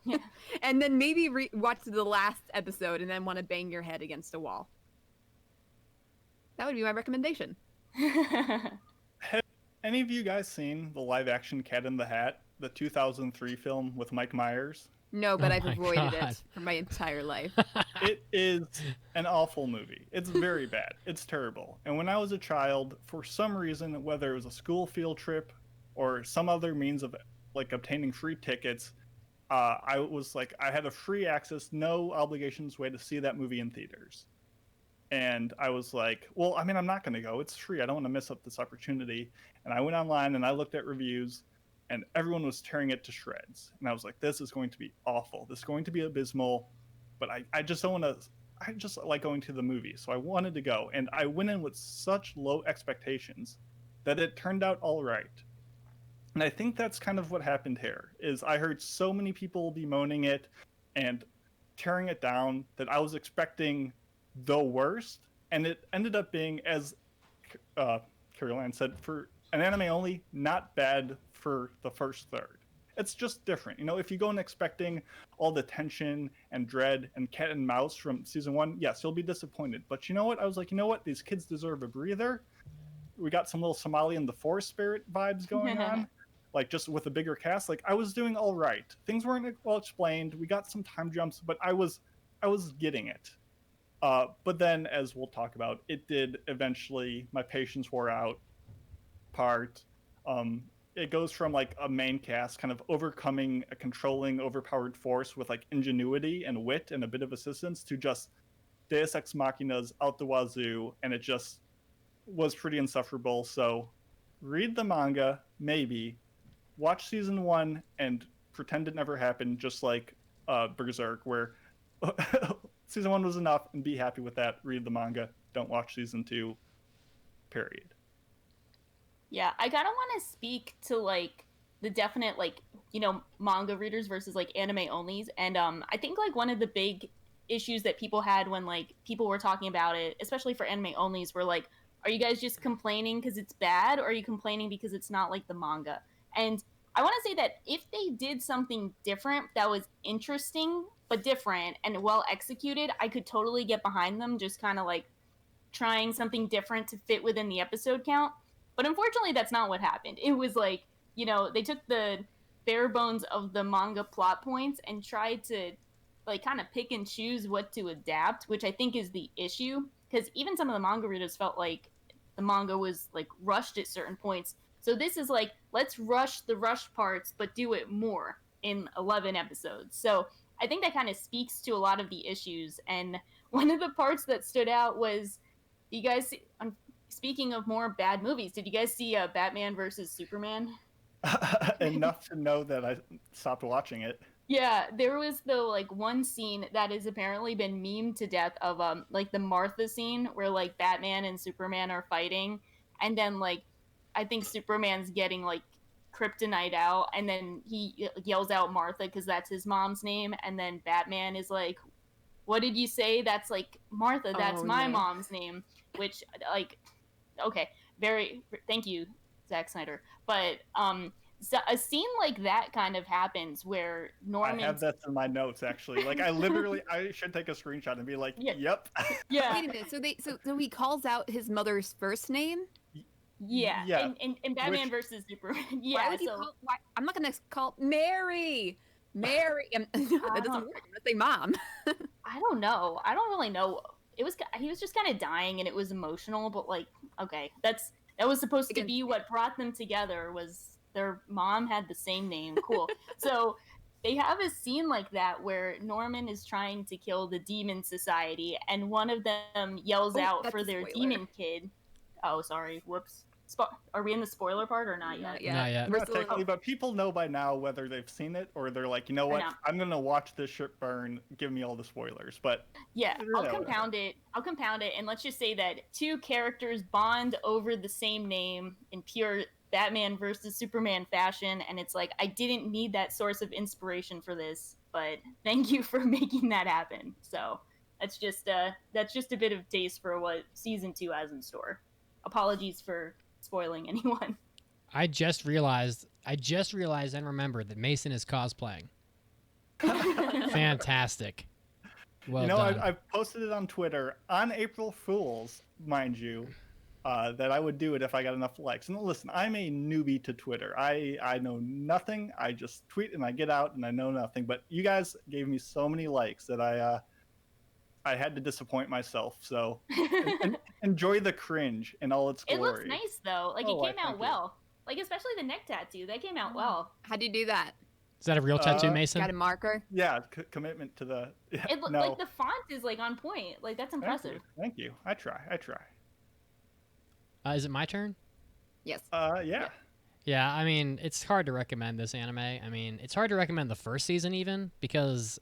S5: Yeah.
S4: And then maybe watch the last episode and then want to bang your head against a wall. That would be my recommendation.
S3: Have any of you guys seen the live-action Cat in the Hat, the 2003 film with Mike Myers?
S4: No, but
S1: Oh
S4: I've
S1: my
S4: avoided
S1: God.
S4: it for my entire life.
S3: It is an awful movie. It's very bad. It's terrible. And when I was a child, for some reason, whether it was a school field trip or some other means of like obtaining free tickets, I was like, I had a free access, no obligations way to see that movie in theaters. And I was like, well, I mean, I'm not going to go. It's free. I don't want to miss up this opportunity. And I went online and I looked at reviews, and everyone was tearing it to shreds. And I was like, this is going to be awful. This is going to be abysmal. But I just don't want to. I just like going to the movie. So I wanted to go. And I went in with such low expectations that it turned out all right. And I think that's kind of what happened here, is I heard so many people bemoaning it and tearing it down that I was expecting the worst, and it ended up being, as Caroline said, for an anime only, not bad for the first third. It's just different. If you go in expecting all the tension and dread and cat and mouse from season 1, yes, you'll be disappointed. But you know what? I was like, you know what? These kids deserve a breather. We got some little Somali in the Forest spirit vibes going on. Like, just with a bigger cast. Like, I was doing all right. Things weren't well explained. We got some time jumps, but I was getting it. But then, as we'll talk about, it did eventually, my patience wore out part. It goes from like a main cast kind of overcoming a controlling, overpowered force with like ingenuity and wit and a bit of assistance to just Deus Ex Machinas out the wazoo, and it just was pretty insufferable. So read the manga, maybe. Watch season 1 and pretend it never happened, just like Berserk, where season 1 was enough, and be happy with that. Read the manga. Don't watch season 2. Period.
S5: Yeah, I kind of want to speak to like the definite manga readers versus like anime onlys, and I think like one of the big issues that people had when like people were talking about it, especially for anime onlys, were like, are you guys just complaining because it's bad, or are you complaining because it's not like the manga? And I want to say that if they did something different that was interesting but different and well executed, I could totally get behind them, just kind of like trying something different to fit within the episode count. But unfortunately, that's not what happened. It was like, they took the bare bones of the manga plot points and tried to like kind of pick and choose what to adapt, which I think is the issue, because even some of the manga readers felt like the manga was like rushed at certain points. So this is like, let's rush the rushed parts, but do it more in 11 episodes. So I think that kind of speaks to a lot of the issues. And one of the parts that stood out was, you guys, speaking of more bad movies, did you guys see Batman versus Superman?
S3: Enough to know that I stopped watching it.
S5: Yeah, there was the like one scene that has apparently been memed to death of like the Martha scene where like Batman and Superman are fighting, and then like I think Superman's getting like kryptonite out, and then he yells out Martha because that's his mom's name, and then Batman is like, what did you say? That's like Martha, that's my mom's name. Which like, okay, thank you, Zack Snyder. But a scene like that kind of happens where Norman.
S3: I have that in my notes actually. Like I should take a screenshot and be like,
S5: Yeah.
S3: "Yep."
S5: Yeah.
S4: Wait a minute. So he calls out his mother's first name.
S5: Yeah.
S3: Yeah.
S5: In Batman versus Superman. Yeah.
S4: Why would he call? Why, I'm not gonna call Mary. Mary. That doesn't work. I'm gonna say mom.
S5: I don't know. I don't really know. He was just kind of dying, and it was emotional. But like, okay, that was supposed to be what brought them together. Was their mom had the same name? Cool. So they have a scene like that where Norman is trying to kill the Demon Society, and one of them yells out for their demon kid. Oh, sorry. Whoops. Are we in the spoiler part or not yet?
S1: Not yet.
S3: Not technically, but people know by now whether they've seen it or they're like, you know what, I'm gonna watch this shit burn. Give me all the spoilers. But
S5: yeah, I'll compound it. And let's just say that two characters bond over the same name in pure Batman versus Superman fashion, and it's like I didn't need that source of inspiration for this, but thank you for making that happen. So that's just a bit of taste for what season 2 has in store. Apologies for spoiling anyone.
S1: I just realized and remembered that Mason is cosplaying. Fantastic. Well done.
S3: I've posted it on Twitter on April Fool's, mind you, that I would do it if I got enough likes. And listen, I'm a newbie to Twitter. I know nothing. I just tweet and I get out and I know nothing. But you guys gave me so many likes that I had to disappoint myself. So enjoy the cringe in all its glory.
S5: It looks nice though. Like it came out well. Like especially the neck tattoo, that came out well.
S4: How'd you do that?
S1: Is that a real tattoo, Mason?
S4: Got a marker?
S3: Yeah, commitment to the. Yeah, no.
S5: Like the font is like on point. Like that's impressive.
S3: Thank you. I try.
S1: Is it my turn?
S4: Yes.
S3: Yeah.
S1: Yeah, I mean, it's hard to recommend this anime. I mean, it's hard to recommend the first season even because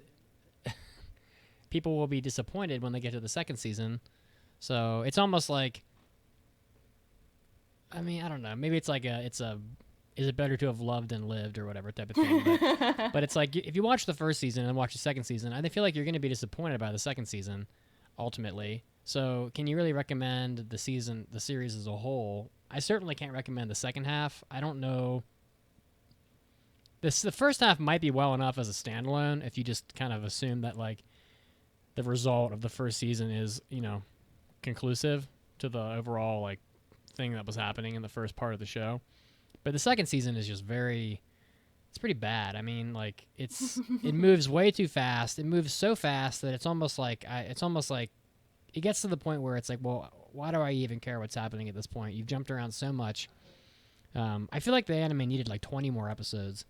S1: people will be disappointed when they get to the second season. So it's almost like, I mean, I don't know. Maybe it's like is it better to have loved and lived or whatever type of thing. But it's like if you watch the first season and watch the second season, I feel like you're going to be disappointed by the second season, ultimately. So can you really recommend the series as a whole? I certainly can't recommend the second half. I don't know. The first half might be well enough as a standalone if you just kind of assume that like the result of the first season is, conclusive to the overall like thing that was happening in the first part of the show. But the second season is just it's pretty bad. I mean, like it moves way too fast. It moves so fast that it's almost like it gets to the point where it's like, well, why do I even care what's happening at this point? You've jumped around so much. I feel like the anime needed like 20 more episodes,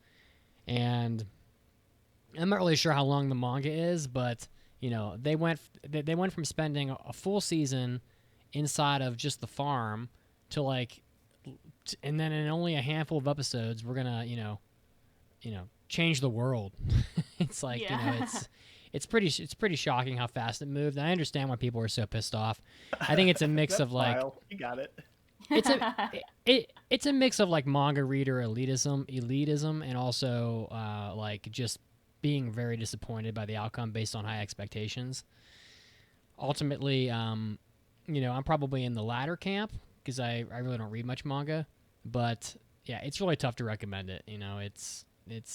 S1: and I'm not really sure how long the manga is, but they went from spending a full season inside of just the farm to like, and then in only a handful of episodes, we're gonna change the world. It's like it's pretty shocking how fast it moved. And I understand why people are so pissed off. I think it's a mix of like
S3: you got it.
S1: It's a mix of like manga reader elitism, and also like just being very disappointed by the outcome based on high expectations. Ultimately, I'm probably in the latter camp because I really don't read much manga, but yeah, it's really tough to recommend it. It's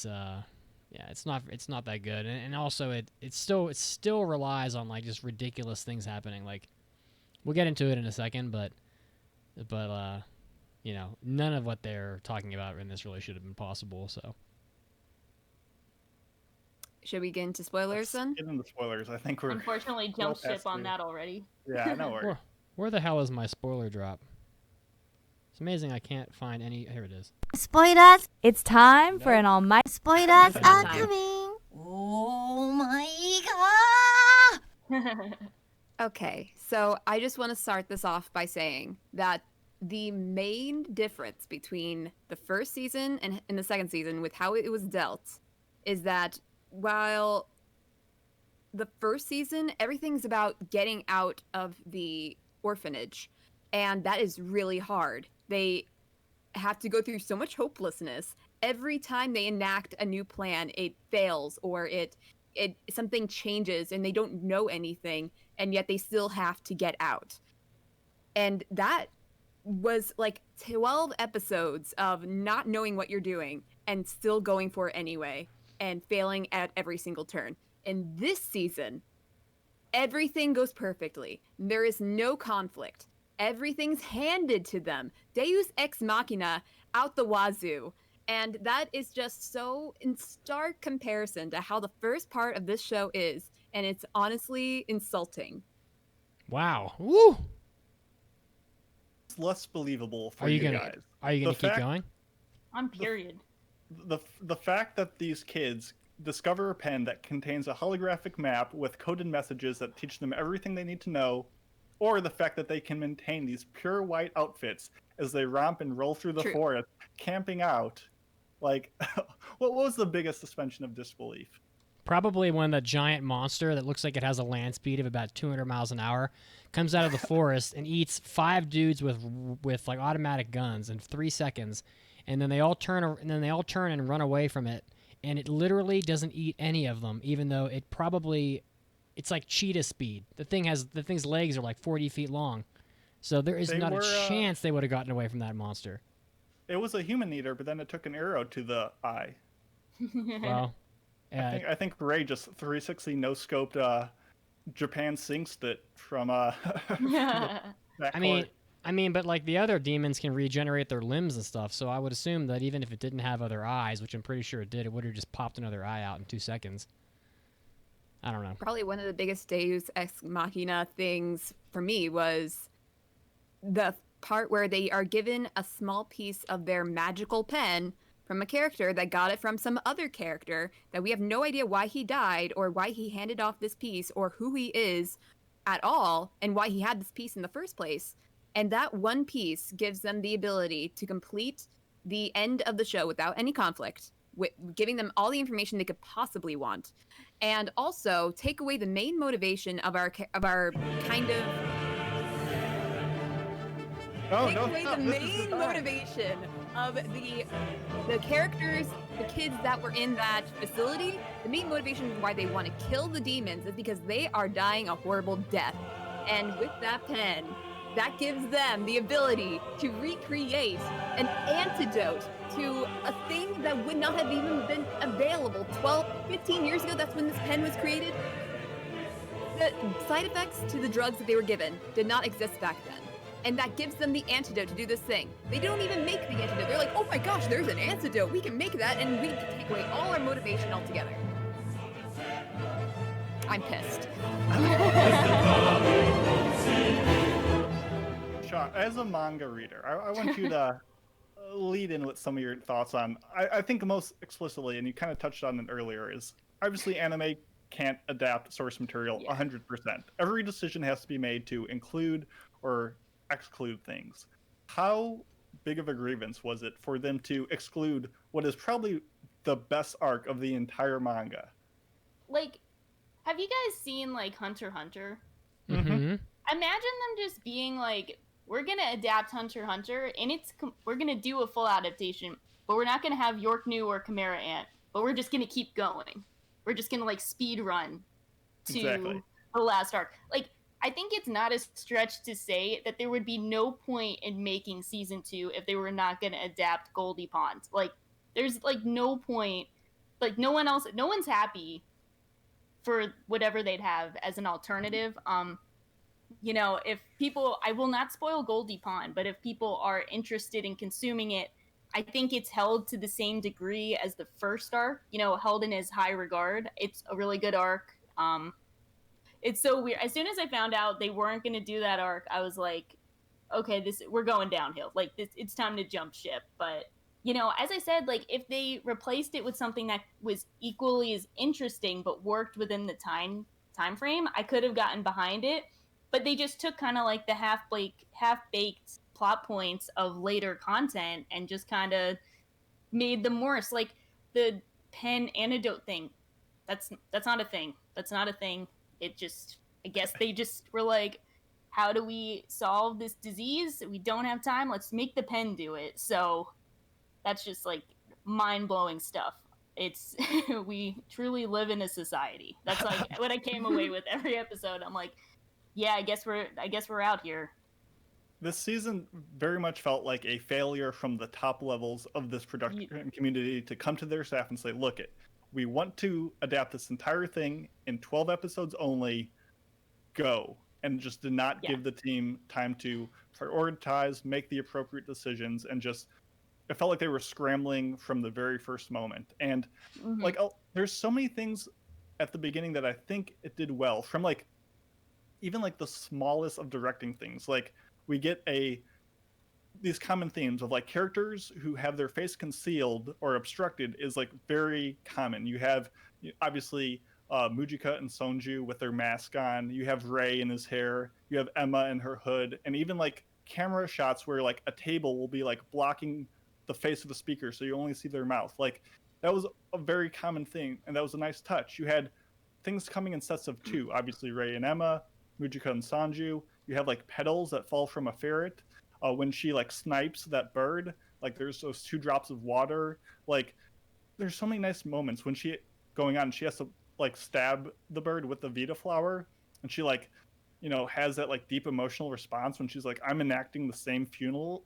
S1: not that good, and also it still relies on like just ridiculous things happening. Like we'll get into it in a second, but none of what they're talking about in this really should have been possible. So
S4: should we get into spoilers then?
S3: Get into spoilers. I think we're
S5: unfortunately jumped ship on that already.
S3: Yeah, no worries.
S1: Where the hell is my spoiler drop? It's amazing I can't find any. Here it is.
S2: Spoilers!
S8: It's time for an almighty.
S2: Spoilers are coming! Oh my god!
S4: Okay, so I just want to start this off by saying that the main difference between the first season and in the second season with how it was dealt is that while the first season, everything's about getting out of the orphanage, and that is really hard. They have to go through so much hopelessness. Every time they enact a new plan, it fails, or it something changes and they don't know anything, and yet they still have to get out. And that was like 12 episodes of not knowing what you're doing and still going for it anyway and failing at every single turn. In this season, everything goes perfectly. There is no conflict. Everything's handed to them. Deus ex machina out the wazoo. And that is just so in stark comparison to how the first part of this show is. And it's honestly insulting.
S1: Wow. Woo!
S3: It's less believable for
S1: Are you
S3: you
S1: gonna
S3: guys.
S1: Are you gonna
S3: The
S1: keep
S3: fact-
S1: going?
S5: On period.
S3: The fact that these kids discover a pen that contains a holographic map with coded messages that teach them everything they need to know, or the fact that they can maintain these pure white outfits as they romp and roll through the
S4: True.
S3: forest, camping out. Like, what was the biggest suspension of disbelief?
S1: Probably when the giant monster that looks like it has a land speed of about 200 miles an hour comes out of the forest and eats 5 dudes with like automatic guns in 3 seconds, and then they all turn and run away from it, and it literally doesn't eat any of them, even though it's like cheetah speed. The thing's legs are like 40 feet long, so there is not a chance they would have gotten away from that monster.
S3: It was a human eater, but then it took an arrow to the eye.
S1: Well,
S3: I think Ray just 360 no-scoped Japan sinks it from that
S1: I mean, but like the other demons can regenerate their limbs and stuff, so I would assume that even if it didn't have other eyes, which I'm pretty sure it did, it would have just popped another eye out in 2 seconds. I don't know.
S4: Probably one of the biggest Deus ex machina things for me was the part where they are given a small piece of their magical pen from a character that got it from some other character that we have no idea why he died or why he handed off this piece or who he is at all and why he had this piece in the first place. And that one piece gives them the ability to complete the end of the show without any conflict, giving them all the information they could possibly want, and also take away the main motivation of our kind of take away the main motivation of the characters, the kids that were in that facility. The main motivation why they want to kill the demons is because they are dying a horrible death, and with that pen, that gives them the ability to recreate an antidote to a thing that would not have even been available 15 years ago. That's when this pen was created. The side effects to the drugs that they were given did not exist back then. And that gives them the antidote to do this thing. They don't even make the antidote. They're like, oh my gosh, there's an antidote. We can make that and we can take away all our motivation altogether. I'm pissed.
S3: As a manga reader, I want you to lead in with some of your thoughts on, I think most explicitly, and you kind of touched on it earlier, is obviously anime can't adapt source material 100%. Every decision has to be made to include or exclude things. How big of a grievance was it for them to exclude what is probably the best arc of the entire manga?
S5: Like, have you guys seen, like, Hunter x Hunter?
S1: Mm-hmm.
S5: Imagine them just being like, we're going to adapt Hunter x Hunter, and we're going to do a full adaptation, but we're not going to have York New or Chimera Ant, but we're just going to keep going. We're just going to, like, speed run to the last arc. Like, I think it's not a stretch to say that there would be no point in making season 2 if they were not going to adapt Goldie Pond. Like, there's, like, no point. Like, no one's happy for whatever they'd have as an alternative. You know, if people, I will not spoil Goldie Pond, but if people are interested in consuming it, I think it's held to the same degree as the first arc, you know, held in as high regard. It's a really good arc. It's so weird. As soon as I found out they weren't going to do that arc, I was like, okay, we're going downhill. Like, it's time to jump ship. But, you know, as I said, like, if they replaced it with something that was equally as interesting but worked within the time frame, I could have gotten behind it. But they just took kind of like the half-baked plot points of later content and just kind of made them worse. Like the pen antidote thing, that's not a thing. That's not a thing. It just, I guess they just were like, how do we solve this disease? We don't have time. Let's make the pen do it. So that's just like mind-blowing stuff. It's we truly live in a society. That's like what I came away with every episode. I'm like, yeah, I guess we're out here.
S3: this season very much felt like a failure from the top levels of this production community to come to their staff and say, look, we want to adapt this entire thing in 12 episodes only, go. And just did not give the team time to prioritize, make the appropriate decisions, and just, it felt like they were scrambling from the very first moment. And like, there's so many things at the beginning that I think it did well, from like, even like the smallest of directing things. Like, we get these common themes of like characters who have their face concealed or obstructed is like very common. You have obviously Mujika and Sonju with their mask on. You have Rei in his hair. You have Emma in her hood, and even like camera shots where like a table will be like blocking the face of the speaker, so you only see their mouth. Like, that was a very common thing, and that was a nice touch. You had things coming in sets of 2. Obviously, Rei and Emma, Mujika and Sonju. You have like petals that fall from a ferret. When she like snipes that bird, like there's those 2 drops of water. Like, there's so many nice moments when she has to like stab the bird with the Vita flower, and she like, has that like deep emotional response when she's like, I'm enacting the same funeral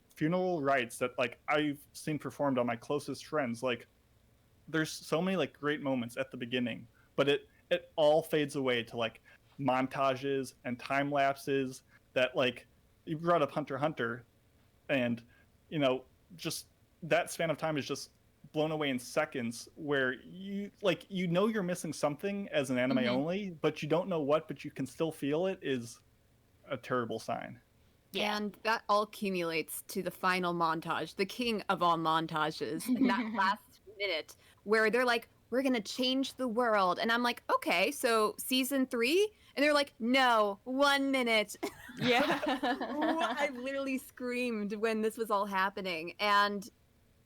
S3: rites that like I've seen performed on my closest friends. Like, there's so many like great moments at the beginning, but it all fades away to like montages and time lapses that, like, you brought up Hunter x Hunter, and just that span of time is just blown away in seconds, where you're missing something as an anime only, but you don't know what, but you can still feel it, is a terrible sign.
S4: Yeah. And that all accumulates to the final montage, the king of all montages, in that last minute where they're like, we're gonna change the world, and I'm like, okay, so season 3, and they're like, no, 1 minute.
S5: Yeah.
S4: I literally screamed when this was all happening, and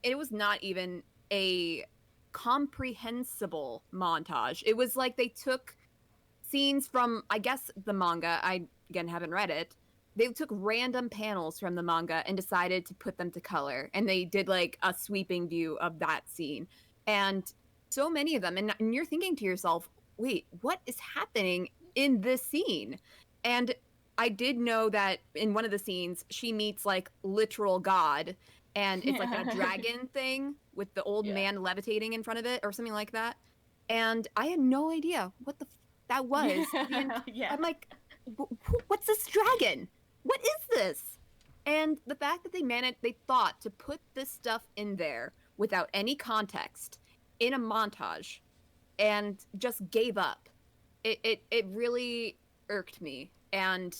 S4: it was not even a comprehensible montage. It was like they took scenes from, I guess, the manga. I, again, haven't read it. They took random panels from the manga and decided to put them to color, and they did like a sweeping view of that scene. And so many of them, and you're thinking to yourself, wait, what is happening in this scene? And I did know that in one of the scenes, she meets like literal God, and it's like a dragon thing with the old man levitating in front of it or something like that. And I had no idea what that was. And I'm like, what's this dragon? What is this? And the fact that they thought to put this stuff in there without any context in a montage and just gave up. It really irked me. And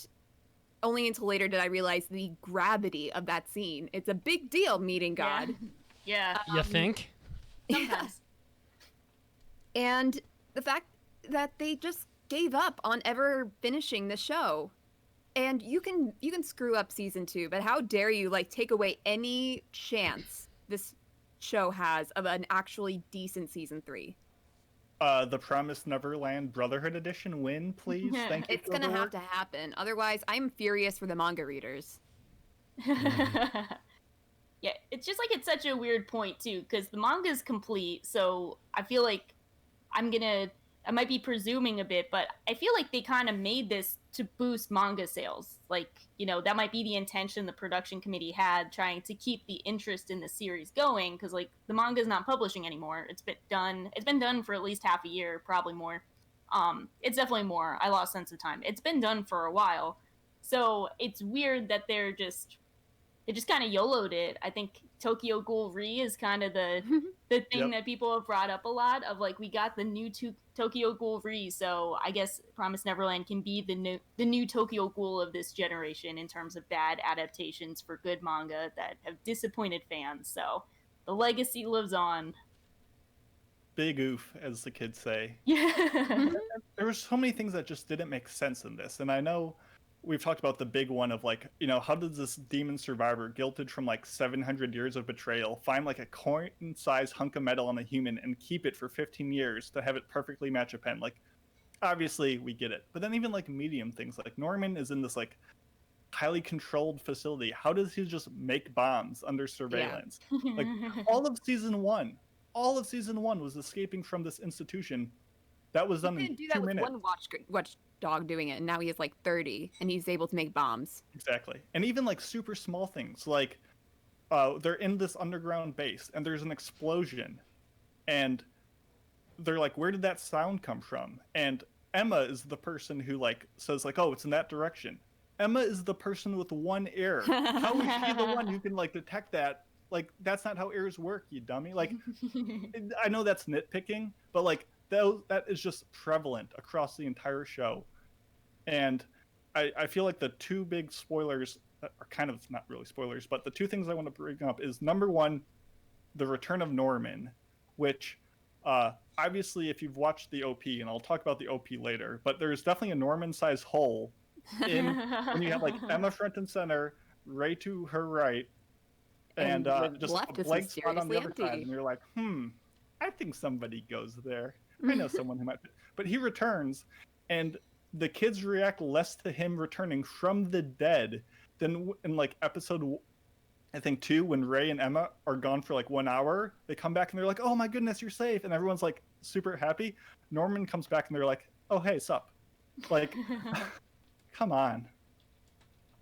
S4: only until later did I realize the gravity of that scene. It's a big deal meeting God.
S5: Yeah.
S1: You think?
S5: Sometimes.
S4: And the fact that they just gave up on ever finishing the show. And you can screw up season 2, but how dare you like take away any chance this show has of an actually decent season 3?
S3: The Promised Neverland Brotherhood Edition win, please. Thank you.
S4: It's gonna have to happen. Otherwise, I'm furious for the manga readers.
S5: Yeah, it's just like it's such a weird point too, because the manga's complete, so I feel like I might be presuming a bit, but I feel like they kind of made this to boost manga sales. Like, that might be the intention the production committee had, trying to keep the interest in the series going, because like the manga's not publishing anymore. It's been done for at least half a year, probably more. It's definitely more. I lost sense of time. It's been done for a while. So it's weird that they just kind of YOLO'd it. I think Tokyo Ghoul Re is kind of the thing that people have brought up a lot, of like, we got the new Tokyo Ghoul Re, so I guess Promised Neverland can be the new Tokyo Ghoul of this generation in terms of bad adaptations for good manga that have disappointed fans. So the legacy lives on.
S3: Big oof, as the kids say.
S5: Yeah.
S3: There were so many things that just didn't make sense in this, and I know we've talked about the big one of like, how does this demon survivor, guilted from like 700 years of betrayal, find like a coin-sized hunk of metal on a human and keep it for 15 years to have it perfectly match a pen? Like, obviously we get it, but then even like medium things, like Norman is in this like highly controlled facility. How does he just make bombs under surveillance? Like, all of season one was escaping from this institution. That was done in 2 minutes.
S4: One watch dog doing it, and now he is like 30 and he's able to make bombs.
S3: Exactly. And even like super small things, like they're in this underground base and there's an explosion, and they're like, where did that sound come from? And Emma is the person who like says like, oh, it's in that direction. Emma is the person with one ear. How is she the one who can like detect that? Like, that's not how ears work, you dummy. Like, I know that's nitpicking, but like that is just prevalent across the entire show. And I feel like the two big spoilers that are kind of not really spoilers, but the two things I want to bring up is, number one, the return of Norman, which obviously if you've watched the OP, and I'll talk about the OP later, but there's definitely a Norman-sized hole in when you have like Emma front and center, Ray to her right, and just
S4: left
S3: a
S4: is
S3: blank spot on the other
S4: mysteriously
S3: side,
S4: empty.
S3: and you're like, I think somebody goes there. I know someone who might. But he returns, and the kids react less to him returning from the dead than in like episode, I think 2, when Ray and Emma are gone for like 1 hour. They come back and they're like, "Oh my goodness, you're safe," and everyone's like super happy. Norman comes back and they're like, "Oh hey, sup?" Like, come on.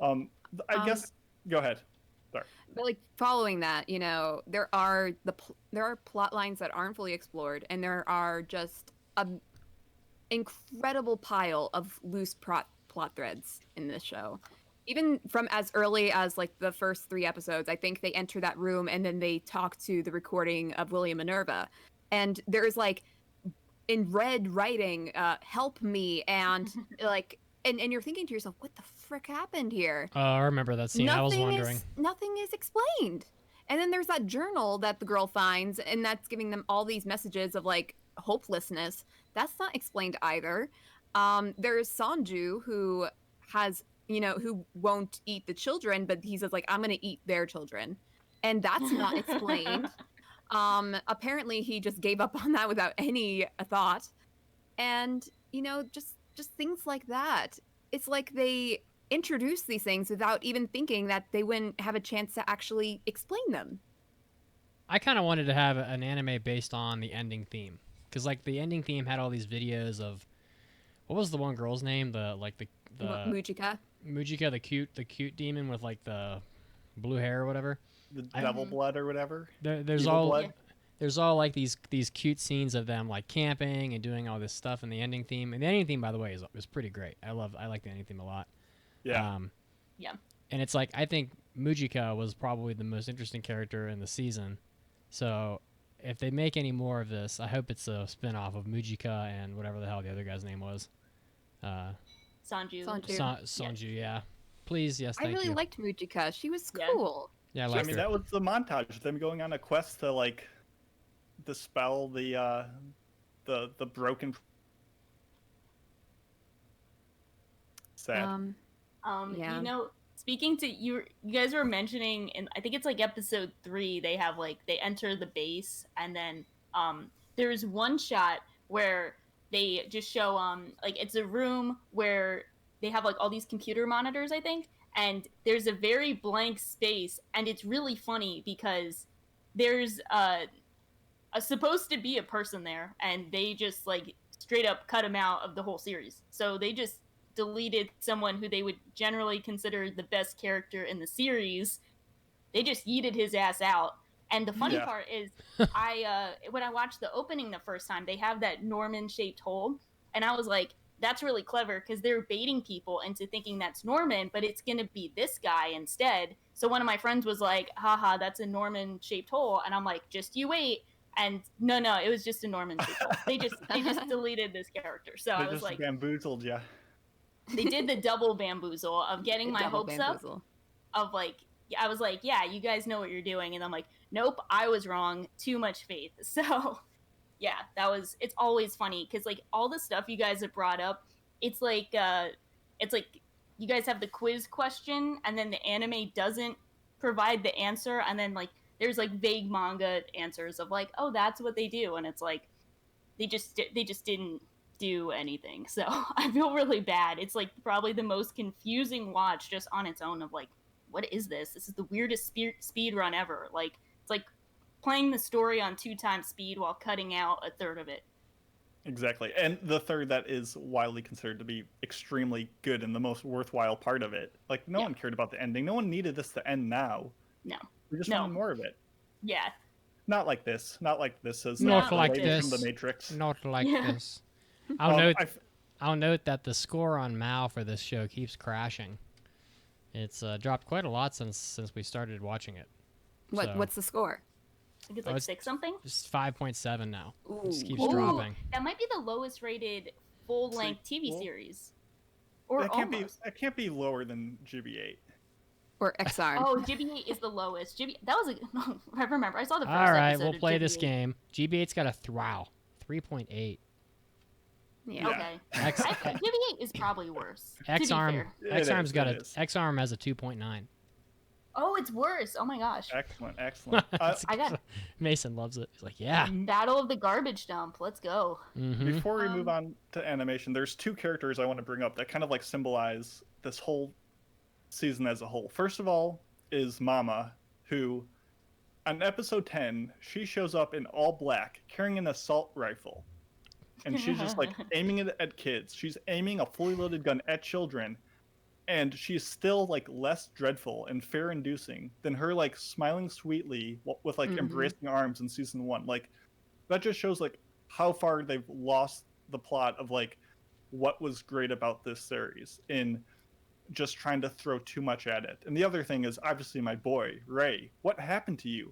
S3: I guess go ahead. Sorry.
S4: But like following that, you know, there are plot lines that aren't fully explored, and there are just an incredible pile of loose plot threads in this show. Even from as early as like the first 3 episodes, I think they enter that room and then they talk to the recording of William Minerva, and there's like in red writing, "Help me," and like. And you're thinking to yourself, what the frick happened here?
S1: I remember that scene. I was wondering.
S4: Nothing is explained. And then there's that journal that the girl finds, and that's giving them all these messages of like hopelessness. That's not explained either. There's Sanju, who has, you know, who won't eat the children, but he says like, I'm gonna eat their children, and that's not explained. Apparently he just gave up on that without any thought, and you know, just things like that. It's like they introduce these things without even thinking that they wouldn't have a chance to actually explain them.
S1: I kind of wanted to have an anime based on the ending theme, because like the ending theme had all these videos of, what was the one girl's name? The
S4: Mujika,
S1: the cute demon with like the blue hair or whatever.
S3: The devil blood or whatever.
S1: There's
S3: Evil
S1: all
S3: blood.
S1: There's all like these cute scenes of them like camping and doing all this stuff in the ending theme. And the ending theme, by the way, is pretty great. I like the ending theme a lot.
S3: Yeah.
S5: Yeah.
S1: And it's like, I think Mujika was probably the most interesting character in the season. So if they make any more of this, I hope it's a spin-off of Mujika and whatever the hell the other guy's name was.
S5: Sanju.
S1: Sanju, yeah. Please, yes, thank you.
S4: I really liked Mujika. She was
S5: Yeah.
S4: cool.
S1: Yeah, I
S3: I
S1: liked
S3: mean,
S1: her.
S3: that was the montage of them going on a quest to like dispel the broken. Sad.
S4: Yeah.
S5: You know, speaking to you guys were mentioning, and I think it's like episode 3, they have like, they enter the base, and then there's one shot where they just show like, it's a room where they have like all these computer monitors, I think, and there's a very blank space, and it's really funny because there's supposed to be a person there, and they just like straight up cut him out of the whole series. So they just deleted someone who they would generally consider the best character in the series. They just yeeted his ass out. And the funny part is, when I watched the opening the first time, they have that Norman-shaped hole, and I was like, that's really clever, because they're baiting people into thinking that's Norman, but it's going to be this guy instead. So one of my friends was like, haha, that's a Norman-shaped hole, and I'm like, just you wait. And no, it was just a Norman-shaped hole. They just deleted this character. So
S3: They
S5: I was
S3: just
S5: like,
S3: bamboozled you.
S5: they did the double bamboozle of getting my hopes up. Of like, I was like, yeah, you guys know what you're doing, and I'm like, nope, I was wrong. Too much faith. So yeah, it's always funny because like all the stuff you guys have brought up, it's like you guys have the quiz question, and then the anime doesn't provide the answer, and then like there's like vague manga answers of like, oh, that's what they do, and it's like they just didn't do anything. So I feel really bad. It's like probably the most confusing watch just on its own of like, what is this? This is the weirdest speed run ever. Like, it's like playing the story on 2 times speed while cutting out a third of it.
S3: Exactly. And the third that is widely considered to be extremely good and the most worthwhile part of it. Like, no one cared about the ending. No one needed this to end now.
S5: No.
S3: We just
S5: No.
S3: wanted more of it.
S5: Yeah.
S3: Not like this. Not like this as
S1: Not
S3: the
S1: like
S3: lady
S1: this.
S3: from the Matrix.
S1: Not like
S5: Yeah.
S1: this. I'll
S3: I
S1: I'll note that the score on Mal for this show keeps crashing. It's dropped quite a lot since we started watching it. So,
S4: What's the score?
S5: I think it's
S1: Oh,
S5: like
S1: it's
S5: 6 something.
S1: just 5.7 now. It just keeps
S5: Ooh,
S1: dropping.
S5: that might be the lowest rated full-length TV
S3: well,
S5: series. Or
S3: that can't
S5: almost.
S3: that can't be lower than GB8.
S4: Or X-Arm?
S5: Oh, GB8 is the lowest. That was I remember. I saw the first
S1: All right,
S5: episode
S1: we'll
S5: of
S1: play this
S5: GB8.
S1: game. GB8's got a wow, 3.8.
S4: Yeah.
S5: Okay.
S1: X
S5: GB8 is probably worse. to be
S1: X-Arm
S5: fair.
S1: X-Arm's got
S3: it
S1: a
S3: is.
S1: X-Arm has a 2.9.
S5: Oh, it's worse. Oh my gosh.
S3: Excellent, excellent.
S5: I got
S1: Mason loves it. He's like, yeah.
S5: Battle of the Garbage Dump. Let's go.
S1: Mm-hmm.
S3: Before we move on to animation, there's two characters I want to bring up that kind of like symbolize this whole season as a whole. First of all is Mama, who on episode 10, she shows up in all black carrying an assault rifle. And she's just like aiming it at kids. She's aiming a fully loaded gun at children. And she's still like less dreadful and fear-inducing than her like smiling sweetly with like embracing arms in season 1. Like that just shows like how far they've lost the plot of like what was great about this series in just trying to throw too much at it. And the other thing is obviously my boy Ray. What happened to you?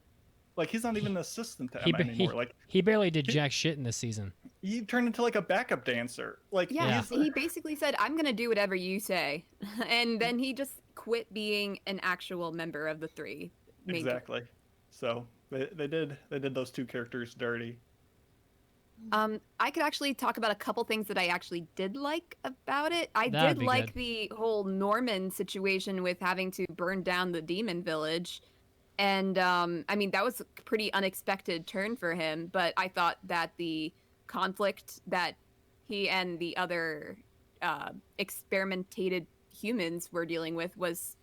S3: Like he's not even an assistant to Emma anymore. Like
S1: he barely did jack shit in this season.
S3: he turned into like a backup dancer. Like
S4: Yeah,
S3: he's,
S4: he basically said, "I'm gonna do whatever you say," and then he just quit being an actual member of the three.
S3: exactly. So they did those two characters dirty.
S4: I could actually talk about a couple things that I actually did like about it. I
S1: That'd
S4: did
S1: be
S4: like
S1: good.
S4: the whole Norman situation with having to burn down the demon village. And I mean, that was a pretty unexpected turn for him, but I thought that the conflict that he and the other experimentated humans were dealing with was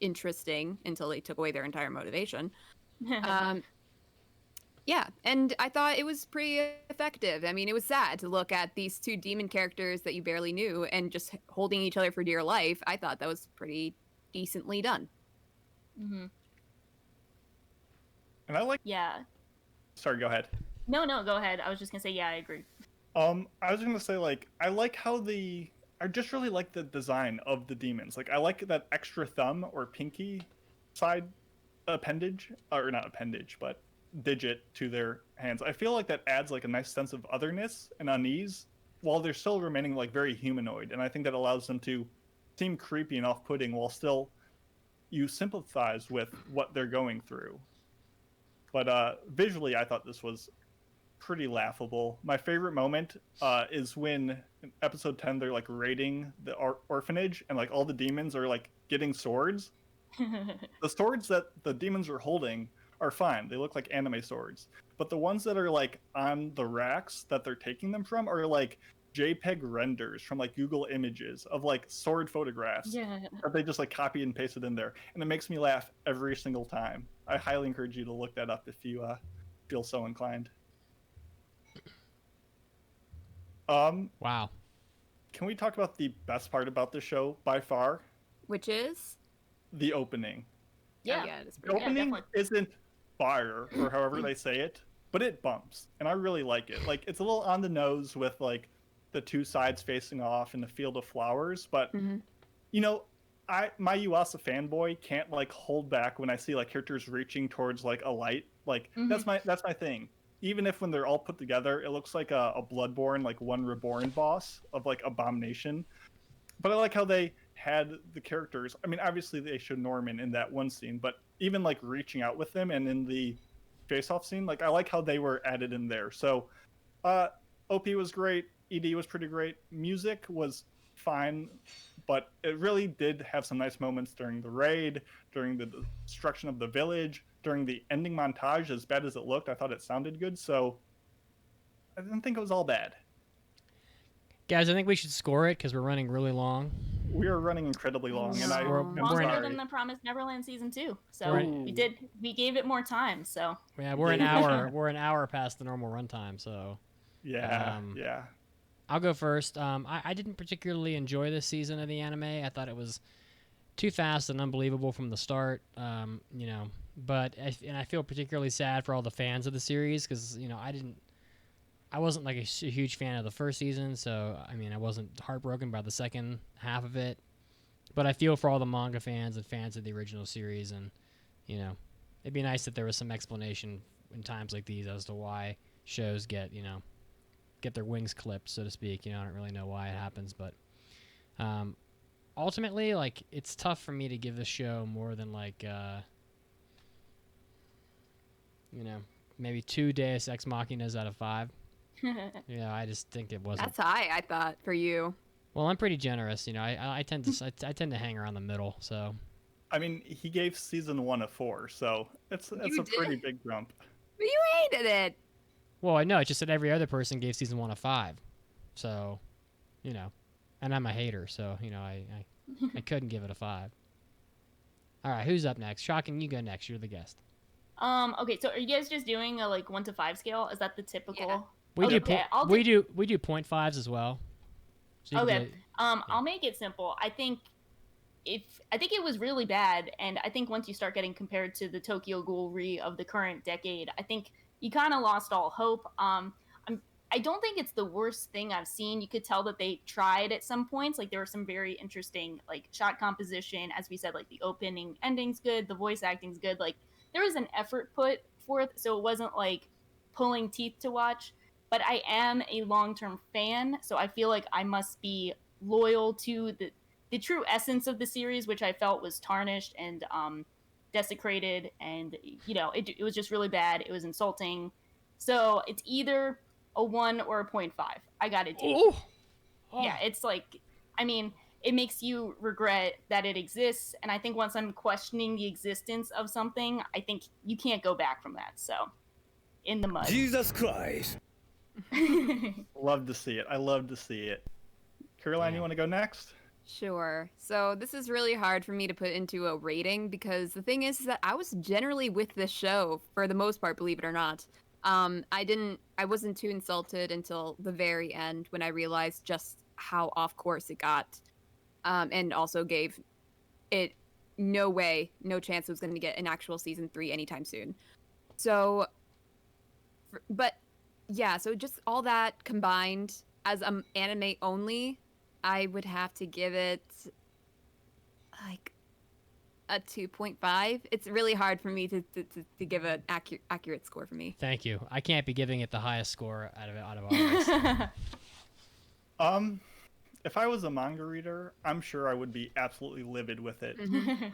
S4: interesting until they took away their entire motivation. Yeah, and I thought it was pretty effective. I mean, it was sad to look at these two demon characters that you barely knew and just holding each other for dear life. I thought that was pretty decently done.
S5: Mm-hmm.
S3: And I like
S5: Yeah.
S3: sorry, go ahead.
S5: No, go ahead. I was just gonna say, yeah, I agree.
S3: I was gonna say like I like how I just really like the design of the demons. Like I like that extra thumb or pinky side appendage, or not appendage, but digit to their hands. I feel like that adds like a nice sense of otherness and unease while they're still remaining like very humanoid. And I think that allows them to seem creepy and off-putting while still you sympathize with what they're going through. But visually, I thought this was pretty laughable. My favorite moment is when in episode 10 they're like raiding the orphanage and like all the demons are like getting swords. The swords that the demons are holding are fine. They look like anime swords. But the ones that are like on the racks that they're taking them from are like JPEG renders from like Google Images of like sword photographs
S5: Yeah.
S3: that they just like copy and paste it in there. And it makes me laugh every single time. I highly encourage you to look that up if you feel so inclined.
S1: Wow.
S3: Can we talk about the best part about the show by far?
S4: Which is?
S3: The opening.
S5: Yeah.
S4: Oh, yeah, it is
S3: The
S4: pretty
S3: opening
S5: definitely.
S3: isn't fire or however they say it, but it bumps, and I really like it. Like it's a little on the nose with like the two sides facing off in the field of flowers, but you know, my Yuasa fanboy can't like hold back when I see like characters reaching towards like a light. Like that's my thing. Even if when they're all put together, it looks like a Bloodborne, like one Reborn boss of like Abomination. But I like how they had the characters. I mean, obviously they showed Norman in that one scene, but even like reaching out with them and in the face-off scene, like I like how they were added in there. So OP was great. ED was pretty great. Music was fine, but it really did have some nice moments during the raid, during the destruction of the village, during the ending montage. As bad as it looked, I thought it sounded good. So I didn't think it was all bad.
S1: Guys, I think we should score it because we're running really long.
S3: We are running incredibly long, and I'm
S5: Longer
S3: sorry.
S5: than the Promised Neverland season 2. So
S1: We're-
S5: we gave it more time. So
S1: Yeah, we're an hour. We're an hour past the normal runtime, so
S3: Yeah, yeah.
S1: I'll go first. I didn't particularly enjoy this season of the anime. I thought it was too fast and unbelievable from the start. But I feel particularly sad for all the fans of the series because I wasn't like a huge fan of the first season, so I mean I wasn't heartbroken by the second half of it. But I feel for all the manga fans and fans of the original series, and it'd be nice if there was some explanation in times like these as to why shows get their wings clipped, so to speak. I don't really know why it happens, but ultimately, like, it's tough for me to give this show more than like maybe 2 Deus Ex Machinas out of 5. I just think it wasn't.
S4: That's high, I thought, for you.
S1: Well, I'm pretty generous. I tend to hang around the middle. So.
S3: I mean, he gave season 1 a 4, so it's a pretty big jump.
S4: But you hated it.
S1: Well, I know. It's just that every other person gave season 1 a 5, so, and I'm a hater, so I couldn't give it a 5. All right, who's up next? Shocking, you go next. You're the guest.
S5: Okay, so are you guys just doing a 1 to 5 scale? Is that the typical?
S4: Yeah.
S1: We do 0.5s as well. So
S5: okay. I'll make it simple. I think it was really bad, and I think once you start getting compared to the Tokyo Ghoul of the current decade, I think you kind of lost all hope. I don't think it's the worst thing I've seen. You could tell that they tried at some points. Like, there were some very interesting shot composition, as we said. Like, the opening ending's good, the voice acting's good. Like, there was an effort put forth, so it wasn't pulling teeth to watch. But I am a long-term fan, so I feel like I must be loyal to the true essence of the series, which I felt was tarnished and desecrated, and it was just really bad. It was insulting. So it's either a 1 or a 0.5. I gotta do.
S1: Oh.
S5: Yeah, it's it makes you regret that it exists, and I think once I'm questioning the existence of something, I think you can't go back from that. So, in the mud.
S6: Jesus Christ.
S3: Love to see it. I love to see it. Caroline, you want to go next?
S4: Sure. So this is really hard for me to put into a rating because the thing is that I was generally with this show for the most part, believe it or not. I wasn't too insulted until the very end when I realized just how off course it got, and also gave it no chance it was going to get an actual season 3 anytime soon. So, so just all that combined as anime only, I would have to give it a 2.5. It's really hard for me to give an accurate score for me.
S1: Thank you. I can't be giving it the highest score out of all this.
S3: If I was a manga reader, I'm sure I would be absolutely livid with it.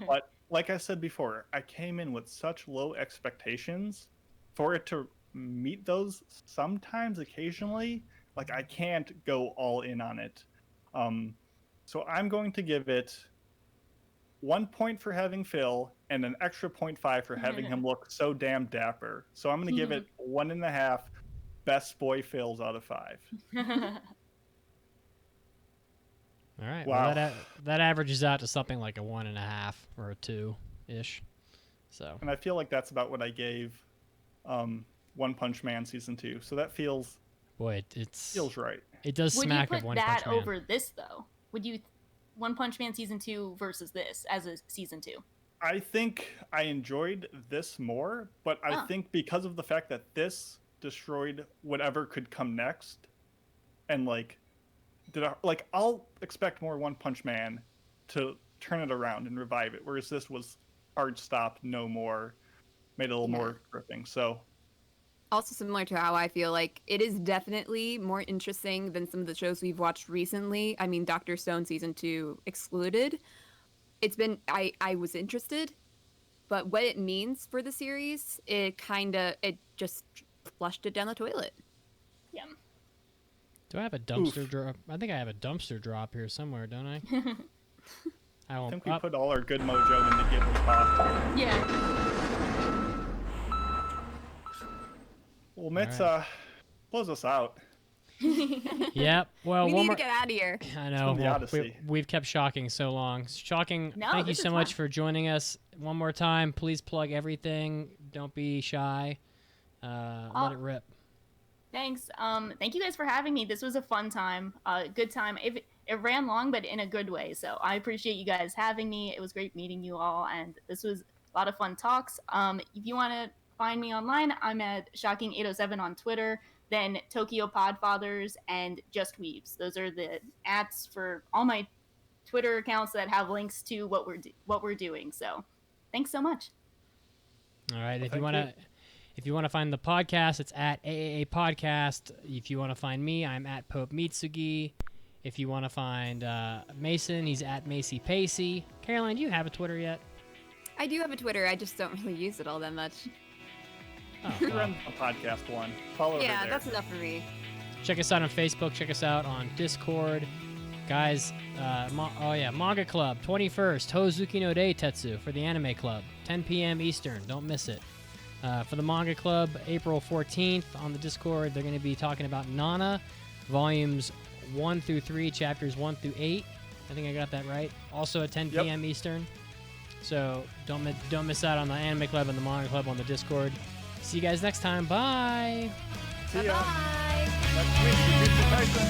S3: But like I said before, I came in with such low expectations for it to meet those sometimes, occasionally. I can't go all in on it. So I'm going to give it 1 point for having Phil and an extra 0.5 for having him look so damn dapper. So I'm going to give it 1.5 best boy Phils out of 5.
S1: All right.
S3: Wow.
S1: Well, that averages out to something like a 1.5 or a 2 ish. So.
S3: And I feel like that's about what I gave One Punch Man season 2. So that feels.
S1: Boy,
S3: feels right.
S1: It does smack of One Punch Man.
S5: Would you put that over this though? Would you One Punch Man season 2 versus this as a season 2?
S3: I think I enjoyed this more, but I think because of the fact that this destroyed whatever could come next, and I'll expect more One Punch Man to turn it around and revive it, whereas this was hard stopped, no more, made it a little more gripping. So.
S4: Also similar to how I feel like it is definitely more interesting than some of the shows we've watched recently. I mean, Dr. Stone season 2 excluded. I was interested, but what it means for the series, it just flushed it down the toilet.
S5: Yeah.
S1: Do I have a dumpster drop? I think I have a dumpster drop here somewhere, don't I?
S3: I think we put all our good mojo in the Ghibli pot.
S5: Yeah.
S3: Well, Mitz, close us out.
S1: Yep. Well,
S4: we need to get out of here.
S1: I know.
S3: The Odyssey.
S1: We've kept Shocking so long. Shocking,
S5: No,
S1: thank you
S5: this
S1: so
S5: is
S1: much
S5: fun.
S1: for joining us. One more time, please plug everything. Don't be shy. Let it rip.
S5: Thanks. Thank you guys for having me. This was a fun time, good time. It ran long, but in a good way. So I appreciate you guys having me. It was great meeting you all, and this was a lot of fun talks. If you want to find me online, I'm at Shocking807 on Twitter, then Tokyo Podfathers and Just Weebs. Those are the @ for all my Twitter accounts that have links to what we're doing. So thanks so much.
S1: All right. If you want to find the podcast, it's at AAA Podcast. If you want to find me, I'm at Pope Mitsugi. If you want to find Mason, he's at Macy Pacey. Caroline, do you have a Twitter yet?
S4: I do have a Twitter. I just don't really use it all that much.
S1: Oh,
S3: We
S1: well.
S3: run a podcast one. Follow her
S4: Yeah,
S3: there.
S4: that's enough for me.
S1: Check us out on Facebook. Check us out on Discord. Guys, Manga Club, 21st, Hozuki no Dei Tetsu for the Anime Club, 10 p.m. Eastern. Don't miss it. For the Manga Club, April 14th on the Discord, they're going to be talking about Nana, volumes 1 through 3, chapters 1 through 8. I think I got that right. Also at 10 p.m. Eastern. So don't miss out on the Anime Club and the Manga Club on the Discord. See you guys next time. Bye.
S3: See ya.
S4: Bye-bye.
S3: Next week, Jujutsu Kaisen.